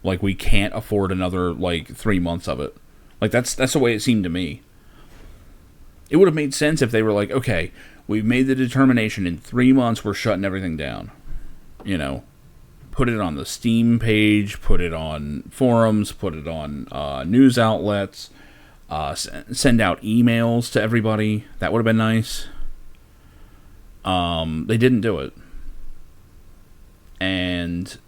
Like, we can't afford another, 3 months of it. Like, that's the way it seemed to me. It would have made sense if they were like, okay, we've made the determination, in 3 months we're shutting everything down. Put it on the Steam page, put it on forums, put it on news outlets, send out emails to everybody. That would have been nice. They didn't do it. And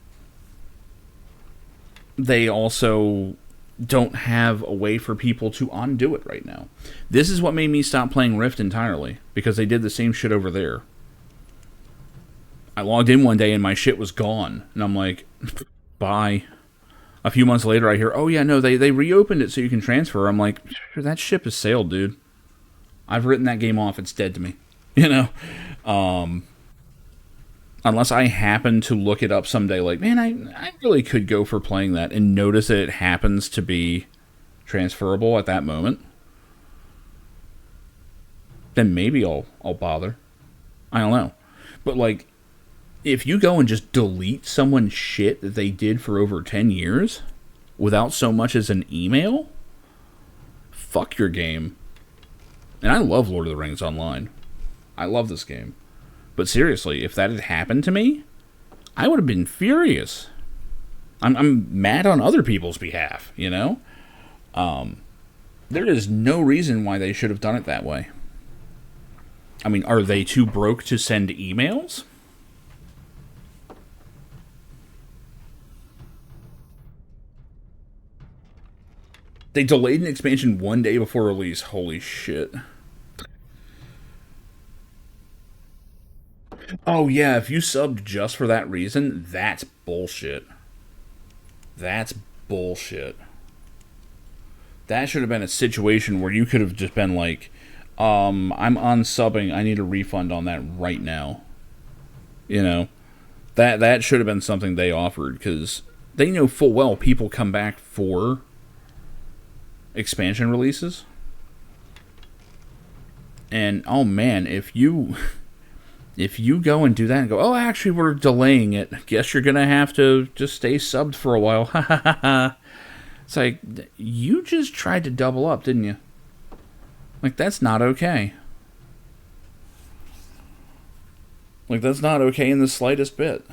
they also don't have a way for people to undo it right now. This is what made me stop playing Rift entirely, because they did the same shit over there. I logged in one day and my shit was gone, and I'm like, bye. A few months later I hear, oh yeah, no, they reopened it so you can transfer. I'm like, that ship has sailed, dude. I've written that game off, it's dead to me. Unless I happen to look it up someday, like, man, I really could go for playing that and notice that it happens to be transferable at that moment, then maybe I'll bother. I don't know. But, like, if you go and just delete someone's shit that they did for over 10 years without so much as an email, fuck your game. And I love Lord of the Rings Online. I love this game. But seriously, if that had happened to me, I would have been furious. I'm mad on other people's behalf, There is no reason why they should have done it that way. I mean, are they too broke to send emails? They delayed an expansion one day before release. Holy shit. Oh, yeah, if you subbed just for that reason, that's bullshit. That's bullshit. That should have been a situation where you could have just been like, I'm unsubbing, I need a refund on that right now. That should have been something they offered, because they know full well people come back for expansion releases. And oh man, if you go and do that and go, oh, actually we're delaying it, guess you're gonna have to just stay subbed for a while. Ha ha ha ha. It's like, you just tried to double up, didn't you? Like, that's not okay. Like, that's not okay in the slightest bit.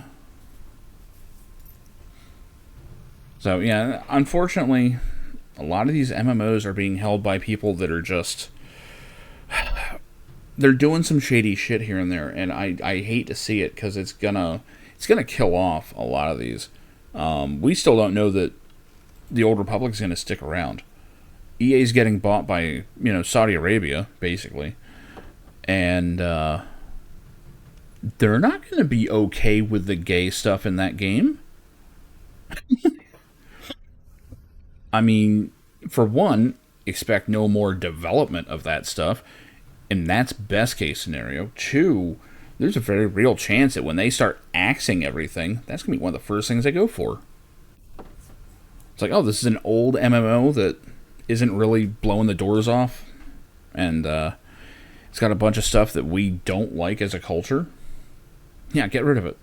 So, yeah, unfortunately, a lot of these MMOs are being held by people that are just... They're doing some shady shit here and there, and I hate to see it, because it's gonna kill off a lot of these. We still don't know that the Old Republic's gonna stick around. EA's getting bought by, Saudi Arabia, basically. And, they're not going to be okay with the gay stuff in that game. I mean, for one, expect no more development of that stuff, and that's best case scenario. Two, there's a very real chance that when they start axing everything, that's going to be one of the first things they go for. It's like, oh, this is an old MMO that isn't really blowing the doors off, and it's got a bunch of stuff that we don't like as a culture. Yeah, get rid of it.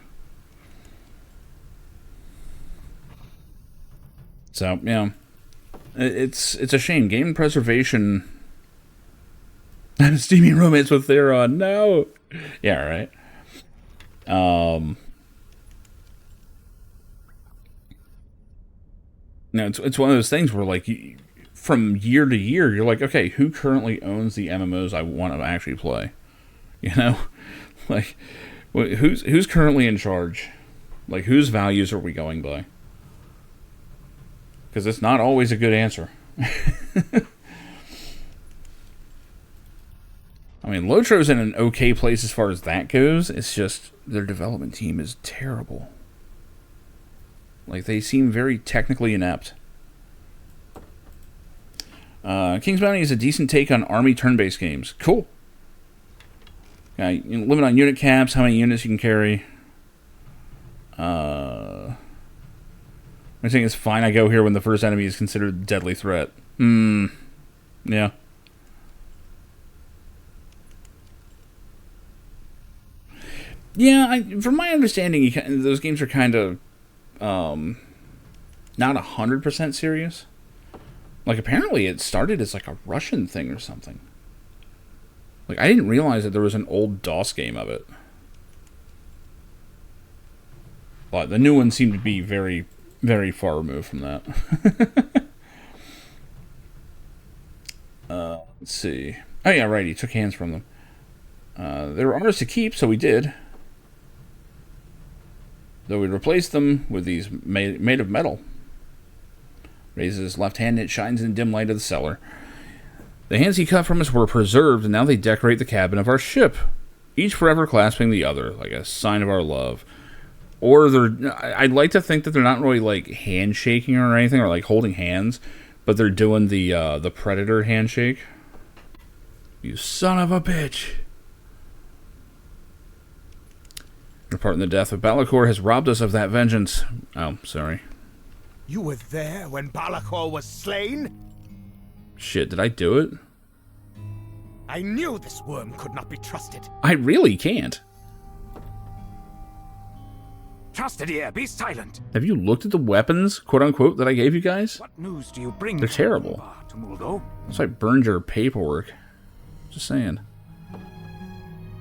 So, yeah, it's a shame. Game preservation. I'm steamy romance with Theron. No. Yeah, right. No, it's one of those things where, like, from year to year, you're like, okay, who currently owns the MMOs I want to actually play? Like, who's currently in charge? Like, whose values are we going by? Because it's not always a good answer. I mean, LotRO's in an okay place as far as that goes. It's just their development team is terrible. Like, they seem very technically inept. King's Bounty is a decent take on army turn-based games. Cool. Limit on unit caps, how many units you can carry. I think it's fine. I go here when the first enemy is considered a deadly threat. Yeah. Yeah, from my understanding, those games are kind of not 100% serious. Like, apparently it started as like a Russian thing or something. Like, I didn't realize that there was an old DOS game of it. But the new ones seem to be very, very far removed from that. Let's see. Oh yeah, right, he took hands from them. They were ours to keep, so we did. Though we replaced them with these made of metal. Raises his left hand and it shines in the dim light of the cellar. The hands he cut from us were preserved, and now they decorate the cabin of our ship, each forever clasping the other, like a sign of our love. Or I'd like to think that they're not really like handshaking or anything, or like holding hands, but they're doing the Predator handshake. You son of a bitch. Your part in the death of Balakor has robbed us of that vengeance. Oh, sorry. You were there when Balakor was slain? Shit, did I do it? I knew this worm could not be trusted. I really can't. Trusted ear, be silent. Have you looked at the weapons, quote-unquote, that I gave you guys? What news do you bring? They're terrible. To Muldo? So I burned your paperwork. Just saying.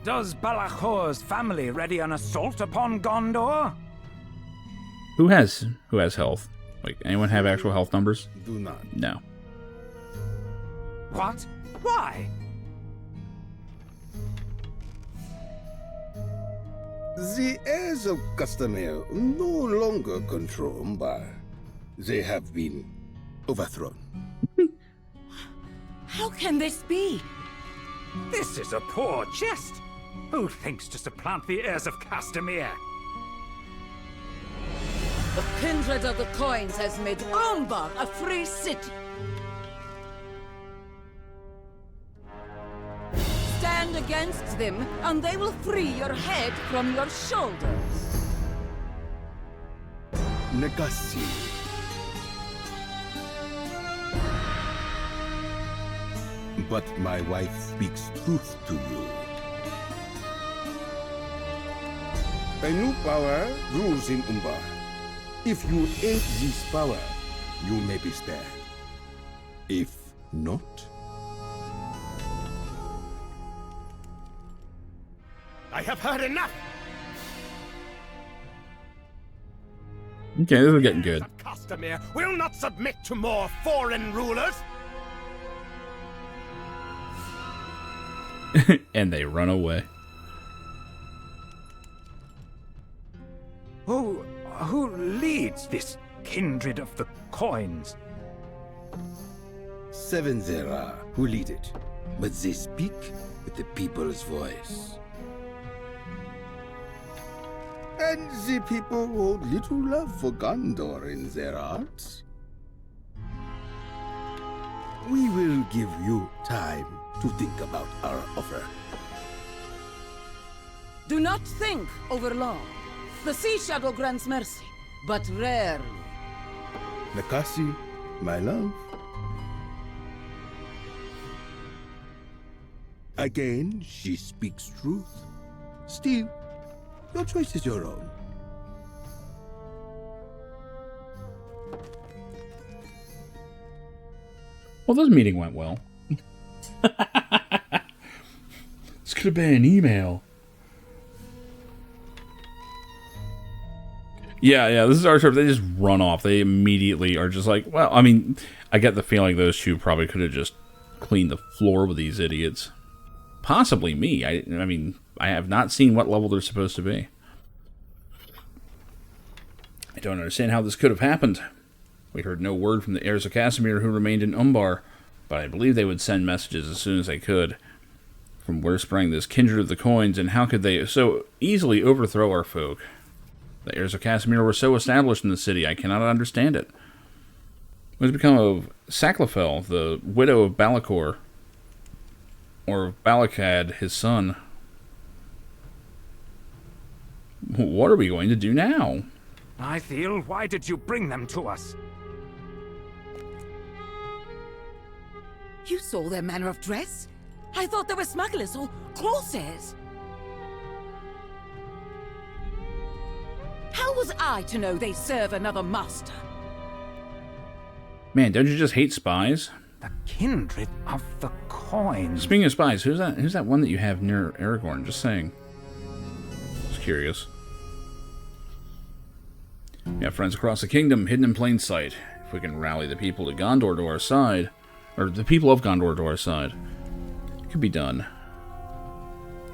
Does Balakor's family ready an assault upon Gondor? Who has health? Like, anyone have actual health numbers? Do not. No. What? Why? The heirs of Castamere no longer control Umbar. They have been overthrown. How can this be? This is a poor jest. Who thinks to supplant the heirs of Castamere? The kindred of the coins has made Umbar a free city. Stand against them, and they will free your head from your shoulders. Negasi. but my wife speaks truth to you. A new power rules in Umbar. If you aid this power, you may be spared. If not... I have heard enough! Okay, this is getting good. Castamere will not submit to more foreign rulers! And they run away. Who leads this kindred of the coins? 7 there are who lead it, but they speak with the people's voice. And the people hold little love for Gondor in their hearts. We will give you time to think about our offer. Do not think over long. The Sea Shadow grants mercy, but rarely. Nakasi, my love. Again, she speaks truth. Still, your choice is your own. Well, this meeting went well. This could have been an email. Yeah, this is our trip. They just run off. They immediately are just like, well, I mean, I get the feeling those two probably could have just cleaned the floor with these idiots. Possibly me. I mean, I have not seen what level they're supposed to be. I don't understand how this could have happened. We heard no word from the heirs of Casimir who remained in Umbar, but I believe they would send messages as soon as they could. From where sprang this kindred of the coins, and how could they so easily overthrow our folk? The heirs of Casimir were so established in the city, I cannot understand it. What has become of Saclafel, the widow of Balakor? Or of Balakad, his son? What are we going to do now? Ithiel, why did you bring them to us? You saw their manner of dress? I thought they were smugglers or corsairs. How was I to know they serve another master? Man, don't you just hate spies? The kindred of the coins. Speaking of spies, who's that? Who's that one that you have near Aragorn? Just saying. Just curious. We have friends across the kingdom, hidden in plain sight. If we can rally the people to Gondor to our side, or the people of Gondor to our side, it could be done.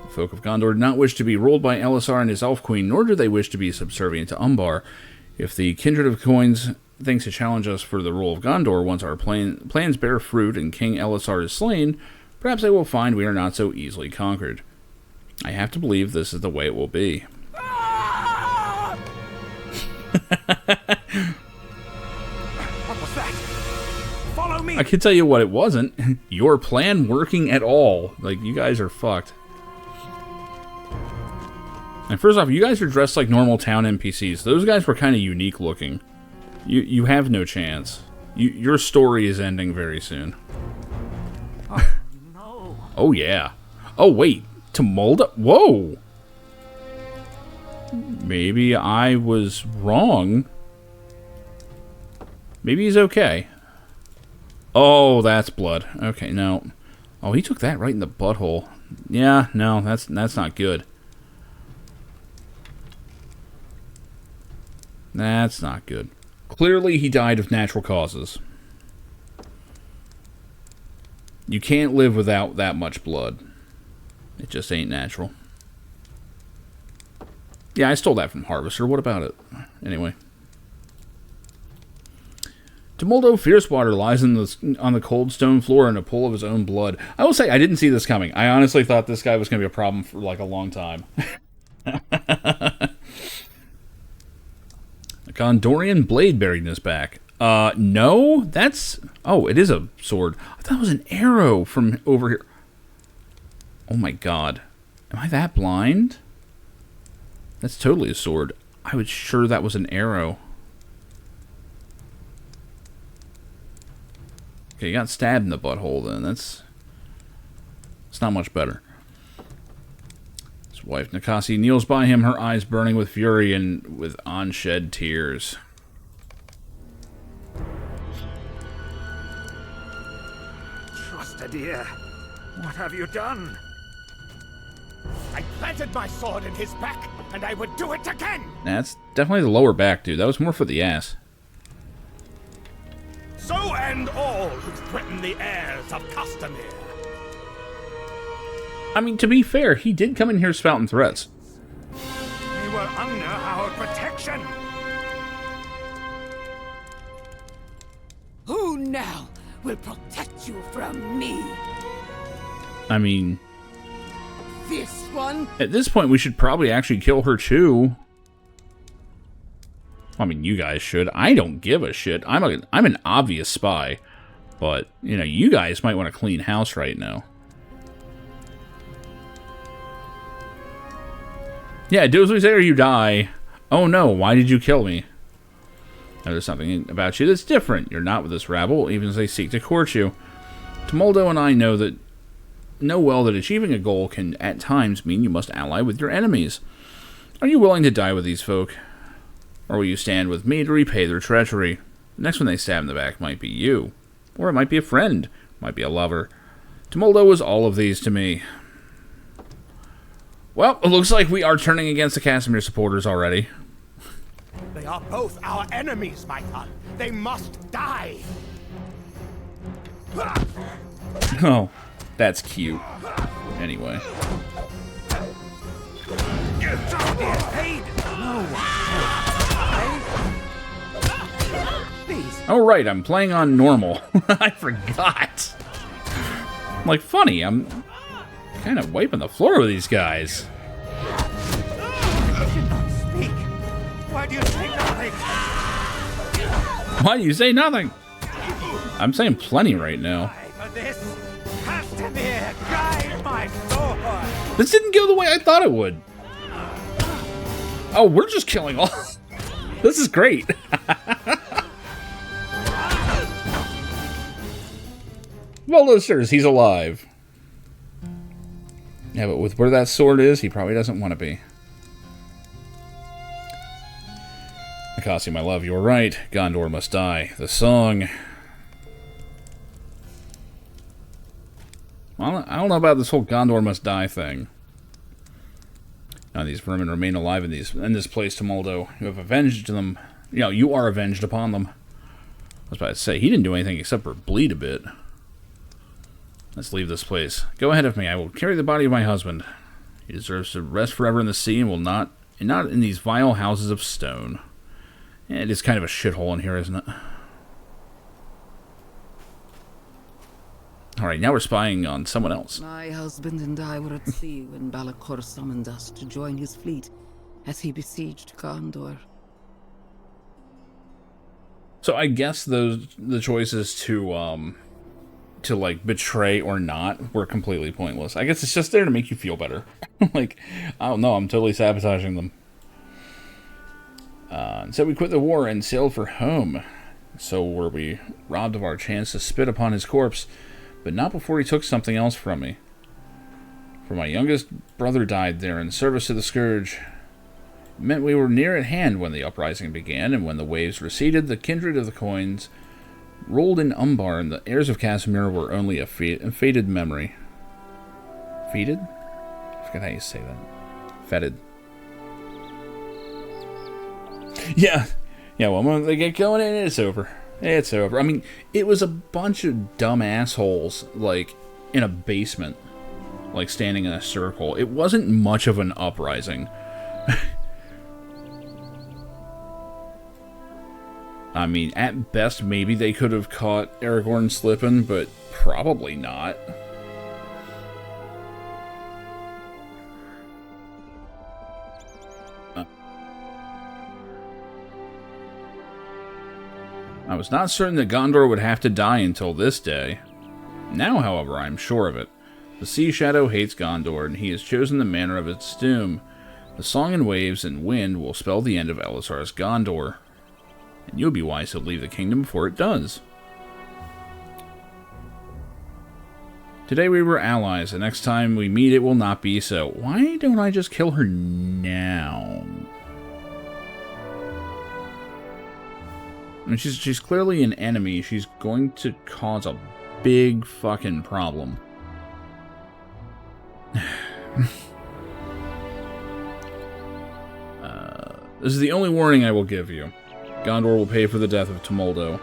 The folk of Gondor do not wish to be ruled by Elessar and his elf queen, nor do they wish to be subservient to Umbar. If the kindred of coins thinks to challenge us for the rule of Gondor once our plans bear fruit and King Elessar is slain, perhaps they will find we are not so easily conquered. I have to believe this is the way it will be. What was that? Follow me! I can tell you what it wasn't. Your plan working at all. Like, you guys are fucked. And first off, you guys are dressed like normal town NPCs. Those guys were kind of unique looking. You have no chance. Your story is ending very soon. Oh, no. Oh, yeah. Oh, wait. To Molda? Whoa! Maybe I was wrong. Maybe he's okay. Oh, that's blood. Okay, no. Oh, he took that right in the butthole. Yeah, no, that's not good. That's not good. Clearly, he died of natural causes. You can't live without that much blood. It just ain't natural. Yeah, I stole that from Harvester. What about it? Anyway. Tumuldo Fiercewater lies on the cold stone floor in a pool of his own blood. I will say, I didn't see this coming. I honestly thought this guy was going to be a problem for like a long time. A Gondorian blade buried in his back. No, that's... Oh, it is a sword. I thought it was an arrow from over here. Oh my god. Am I that blind? That's totally a sword. I was sure that was an arrow. Okay, you got stabbed in the butthole then. That's It's not much better. His wife, Nikasi, kneels by him, her eyes burning with fury and with unshed tears. Trusted dear, what have you done? I planted my sword in his back, and I would do it again! That's definitely the lower back, dude. That was more for the ass. So end all who threaten the heirs of Castamere. I mean, to be fair, he did come in here spouting threats. They were under our protection. Who now will protect you from me? I mean, This one? at this point, we should probably actually kill her too. I mean, you guys should. I don't give a shit. I'm an obvious spy. But, you know, you guys might want to clean house right now. Yeah, do as we say or you die. Oh no, why did you kill me? Now, there's something about you that's different. You're not with this rabble, even as they seek to court you. Tumuldo and I know well that achieving a goal can, at times, mean you must ally with your enemies. Are you willing to die with these folk? Or will you stand with me to repay their treachery? The next one they stab in the back might be you. Or it might be a friend. Might be a lover. Tumuldo was all of these to me. Well, it looks like we are turning against the Casimir supporters already. They are both our enemies, my son. They must die. Oh, that's cute. Anyway. Oh, right, I'm playing on normal. I forgot. Like, funny, I'm kind of wiping the floor with these guys. Speak. Why do you say nothing? Why do you say nothing? I'm saying plenty right now. For this, Castamere, guide my sword. This didn't go the way I thought it would. Oh, we're just killing all. This is great. Well, listeners, he's alive. Yeah, but with where that sword is, he probably doesn't want to be. Nikasi, my love, you were right. Gondor must die. The song. Well, I don't know about this whole Gondor must die thing. Now these vermin remain alive in this place, Tumuldo. You have avenged them. You know, you are avenged upon them. I was about to say, he didn't do anything except for bleed a bit. Let's leave this place. Go ahead of me. I will carry the body of my husband. He deserves to rest forever in the sea and not in these vile houses of stone. It is kind of a shithole in here, isn't it? Alright, now we're spying on someone else. My husband and I were at sea when Balakor summoned us to join his fleet as he besieged Gondor. So I guess the choices to like betray or not were completely pointless. I guess it's just there to make you feel better. Like, I don't know, I'm totally sabotaging them. And so we quit the war and sailed for home. So were we robbed of our chance to spit upon his corpse, but not before he took something else from me. For my youngest brother died there in service to the Scourge. It meant we were near at hand when the uprising began, and when the waves receded, the kindred of the coins rolled in Umbar, and the heirs of Casimir were only a faded memory. Faded? I forget how you say that. Fetid. Yeah, well, when they get going in, it's over. It's over. I mean, it was a bunch of dumb assholes, like, in a basement, like, standing in a circle. It wasn't much of an uprising. I mean, at best, maybe they could have caught Aragorn slipping, but probably not. I was not certain that Gondor would have to die until this day. Now, however, I am sure of it. The Sea Shadow hates Gondor, and he has chosen the manner of its doom. The song and waves and wind will spell the end of Elessar's Gondor. And you'll be wise to leave the kingdom before it does. Today we were allies. The next time we meet, it will not be so. Why don't I just kill her now? I mean, she's clearly an enemy. She's going to cause a big fucking problem. This is the only warning I will give you. Gondor will pay for the death of Tumuldo.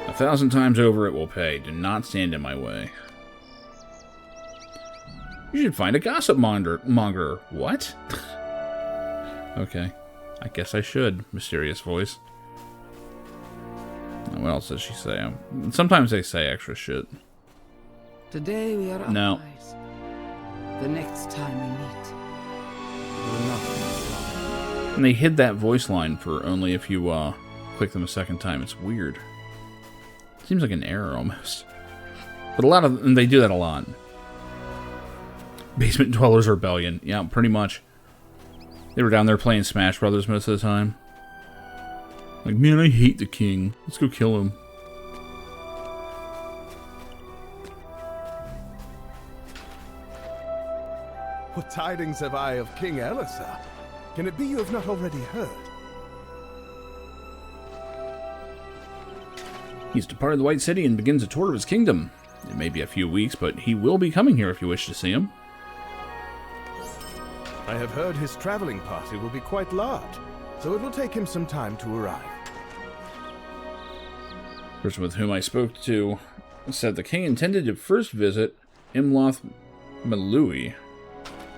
1,000 times over it will pay. Do not stand in my way. You should find a gossip monger. What? Okay. I guess I should. Mysterious voice. What else does she say? Sometimes they say extra shit. Today we are No. allies. The next time we meet, we will not be slaughtered. And they hid that voice line for only if you click them a second time. It's weird. Seems like an error almost. But and they do that a lot. Basement Dwellers Rebellion. Yeah, pretty much. They were down there playing Smash Brothers most of the time. Like, man, I hate the king. Let's go kill him. What tidings have I of King Elessar? Can it be you have not already heard? He's departed the White City and begins a tour of his kingdom. It may be a few weeks, but he will be coming here if you wish to see him. I have heard his traveling party will be quite large, so it will take him some time to arrive. The person with whom I spoke to said the king intended to first visit Imloth Malui.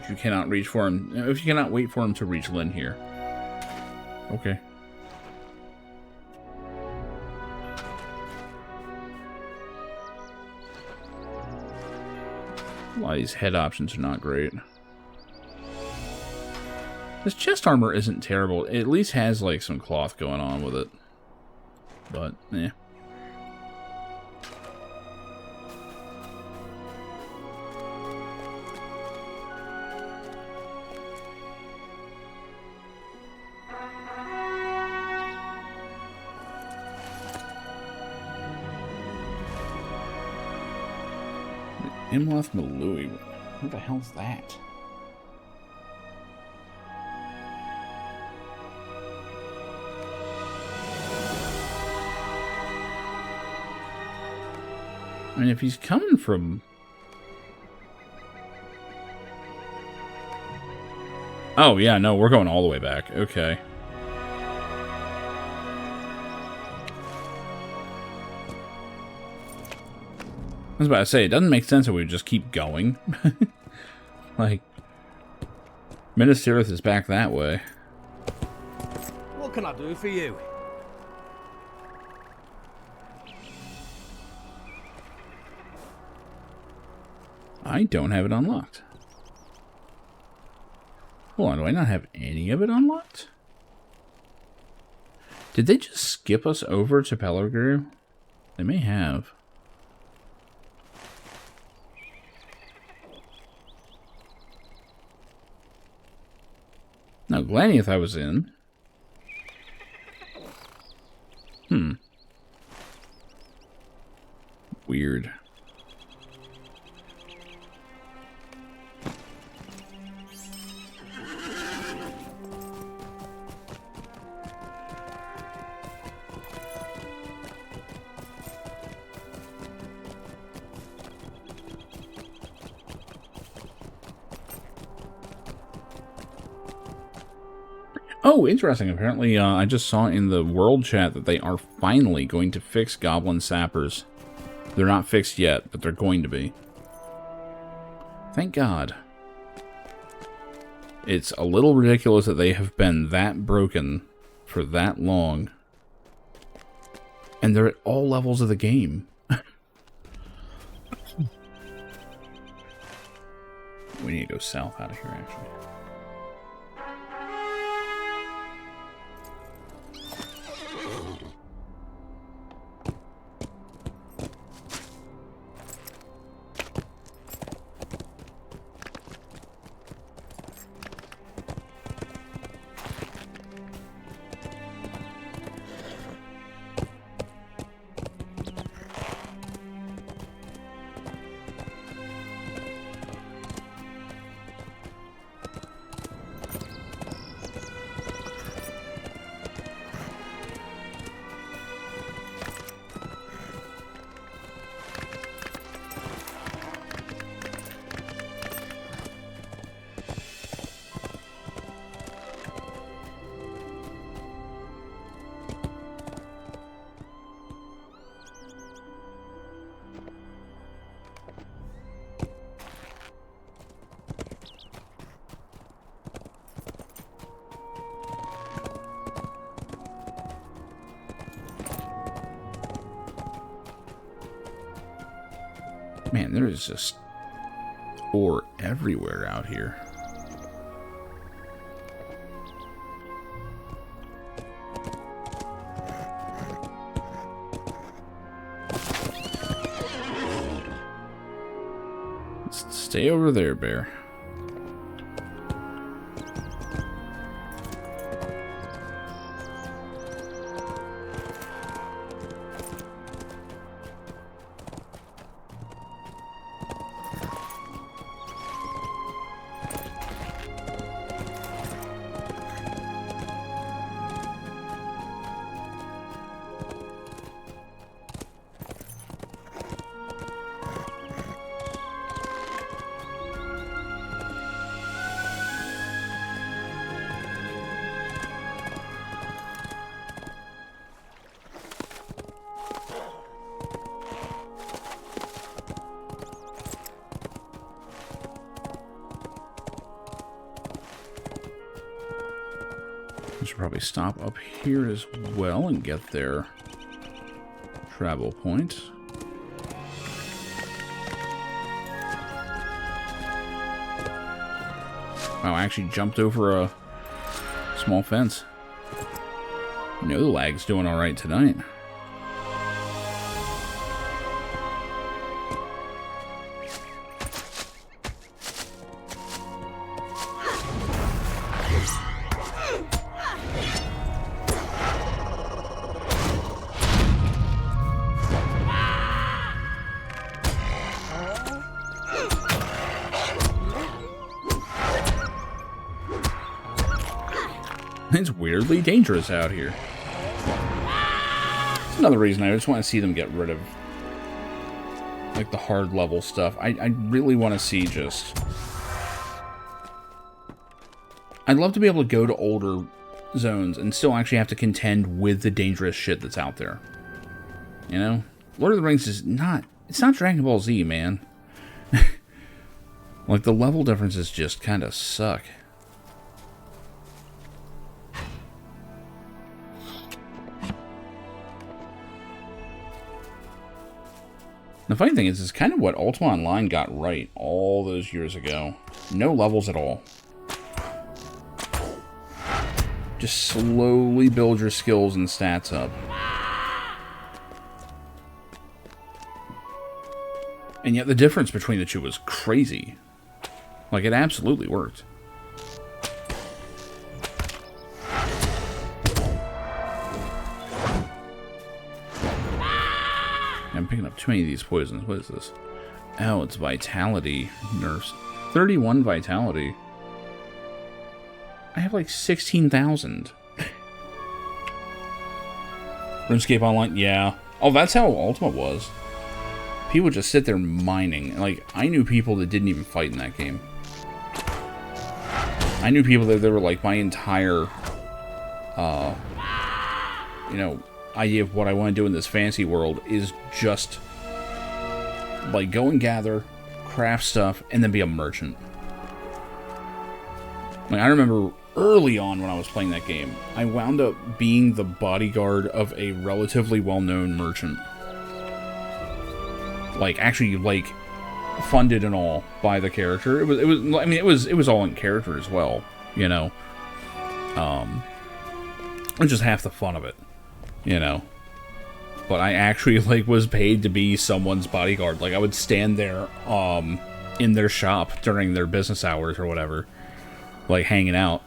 If you cannot wait for him to reach Lynn here. Okay. A lot of these head options are not great. This chest armor isn't terrible. It at least has, like, some cloth going on with it. But, eh. Imloth Malui. What the hell's that? I mean, if he's coming from... Oh, yeah, no, we're going all the way back. Okay. I was about to say, it doesn't make sense that we would just keep going. Like, Minas Tirith is back that way. What can I do for you? I don't have it unlocked. Hold on, do I not have any of it unlocked? Did they just skip us over to Pelagru? They may have. Now, Glaniath I was in. Weird. Oh, interesting. Apparently, I just saw in the world chat that they are finally going to fix Goblin Sappers. They're not fixed yet, but they're going to be. Thank God. It's a little ridiculous that they have been that broken for that long. And they're at all levels of the game. We need to go south out of here, actually. Man, there is just ore everywhere out here. Stay over there, bear. I should probably stop up here as well and get their travel point. Wow, I actually jumped over a small fence. No lag's doing alright tonight. It's weirdly dangerous out here. That's another reason I just want to see them get rid of, like, the hard level stuff. I really want to see just... I'd love to be able to go to older zones and still actually have to contend with the dangerous shit that's out there. You know? Lord of the Rings is not... It's not Dragon Ball Z, man. Like, the level differences just kind of suck. The funny thing is, it's kind of what Ultima Online got right all those years ago. No levels at all. Just slowly build your skills and stats up. And yet the difference between the two was crazy. Like, it absolutely worked. I'm picking up too many of these poisons. What is this? Oh, it's vitality nerfs. 31 vitality. I have like 16,000. RuneScape Online? Yeah. Oh, that's how Ultima was. People just sit there mining. Like, I knew people that didn't even fight in that game. I knew people that they were like, my entire, you know, idea of what I want to do in this fantasy world is just like go and gather, craft stuff, and then be a merchant. Like, I remember early on when I was playing that game, I wound up being the bodyguard of a relatively well-known merchant. Like, actually, like, funded and all by the character. It was all in character as well, you know. It's just half the fun of it. You know, but I actually, like, was paid to be someone's bodyguard. Like, I would stand there, in their shop during their business hours or whatever, like, hanging out.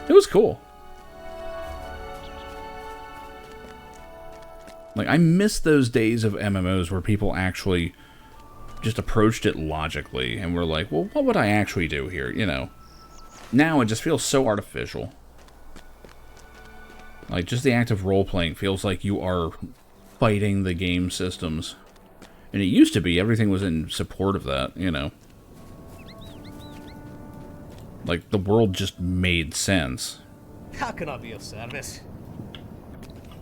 It was cool. Like, I miss those days of MMOs where people actually just approached it logically and were like, well, what would I actually do here, you know? Now it just feels so artificial. Like, just the act of role-playing feels like you are fighting the game systems. And it used to be, everything was in support of that, you know. Like, the world just made sense. How can I be of service?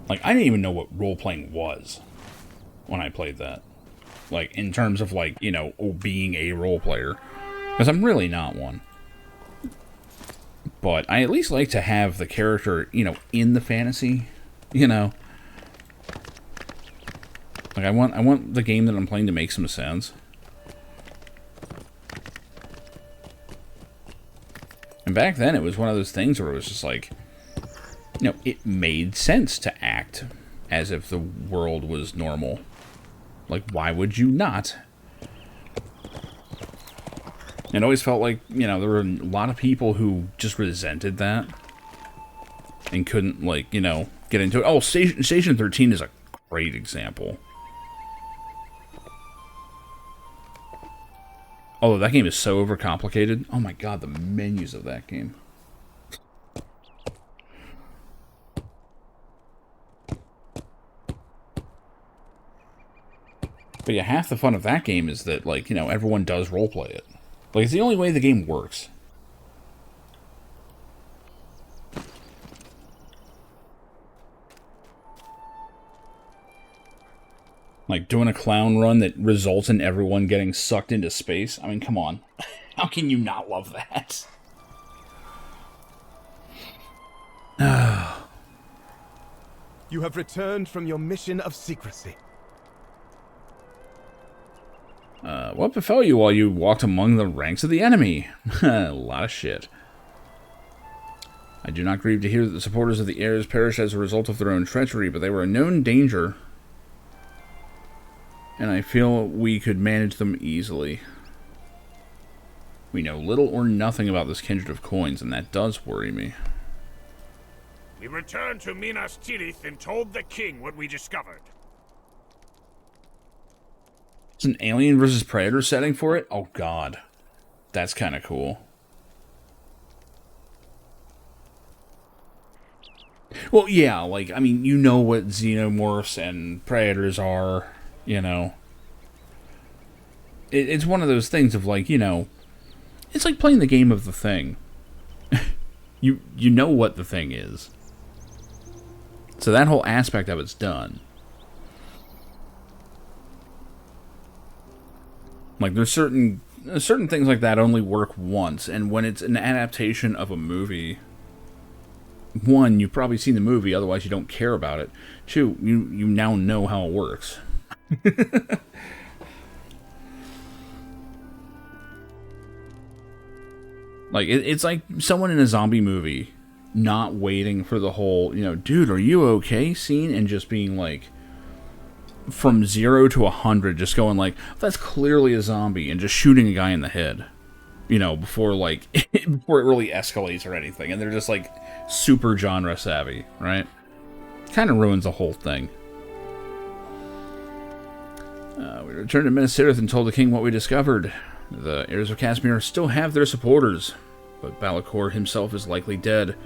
Like, I didn't even know what role-playing was when I played that. Like, in terms of, like, you know, being a role-player. Because I'm really not one. But I at least like to have the character, you know, in the fantasy, you know. Like, I want the game that I'm playing to make some sense. And back then, it was one of those things where it was just like, you know, it made sense to act as if the world was normal. Like, why would you not? It always felt like, you know, there were a lot of people who just resented that and couldn't, like, you know, get into it. Oh, Station 13 is a great example. Although that game is so overcomplicated. Oh my god, the menus of that game. But yeah, half the fun of that game is that, like, you know, everyone does roleplay it. Like, it's the only way the game works. Like, doing a clown run that results in everyone getting sucked into space. I mean, come on. How can you not love that? You have returned from your mission of secrecy. What befell you while you walked among the ranks of the enemy? A lot of shit. I do not grieve to hear that the supporters of the heirs perished as a result of their own treachery, but they were a known danger, and I feel we could manage them easily. We know little or nothing about this kindred of coins, and that does worry me. We returned to Minas Tirith and told the king what we discovered. It's an Alien versus Predator setting for it? Oh god. That's kind of cool. Well, yeah, like, I mean, you know what xenomorphs and predators are, you know. It's one of those things of, like, you know, it's like playing the game of The Thing. You know what The Thing is. So that whole aspect of it's done. Like, there's certain things like that only work once, and when it's an adaptation of a movie, one, you've probably seen the movie, otherwise you don't care about it. Two, you now know how it works. Like, it's like someone in a zombie movie not waiting for the whole, you know, dude, are you okay scene, and just being like, from 0 to 100, just going like, that's clearly a zombie, and just shooting a guy in the head, you know, before, like, before it really escalates or anything, and they're just, like, super genre savvy, right? Kind of ruins the whole thing. We returned to Minas Tirith and told the king what we discovered. The heirs of Casimir still have their supporters, but Balakor himself is likely dead.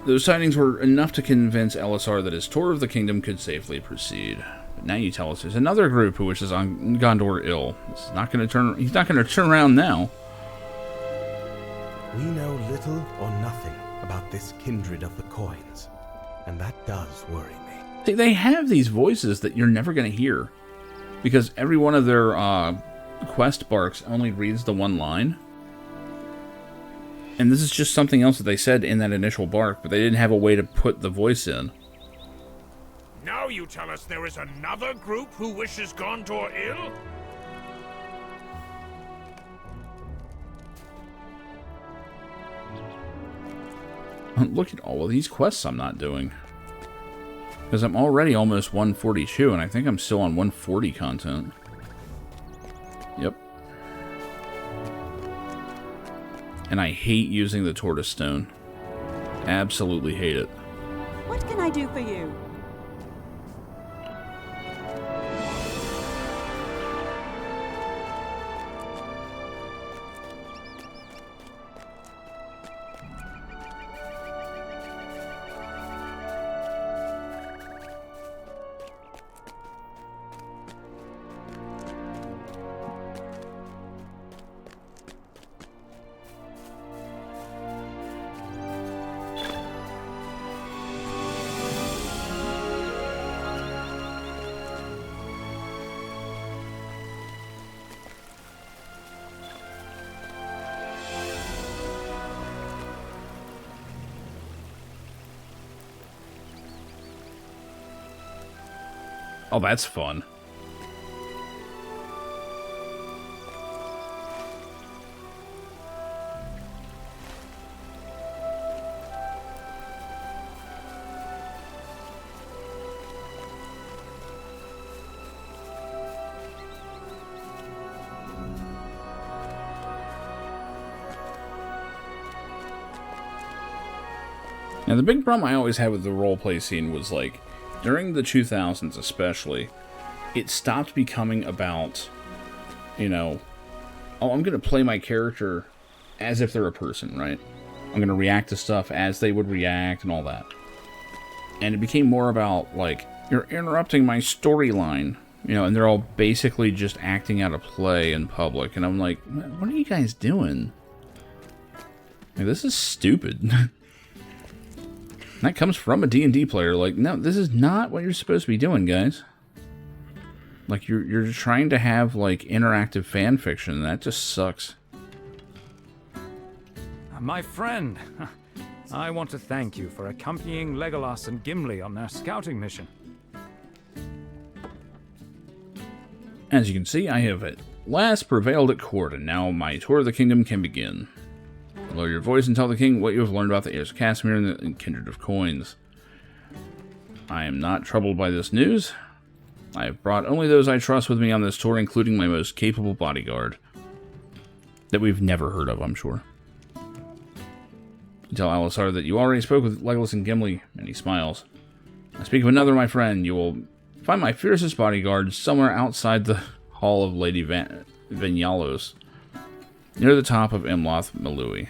Those sightings were enough to convince Elessar that his tour of the kingdom could safely proceed. But now you tell us there's another group who wishes on Gondor ill. He's not going to turn around now. We know little or nothing about this kindred of the coins, and that does worry me. They have these voices that you're never going to hear, because every one of their quest barks only reads the one line. And this is just something else that they said in that initial bark, but they didn't have a way to put the voice in. Now you tell us there is another group who wishes Gondor ill? Look at all of these quests I'm not doing. Because I'm already almost 142, and I think I'm still on 140 content. Yep. And I hate using the tortoise stone. Absolutely hate it. What can I do for you? Oh, that's fun. Now, the big problem I always had with the roleplay scene was, like, during the 2000s especially, it stopped becoming about, you know, oh, I'm going to play my character as if they're a person, right? I'm going to react to stuff as they would react and all that. And it became more about, like, you're interrupting my storyline, you know, and they're all basically just acting out a play in public. And I'm like, what are you guys doing? Like, this is stupid. That comes from a D&D player. Like, no, this is not what you're supposed to be doing, guys. Like, you're trying to have, like, interactive fan fiction. That just sucks. My friend, I want to thank you for accompanying Legolas and Gimli on their scouting mission. As you can see, I have at last prevailed at court, and now my tour of the kingdom can begin. Lower your voice and tell the king what you have learned about the heirs of Casimir and the kindred of coins. I am not troubled by this news. I have brought only those I trust with me on this tour, including my most capable bodyguard. That we've never heard of, I'm sure. You tell Elessar that you already spoke with Legolas and Gimli, and he smiles. I speak of another, my friend. You will find my fiercest bodyguard somewhere outside the hall of Lady Vanyalos, near the top of Imloth Malui.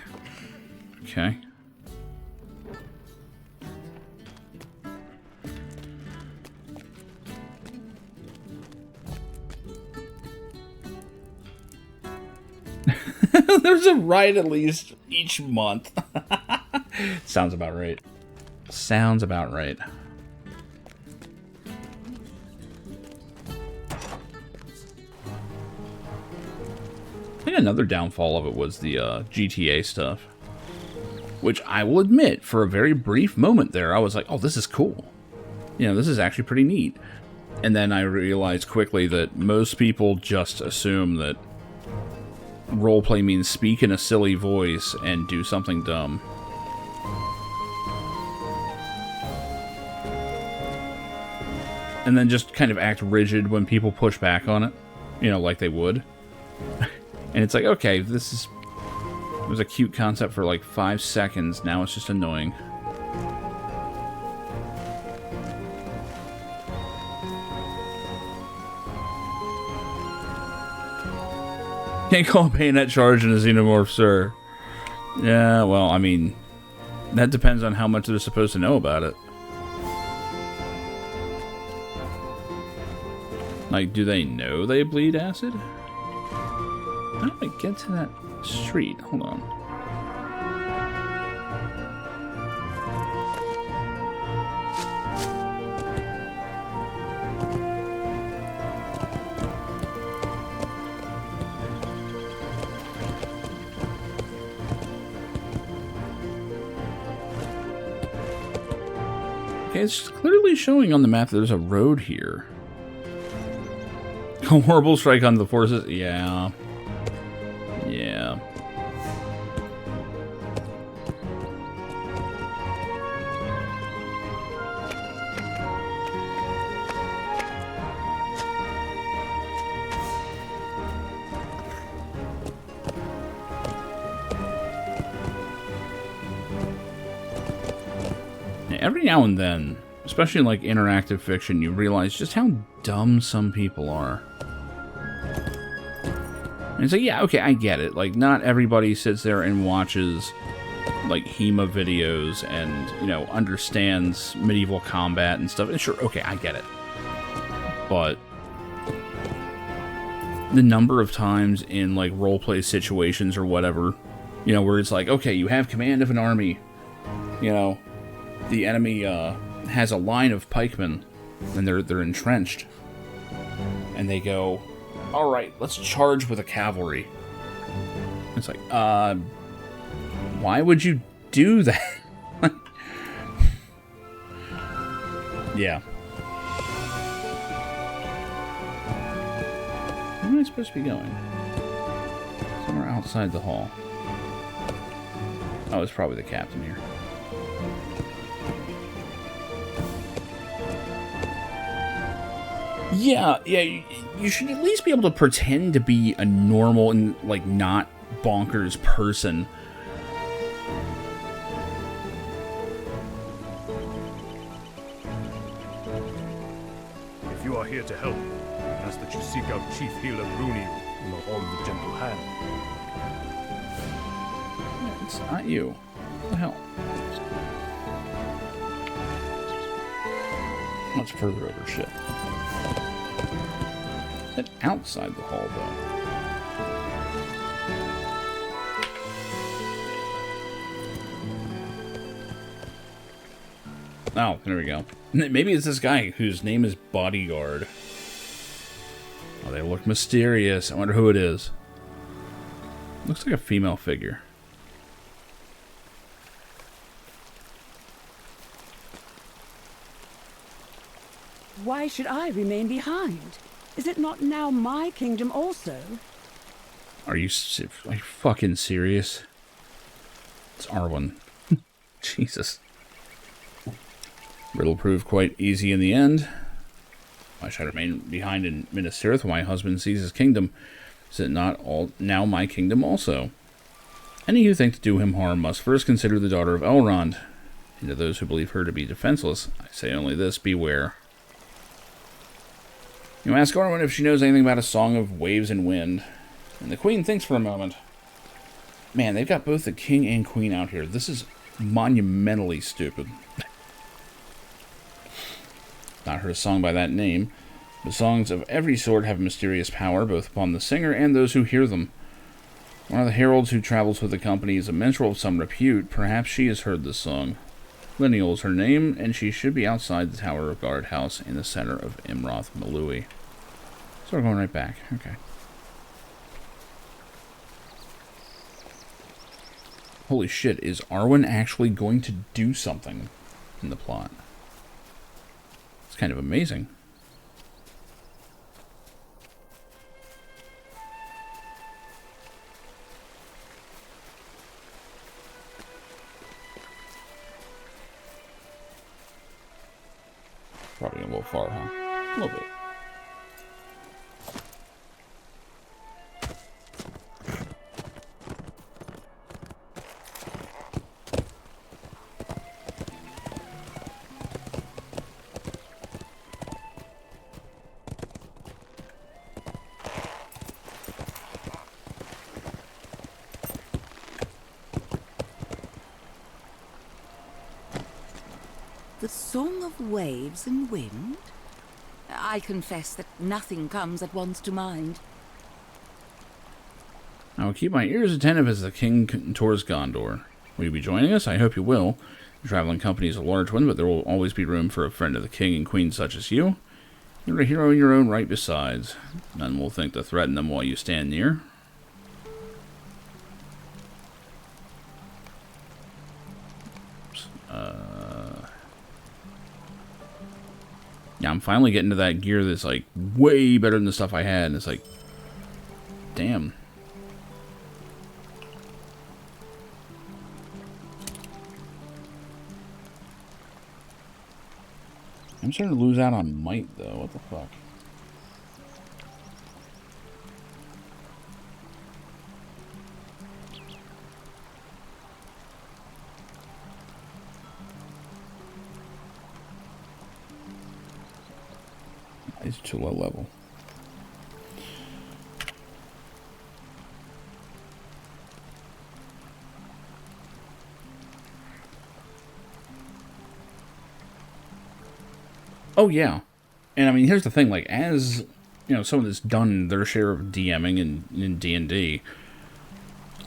Okay. There's a ride at least each month. Sounds about right. Sounds about right. I think another downfall of it was the GTA stuff. Which I will admit, for a very brief moment there, I was like, oh, this is cool. You know, this is actually pretty neat. And then I realized quickly that most people just assume that roleplay means speak in a silly voice and do something dumb. And then just kind of act rigid when people push back on it. You know, like they would. And it's like, okay, this is... It was a cute concept for like 5 seconds, now it's just annoying. Can't call a bayonet charge in a xenomorph, sir. Yeah, well, I mean, that depends on how much they're supposed to know about it. Like, do they know they bleed acid? How do I get to that street? Hold on. Okay, it's clearly showing on the map that there's a road here. A horrible strike on the forces? Yeah. Yeah. Every now and then, especially in like interactive fiction, you realize just how dumb some people are. And it's like, yeah, okay, I get it. Like, not everybody sits there and watches, like, HEMA videos and, you know, understands medieval combat and stuff. And sure, okay, I get it. But the number of times in, like, roleplay situations or whatever, you know, where it's like, okay, you have command of an army, you know, the enemy has a line of pikemen, and they're entrenched. And they go, all right, let's charge with a cavalry. It's like, why would you do that? Yeah. Where am I supposed to be going? Somewhere outside the hall. Oh, it's probably the captain here. Yeah, you should at least be able to pretend to be a normal and, like, not bonkers person. you are here to help, I ask that you seek out Chief Healer Bruni in the Hall of the Gentle Hand. It's not you. What the hell? Much further over shit. Is it outside the hall, though? Oh, there we go. Maybe it's this guy whose name is Bodyguard. Oh, they look mysterious. I wonder who it is. Looks like a female figure. Why should I remain behind? Is it not now my kingdom also? Are you fucking serious? It's Arwen. Jesus. Riddle proved quite easy in the end. Why should I remain behind in Minas Tirith when my husband sees his kingdom? Is it not all now my kingdom also? Any who think to do him harm must first consider the daughter of Elrond. And to those who believe her to be defenseless, I say only this, beware. You ask Arwen if she knows anything about a song of waves and wind. And the queen thinks for a moment. Man, they've got both the king and queen out here. This is monumentally stupid. Not heard a song by that name, but songs of every sort have mysterious power, both upon the singer and those who hear them. One of the heralds who travels with the company is a minstrel of some repute. Perhaps she has heard this song. Lineal is her name, and she should be outside the Tower of Guardhouse in the center of Imroth Malui. So we're going right back. Okay. Holy shit, is Arwen actually going to do something in the plot? It's kind of amazing. Probably a little far, huh? A little bit. The song of waves and wind? I confess that nothing comes at once to mind. I will keep my ears attentive as the king tours Gondor. Will you be joining us? I hope you will. The traveling company is a large one, but there will always be room for a friend of the king and queen such as you. You're a hero in your own right besides. None will think to threaten them while you stand near. Yeah, I'm finally getting to that gear that's like way better than the stuff I had, and it's like, damn. I'm starting to lose out on might though. What the fuck? It's too low level. Oh yeah, and I mean here's the thing: like as you know, someone that's done their share of DMing in D&D,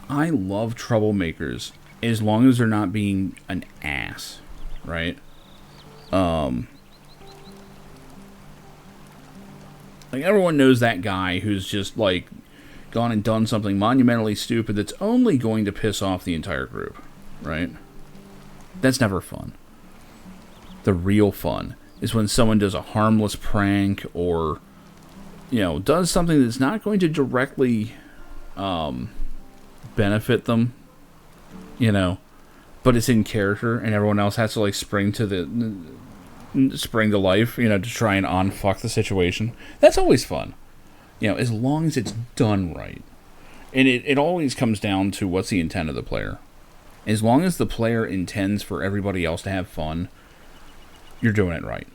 I love troublemakers as long as they're not being an ass, right? Like, everyone knows that guy who's just, like, gone and done something monumentally stupid that's only going to piss off the entire group, right? That's never fun. The real fun is when someone does a harmless prank or, you know, does something that's not going to directly benefit them, you know, but it's in character and everyone else has to, like, spring to life, you know, to try and unfuck the situation. That's always fun, you know, as long as it's done right. And it always comes down to what's the intent of the player. As long as the player intends for everybody else to have fun, you're doing it right.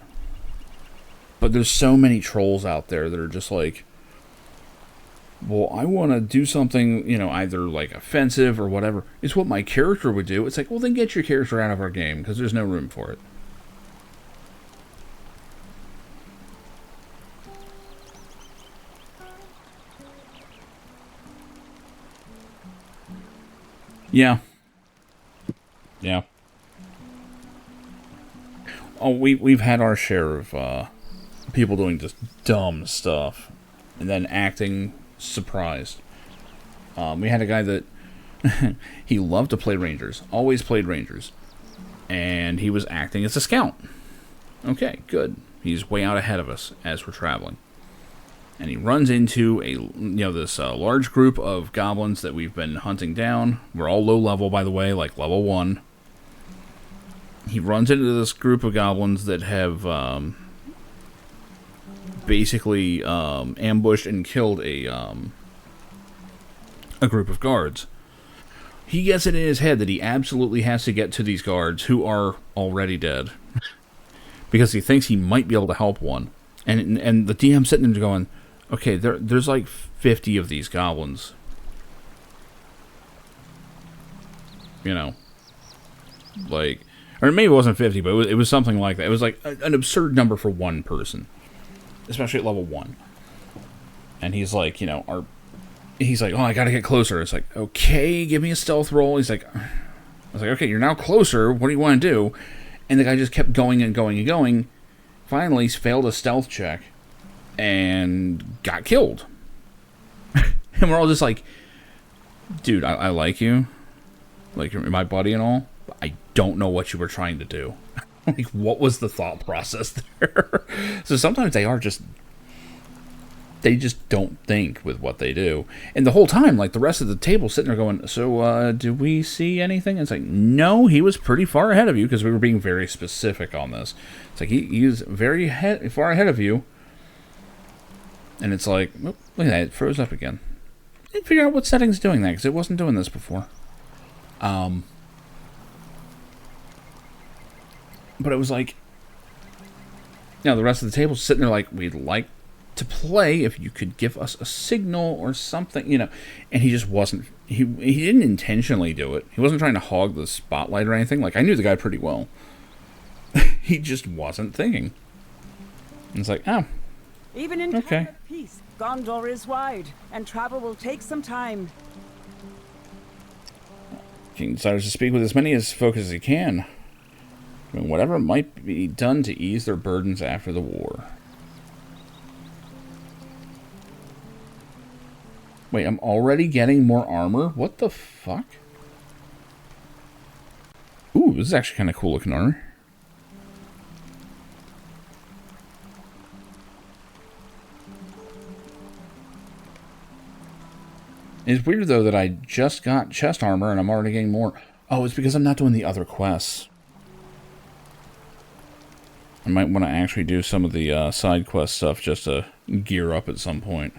But there's so many trolls out there that are just like, well, I want to do something, you know, either like offensive or whatever. It's what my character would do. It's like, well, then get your character out of our game because there's no room for it. Yeah. Yeah. Oh, we've had our share of people doing just dumb stuff and then acting surprised. We had a guy that he loved to play Rangers, always played Rangers, and he was acting as a scout. Okay, good. He's way out ahead of us as we're traveling. And he runs into this large group of goblins that we've been hunting down. We're all low level, by the way, like level 1. He runs into this group of goblins that have basically ambushed and killed a group of guards. He gets it in his head that he absolutely has to get to these guards who are already dead because he thinks he might be able to help one. And the DM's sitting there going, okay, there's like 50 of these goblins. You know. Like, or maybe it wasn't 50, but it was something like that. It was like an absurd number for one person. Especially at level 1. And he's like, you know, he's like, oh, I gotta get closer. It's like, okay, give me a stealth roll. He's like, I was like, okay, you're now closer. What do you want to do? And the guy just kept going and going and going. Finally, he's failed a stealth check and got killed. And we're all just like, dude, I like you. Like, you're my buddy and all. But I don't know what you were trying to do. Like, what was the thought process there? So sometimes they just don't think with what they do. And the whole time, like, the rest of the table sitting there going, so, did we see anything? And it's like, no, he was pretty far ahead of you, because we were being very specific on this. It's like, he was very far ahead of you. And it's like, oh, look at that, it froze up again. I didn't figure out what setting's doing that, because it wasn't doing this before. But it was like, you know, the rest of the table's sitting there like, we'd like to play if you could give us a signal or something, you know. And he just wasn't, he didn't intentionally do it. He wasn't trying to hog the spotlight or anything. Like, I knew the guy pretty well. He just wasn't thinking. And it's like, oh, Even in okay. time of peace, Gondor is wide, and travel will take some time. King desires to speak with as many as folk as he can. Doing whatever might be done to ease their burdens after the war. Wait, I'm already getting more armor? What the fuck? Ooh, this is actually kind of cool looking armor. It's weird, though, that I just got chest armor and I'm already getting more. Oh, it's because I'm not doing the other quests. I might want to actually do some of the side quest stuff just to gear up at some point.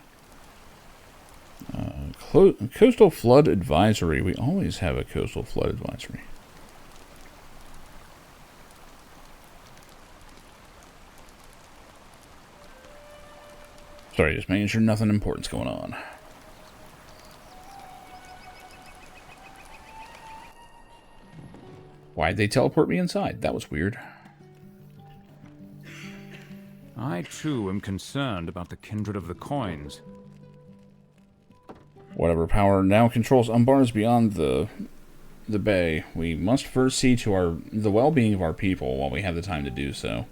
Coastal Flood Advisory. We always have a Coastal Flood Advisory. Sorry, just making sure nothing important's going on. Why'd they teleport me inside? That was weird. I, too, am concerned about the kindred of the coins. Whatever power now controls umbars beyond the bay, we must first see to the well-being of our people while we have the time to do so.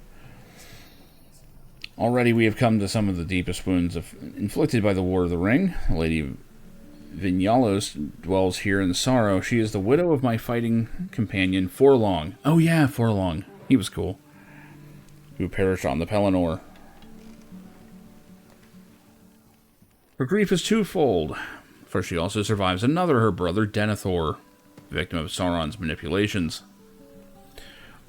Already we have come to some of the deepest wounds inflicted by the War of the Ring. Lady Vinyalos dwells here in sorrow. She is the widow of my fighting companion, Forlong. Oh yeah, Forlong. He was cool. Who perished on the Pelennor. Her grief is twofold, for she also survives another, her brother Denethor, victim of Sauron's manipulations.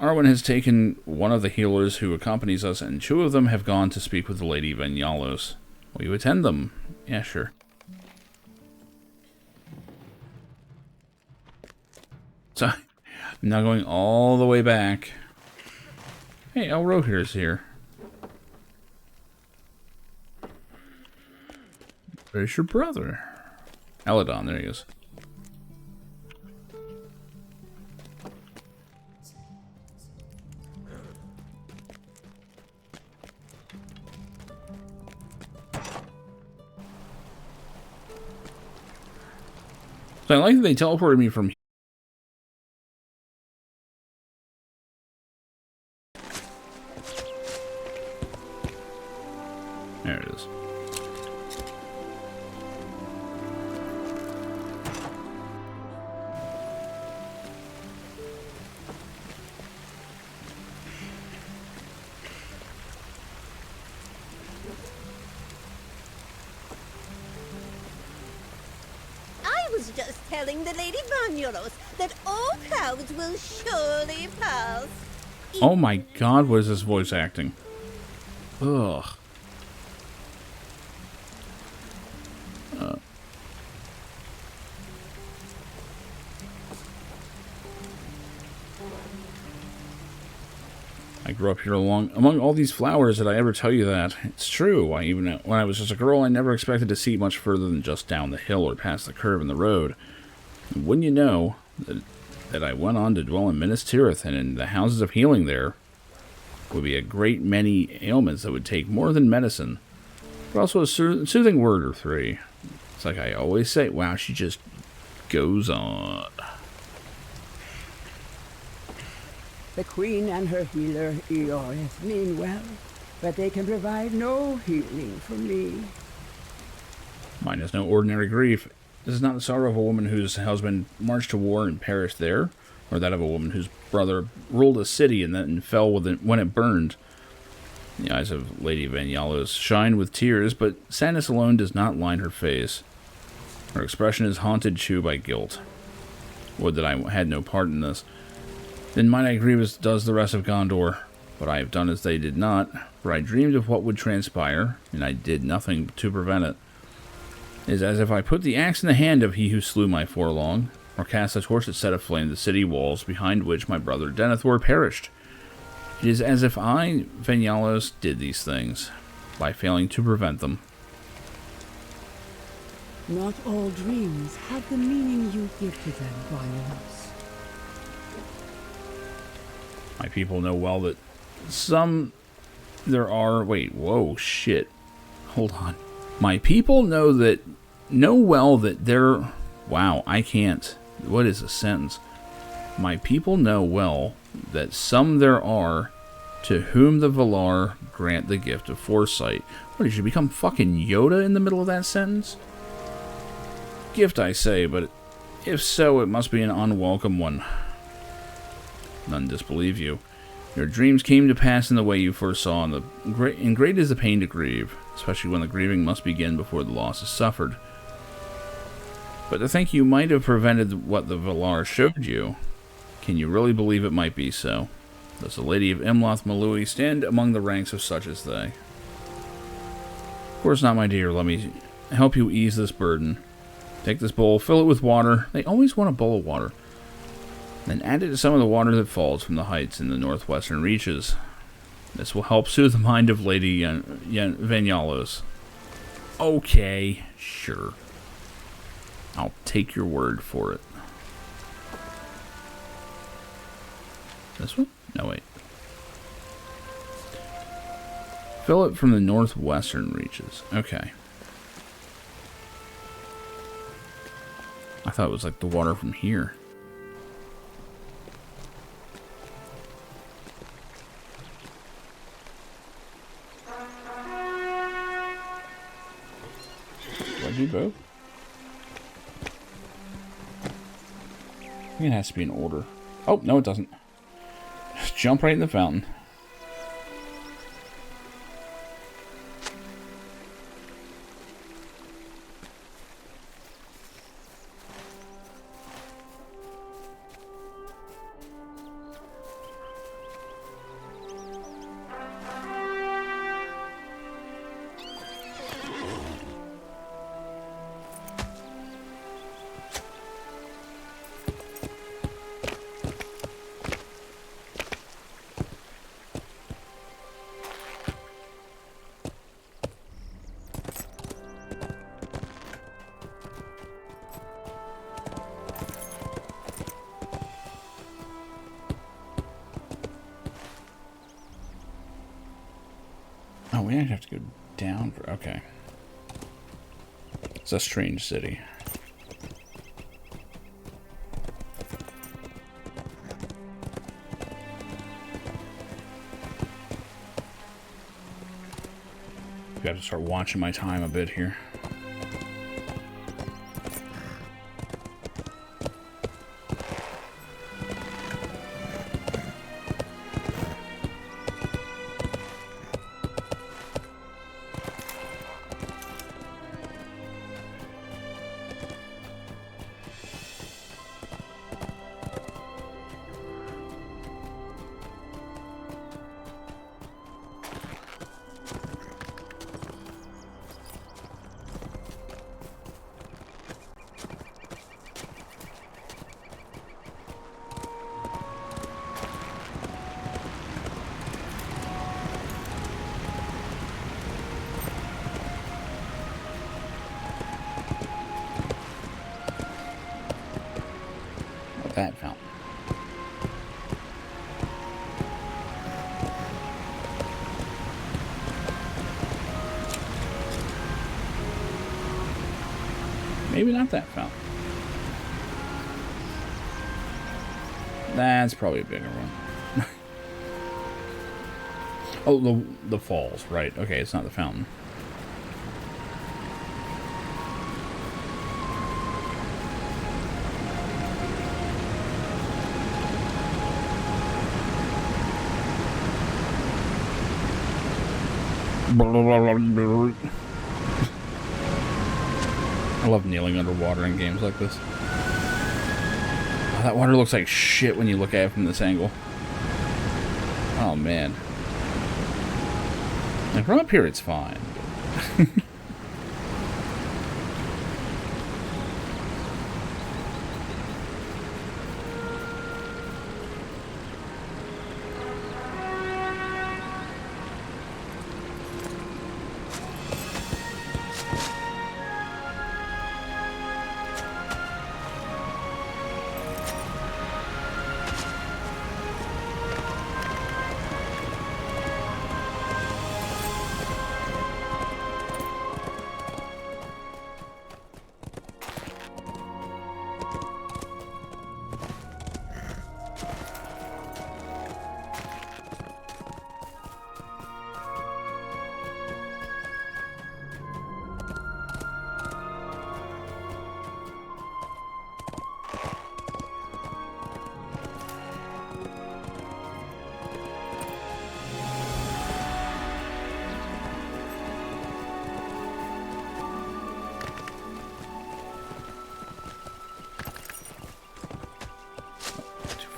Arwen has taken one of the healers who accompanies us, and 2 of them have gone to speak with the Lady Vinyalos. Will you attend them? Yeah, sure. So, I'm now going all the way back. Hey, Elrohir's here. Where's your brother? Eladon, there he is. So I like that they teleported me from. There it is. I was just telling the Lady Vanuros that all clouds will surely pass. Oh my god, what is this voice acting? Ugh. I grew up here among all these flowers. Did I ever tell you that? It's true. Even when I was just a girl, I never expected to see much further than just down the hill or past the curve in the road. And wouldn't you know that I went on to dwell in Minas Tirith, and in the houses of healing there would be a great many ailments that would take more than medicine, but also a soothing word or three. It's like I always say, wow, she just goes on. The queen and her healer, Eorith, mean well, but they can provide no healing for me. Mine is no ordinary grief. This is not the sorrow of a woman whose husband marched to war and perished there, or that of a woman whose brother ruled a city and then fell when it burned. The eyes of Lady Vanyalos shine with tears, but sadness alone does not line her face. Her expression is haunted too by guilt. Would that I had no part in this. Then might I grieve as does the rest of Gondor, but I have done as they did not, for I dreamed of what would transpire, and I did nothing to prevent it. It is as if I put the axe in the hand of he who slew my forelong, or cast a torch that set aflame the city walls behind which my brother Denethor perished. It is as if I, Vanyalos, did these things, by failing to prevent them. Not all dreams have the meaning you give to them, Vanyalos. My people know well that wait, whoa, shit. Hold on. My people know well that there, wow, I can't. What is a sentence? My people know well that some there are to whom the Valar grant the gift of foresight. What, did you become fucking Yoda in the middle of that sentence? Gift, I say, but if so, it must be an unwelcome one. None disbelieve you. Your dreams came to pass in the way you foresaw, and great is the pain to grieve, especially when the grieving must begin before the loss is suffered. But to think you might have prevented what the Valar showed you, can you really believe it might be so? Does the Lady of Imloth Malui stand among the ranks of such as they? Of course not, my dear. Let me help you ease this burden. Take this bowl, fill it with water. They always want a bowl of water. Then add it to some of the water that falls from the heights in the northwestern reaches. This will help soothe the mind of Lady Vanyalos. Okay, sure. I'll take your word for it. This one? No, wait. Fill it from the northwestern reaches. Okay. I thought it was like the water from here. Do I do both? I think it has to be in order. Oh, no it doesn't. Just jump right in the fountain. Oh, we actually have to go down. Okay. It's a strange city. I have to start watching my time a bit here. That fountain. Maybe not that fountain. That's probably a bigger one. Oh, the falls, right. Okay, it's not the fountain. I love kneeling underwater in games like this. Oh, that water looks like shit when you look at it from this angle. Oh man. And from up here it's fine.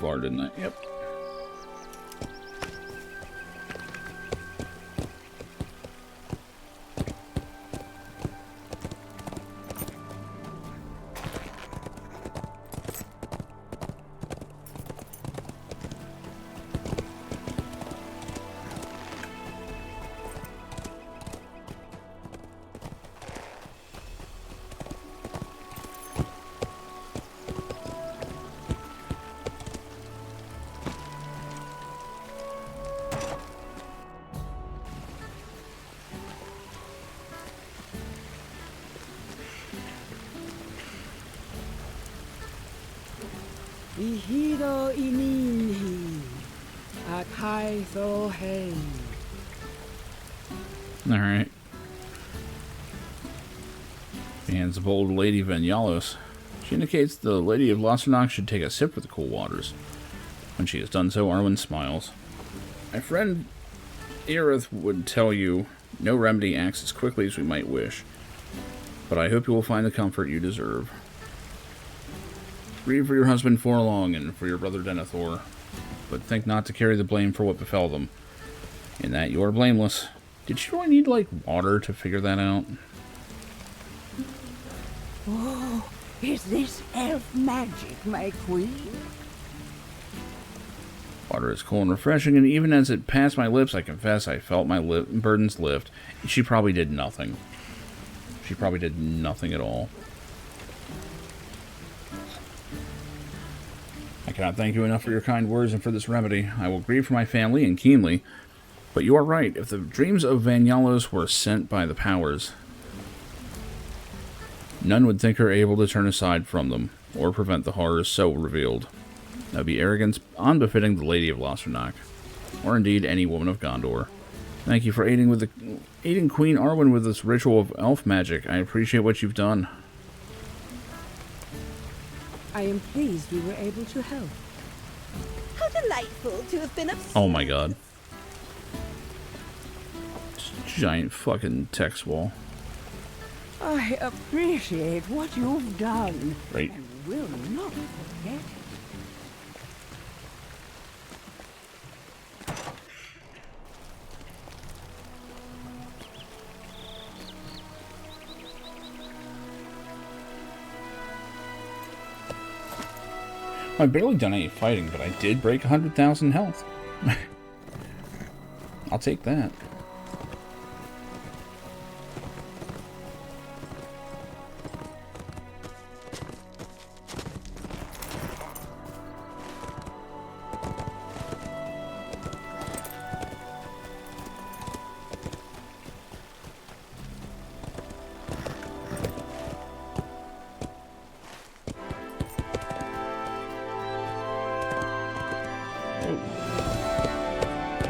Far, didn't I? Yep. Ihiro ininhi, akai so hei. All right. The hands of old Lady Vanyalos. She indicates the Lady of Lossarnox should take a sip of the cool waters. When she has done so, Arwen smiles. My friend Aerith would tell you, no remedy acts as quickly as we might wish, but I hope you will find the comfort you deserve. Grieve for your husband Forlong and for your brother Denethor, but think not to carry the blame for what befell them. In that you are blameless. Did you really need, like, water to figure that out? Oh, is this elf magic, my queen? Water is cool and refreshing, and even as it passed my lips, I confess I felt my burdens lift. She probably did nothing. She probably did nothing at all. I cannot thank you enough for your kind words and for this remedy. I will grieve for my family and keenly, But you are right. If the dreams of Vanyalos were sent by the powers, none would think her able to turn aside from them, or prevent the horrors so revealed. That would be arrogance unbefitting the Lady of Losternak, or indeed any woman of Gondor. Thank you for aiding Queen Arwen with this ritual of elf magic. I appreciate what you've done. I am pleased we were able to help. How delightful to have been of Oh my god. Giant fucking text wall. I appreciate what you've done. Right. And will not forget it. I've barely done any fighting, but I did break 100,000 health. I'll take that.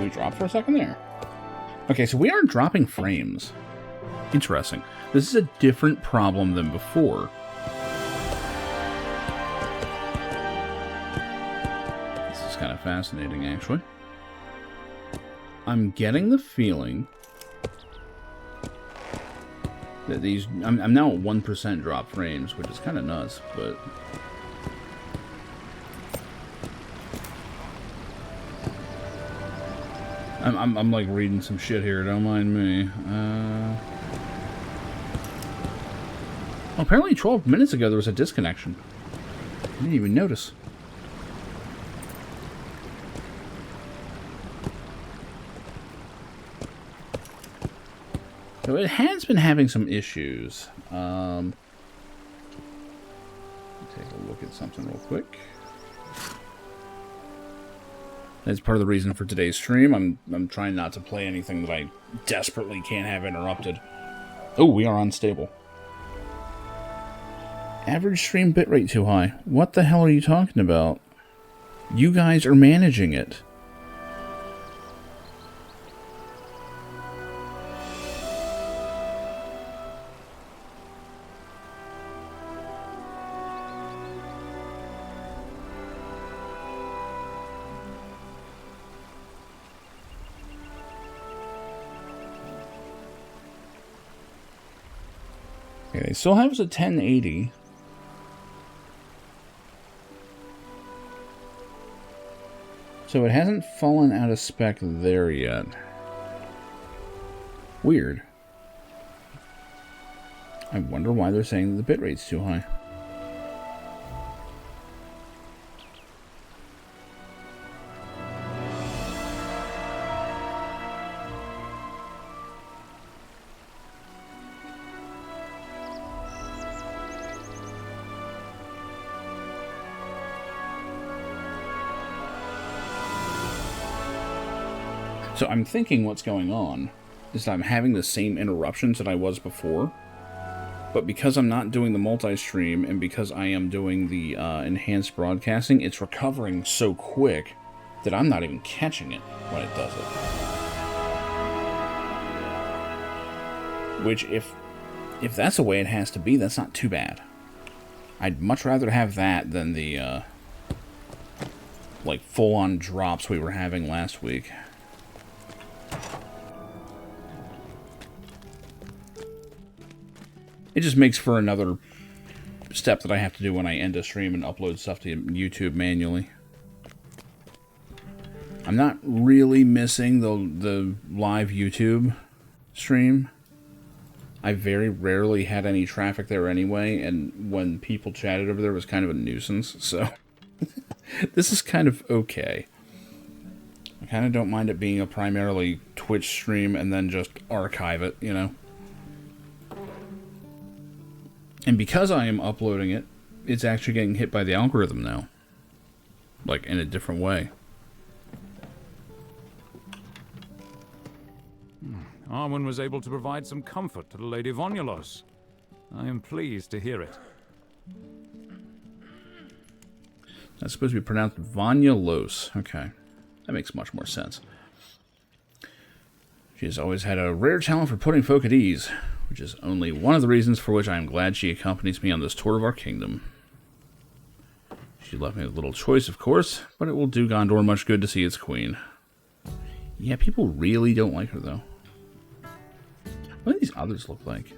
We dropped for a second there. Okay, so we are dropping frames. Interesting. This is a different problem than before. This is kind of fascinating, actually. I'm getting the feeling that these... I'm now at 1% drop frames, which is kind of nuts, but... I'm like reading some shit here, don't mind me. Well, apparently 12 minutes ago there was a disconnection. I didn't even notice. So it has been having some issues. Take a look at something real quick. That's part of the reason for today's stream. I'm trying not to play anything that I desperately can't have interrupted. Oh, we are unstable. Average stream bitrate too high. What the hell are you talking about? You guys are managing it. Okay, they still have us at 1080. So it hasn't fallen out of spec there yet. Weird. I wonder why they're saying that the bitrate's too high. So I'm thinking what's going on is that I'm having the same interruptions that I was before, but because I'm not doing the multi-stream and because I am doing the enhanced broadcasting, it's recovering so quick that I'm not even catching it when it does it. Which, if that's the way it has to be, that's not too bad. I'd much rather have that than the like full-on drops we were having last week. It just makes for another step that I have to do when I end a stream and upload stuff to YouTube manually. I'm not really missing the live YouTube stream. I very rarely had any traffic there anyway, and when people chatted over there, it was kind of a nuisance, so this is kind of okay. I kind of don't mind it being a primarily Twitch stream and then just archive it, you know? And because I am uploading it, it's actually getting hit by the algorithm now. Like, in a different way. Arwen was able to provide some comfort to the Lady Vonyalos. I am pleased to hear it. That's supposed to be pronounced Vonyalos. Okay. That makes much more sense. She has always had a rare talent for putting folk at ease, which is only one of the reasons for which I am glad she accompanies me on this tour of our kingdom. She left me with little choice, of course, but it will do Gondor much good to see its queen. Yeah, people really don't like her, though. What do these others look like?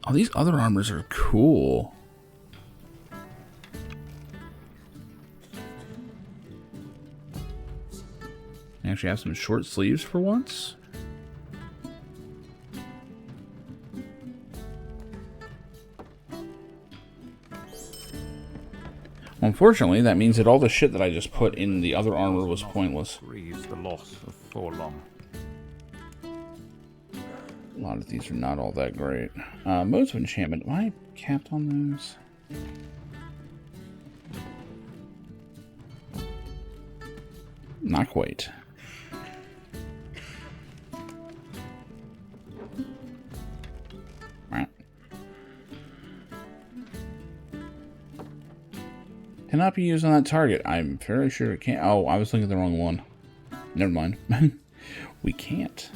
Oh, these other armors are cool. They actually have some short sleeves for once. Unfortunately, that means that all the shit that I just put in the other armor was pointless. Grieves the loss of Forlong. A lot of these are not all that great. Modes of enchantment. Am I capped on those? Not quite. Cannot be used on that target. I'm fairly sure it can't. Oh, I was looking at the wrong one. Never mind. We can't.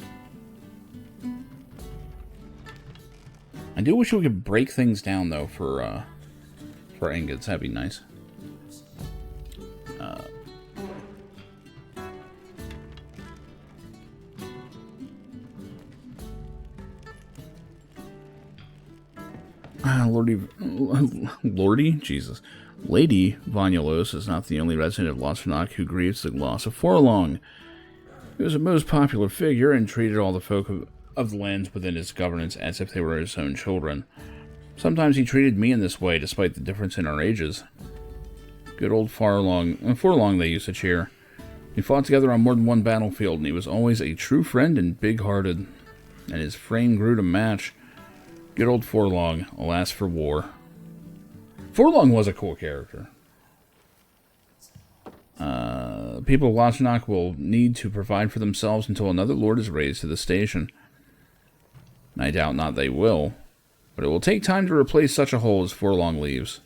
I do wish we could break things down though for ingots. That'd be nice. Lordy? Jesus. Lady Vonyalos is not the only resident of Lothranok who grieves the loss of Forlong. He was a most popular figure and treated all the folk of the lands within his governance as if they were his own children. Sometimes he treated me in this way, despite the difference in our ages. Good old Forlong they used to cheer. We fought together on more than one battlefield, and he was always a true friend and big-hearted. And his frame grew to match. Good old Forlong, alas for war. Forlong was a cool character. People of Lothranok will need to provide for themselves until another lord is raised to the station. I doubt not they will, but it will take time to replace such a hole as Forlong leaves.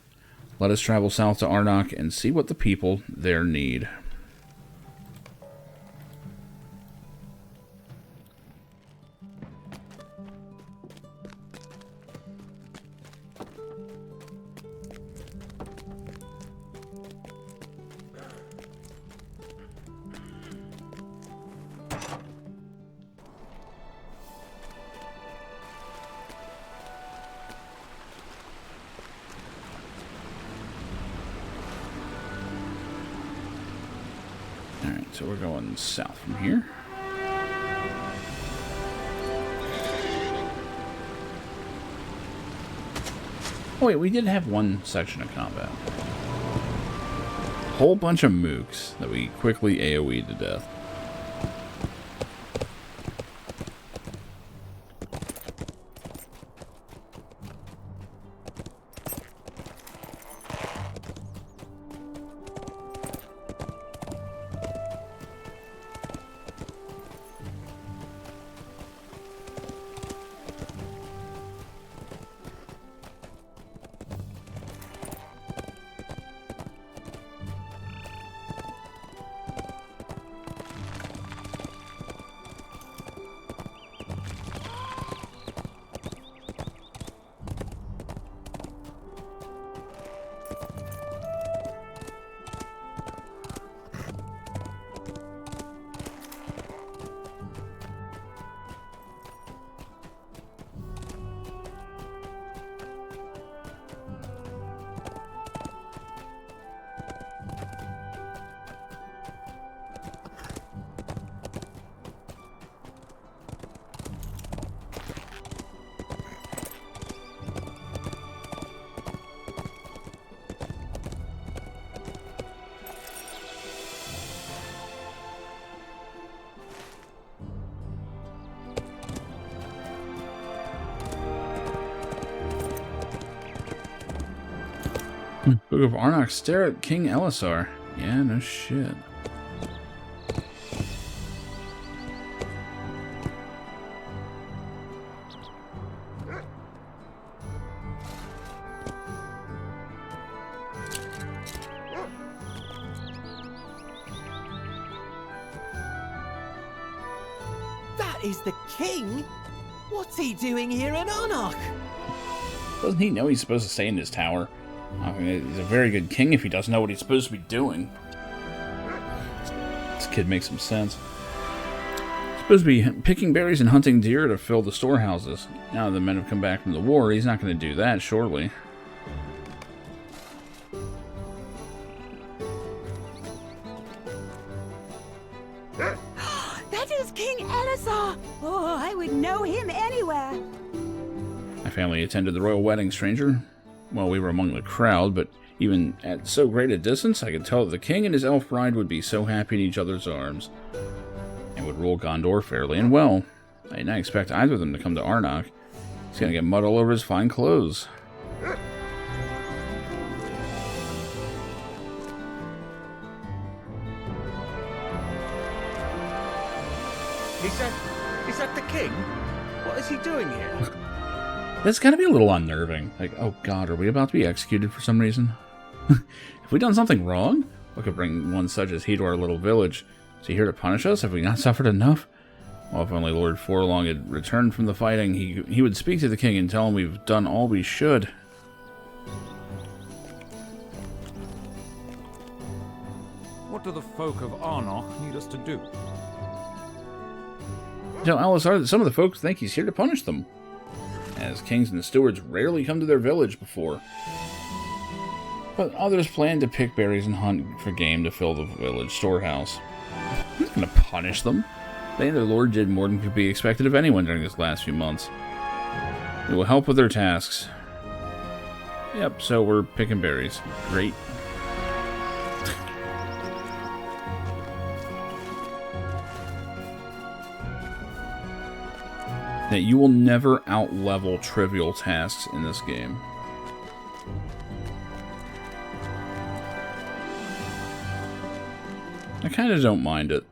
Let us travel south to Arnok and see what the people there need. Alright, so we're going south from here. Oh wait, we did have one section of combat. Whole bunch of mooks that we quickly AoE'd to death. Book of Arnok, stare at King Elessar. Yeah, no shit. is the king? What's he doing here in Arnok? Doesn't he know he's supposed to stay in his tower? I mean, he's a very good king if he doesn't know what he's supposed to be doing. This kid makes some sense. He's supposed to be picking berries and hunting deer to fill the storehouses. Now that the men have come back from the war, he's not going to do that, surely. That is King Elessar! Oh, I would know him anywhere. My family attended the royal wedding, stranger. Well, we were among the crowd, but even at so great a distance, I could tell that the king and his elf bride would be so happy in each other's arms, and would rule Gondor fairly and well. I did not expect either of them to come to Arnok. He's gonna get mud all over his fine clothes. Is that the king? What is he doing here? That's gotta be a little unnerving. Like, oh god, are we about to be executed for some reason? Have we done something wrong? What could bring one such as he to our little village? Is he here to punish us? Have we not suffered enough? Well, if only Lord Forlong had returned from the fighting, he would speak to the king and tell him we've done all we should. What do the folk of Arnok need us to do? Tell Elessar that some of the folks think he's here to punish them, as kings and stewards rarely come to their village before. But others plan to pick berries and hunt for game to fill the village storehouse. He's going to punish them. They and their lord did more than could be expected of anyone during this last few months. We will help with their tasks. Yep, so we're picking berries. Great. That you will never out-level trivial tasks in this game. I kind of don't mind it.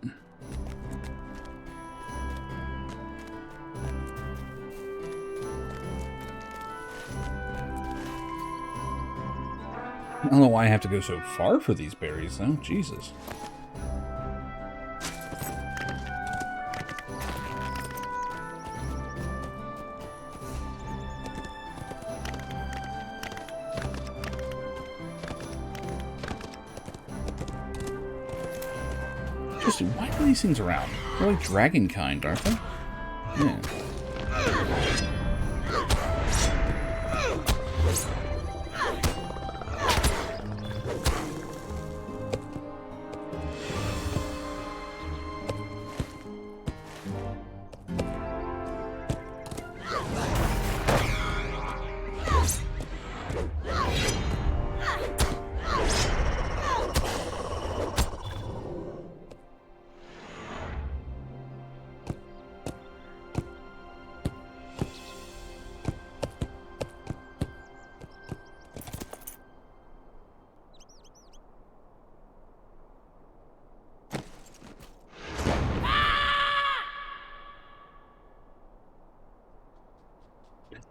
I don't know why I have to go so far for these berries, though. Jesus. Why are these things around? They're like dragon kind, aren't they? Yeah.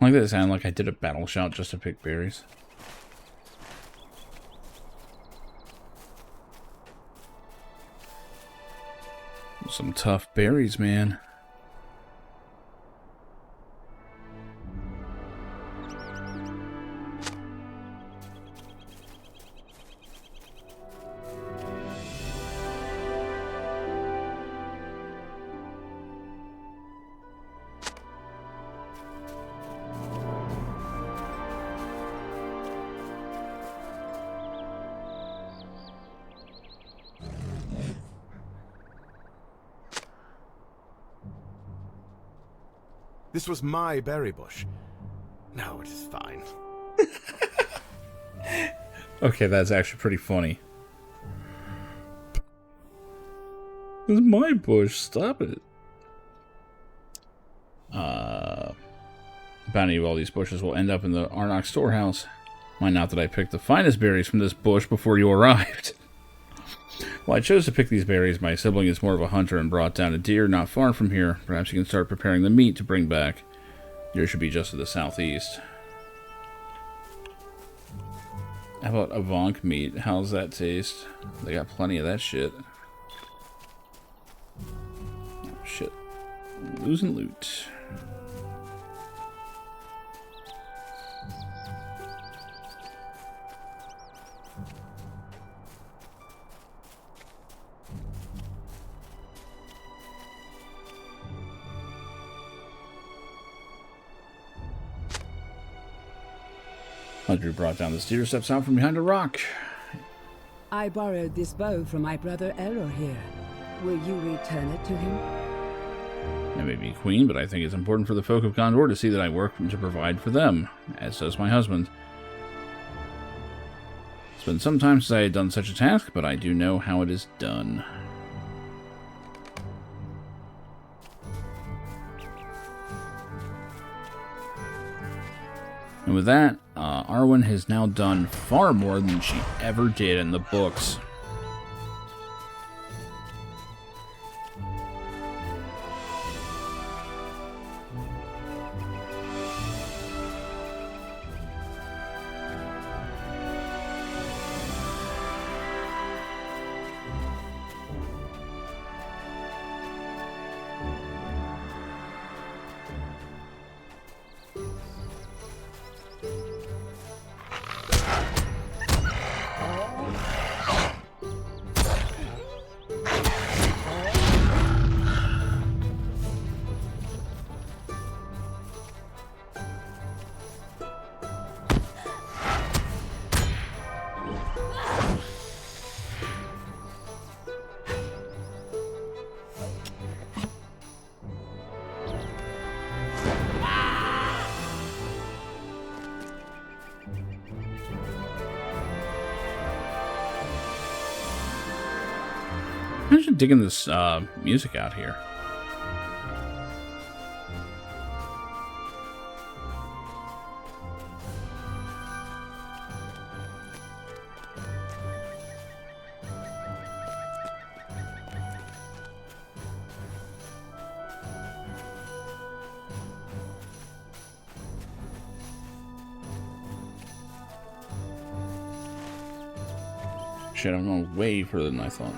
Like that sound like I did a battle shout just to pick berries. Some tough berries, man. This was my berry bush. No, it is fine. Okay, that's actually pretty funny. It's my bush, stop it. Bounty of all these bushes will end up in the Arnok storehouse. Mind not that I picked the finest berries from this bush before you arrived. Well, I chose to pick these berries. My sibling is more of a hunter and brought down a deer not far from here. Perhaps you can start preparing the meat to bring back. Deer should be just to the southeast. How about Avank meat? How's that taste? They got plenty of that shit. Oh, shit. Losing loot. Audrey brought down the steer steps out from behind a rock. I borrowed this bow from my brother Elor here. Will you return it to him? I may be queen, but I think it's important for the folk of Gondor to see that I work to provide for them, as does my husband. It's been some time since I had done such a task, but I do know how it is done. And with that, Arwen has now done far more than she ever did in the books. Imagine digging this music out here. Shit, I'm going way further than I thought.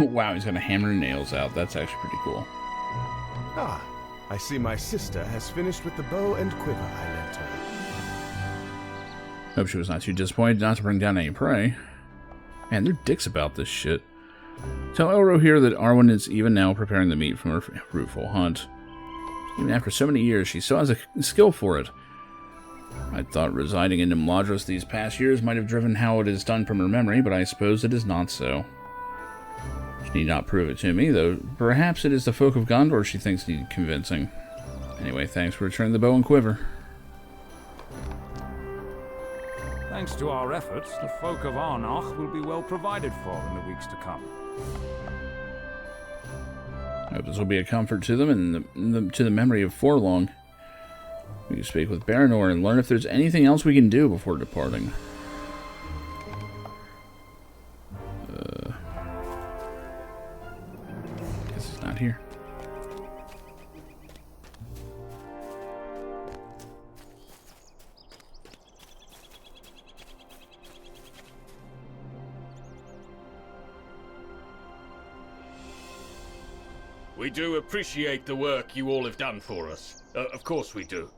Wow, he's gonna hammer nails out. That's actually pretty cool. Ah, I see my sister has finished with the bow and quiver I lent her. Hope she was not too disappointed not to bring down any prey. Man, they're dicks about this shit. Tell Elro here that Arwen is even now preparing the meat from her fruitful hunt. Even after so many years, she still has a skill for it. I thought residing in Imladris these past years might have driven how it is done from her memory, but I suppose it is not so. She need not prove it to me, though perhaps it is the folk of Gondor she thinks need convincing. Anyway, thanks for returning the bow and quiver. Thanks to our efforts, the folk of Arnach will be well provided for in the weeks to come. I hope this will be a comfort to them and to the memory of Forlong. We can speak with Baranor and learn if there's anything else we can do before departing. Guess he's not here. We do appreciate the work you all have done for us. Of course we do.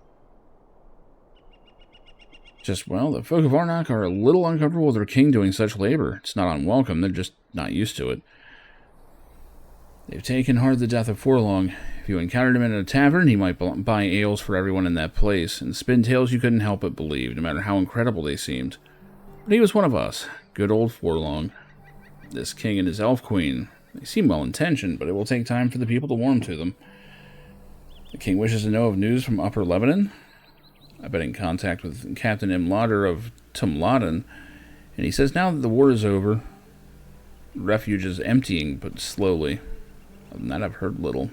Just, well, the folk of Arnach are a little uncomfortable with their king doing such labor. It's not unwelcome, they're just not used to it. They've taken hard the death of Forlong. If you encountered him in a tavern, he might buy ales for everyone in that place, and spin tales you couldn't help but believe, no matter how incredible they seemed. But he was one of us, good old Forlong. This king and his elf queen, they seem well-intentioned, but it will take time for the people to warm to them. The king wishes to know of news from Upper Lebanon. I've been in contact with Captain Imladr of Tumladen, and he says now that the war is over, the refuge is emptying, but slowly. Other than that, I've heard little.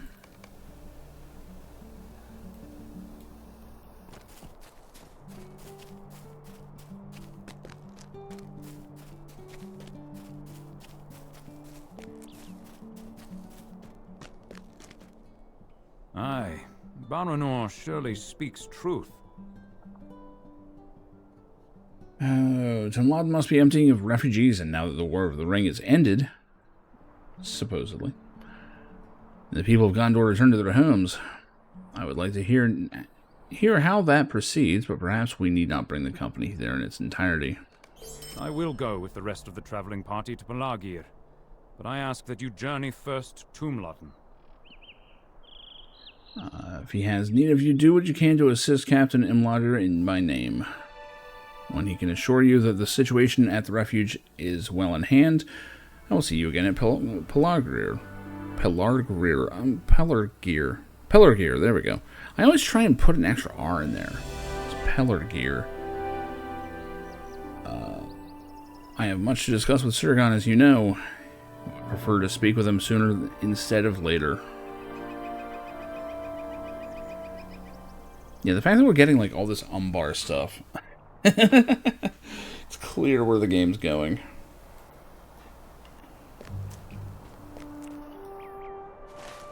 Aye, Baranor surely speaks truth. Tumlad must be emptying of refugees, and now that the War of the Ring is ended, supposedly, the people of Gondor return to their homes. I would like to hear how that proceeds, but perhaps we need not bring the company there in its entirety. I will go with the rest of the traveling party to Pelagir, but I ask that you journey first to Tumlotn. If he has need of you, do what you can to assist Captain Imladr in my name. When he can assure you that the situation at the refuge is well in hand, I will see you again at Pelagir. Pelargir, there we go. I always try and put an extra R in there. It's Pelargir. I have much to discuss with Sirgon, as you know. I prefer to speak with him sooner instead of later. Yeah, the fact that we're getting like all this Umbar stuff. It's clear where the game's going.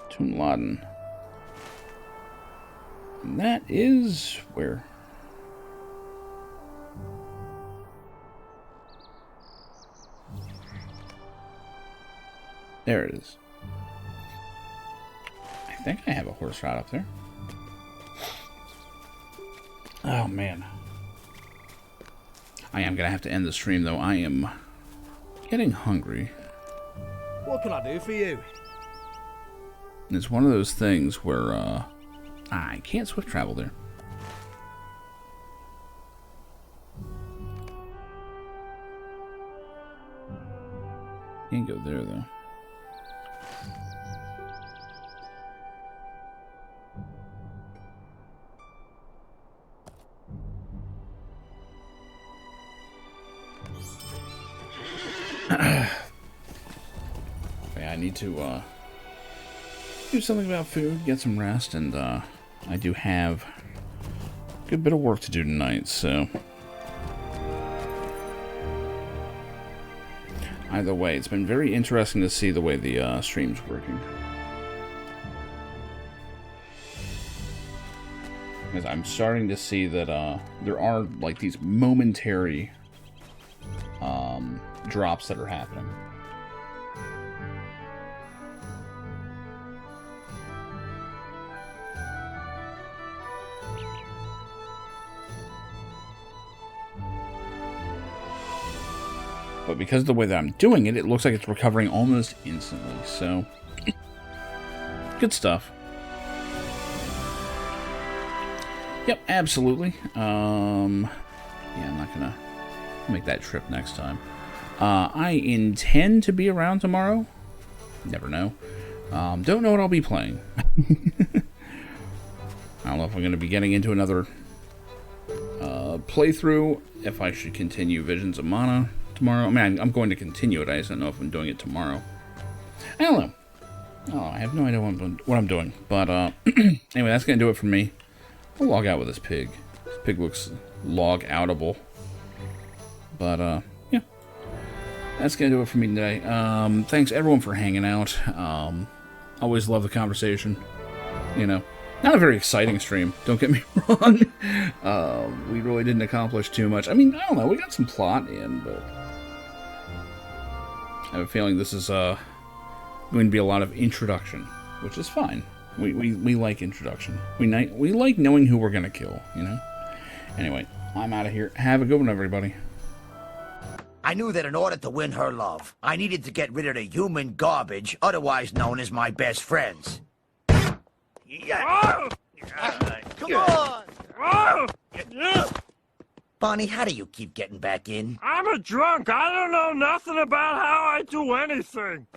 Tumlotn. And that is where? There it is. I think I have a horse ride up there. Oh, man. I am going to have to end the stream, though. I am getting hungry. What can I do for you? It's one of those things where, I can't swift travel there. Can't go there, though. Okay, I need to do something about food, get some rest, and I do have a good bit of work to do tonight, so either way, it's been very interesting to see the way the stream's working. Because I'm starting to see that there are like these momentary drops that are happening. But because of the way that I'm doing it, it looks like it's recovering almost instantly, so good stuff. Yep, absolutely. Yeah, I'm not gonna make that trip next time. I intend to be around tomorrow. Never know. Don't know what I'll be playing. I don't know if I'm going to be getting into another playthrough, if I should continue Visions of Mana tomorrow. I mean, I'm going to continue it. I just don't know if I'm doing it tomorrow. I don't know. Oh, I have no idea what I'm doing. But anyway, that's going to do it for me. I'll log out with this pig. This pig looks log-outable. But, yeah. That's going to do it for me today. Thanks, everyone, for hanging out. Always love the conversation. You know, not a very exciting stream, don't get me wrong. We really didn't accomplish too much. I mean, I don't know, we got some plot in, but I have a feeling this is going to be a lot of introduction, which is fine. We like introduction. We like knowing who we're going to kill, you know? Anyway, I'm out of here. Have a good one, everybody. I knew that in order to win her love, I needed to get rid of the human garbage, otherwise known as my best friends. Come on! Bonnie, how do you keep getting back in? I'm a drunk. I don't know nothing about how I do anything.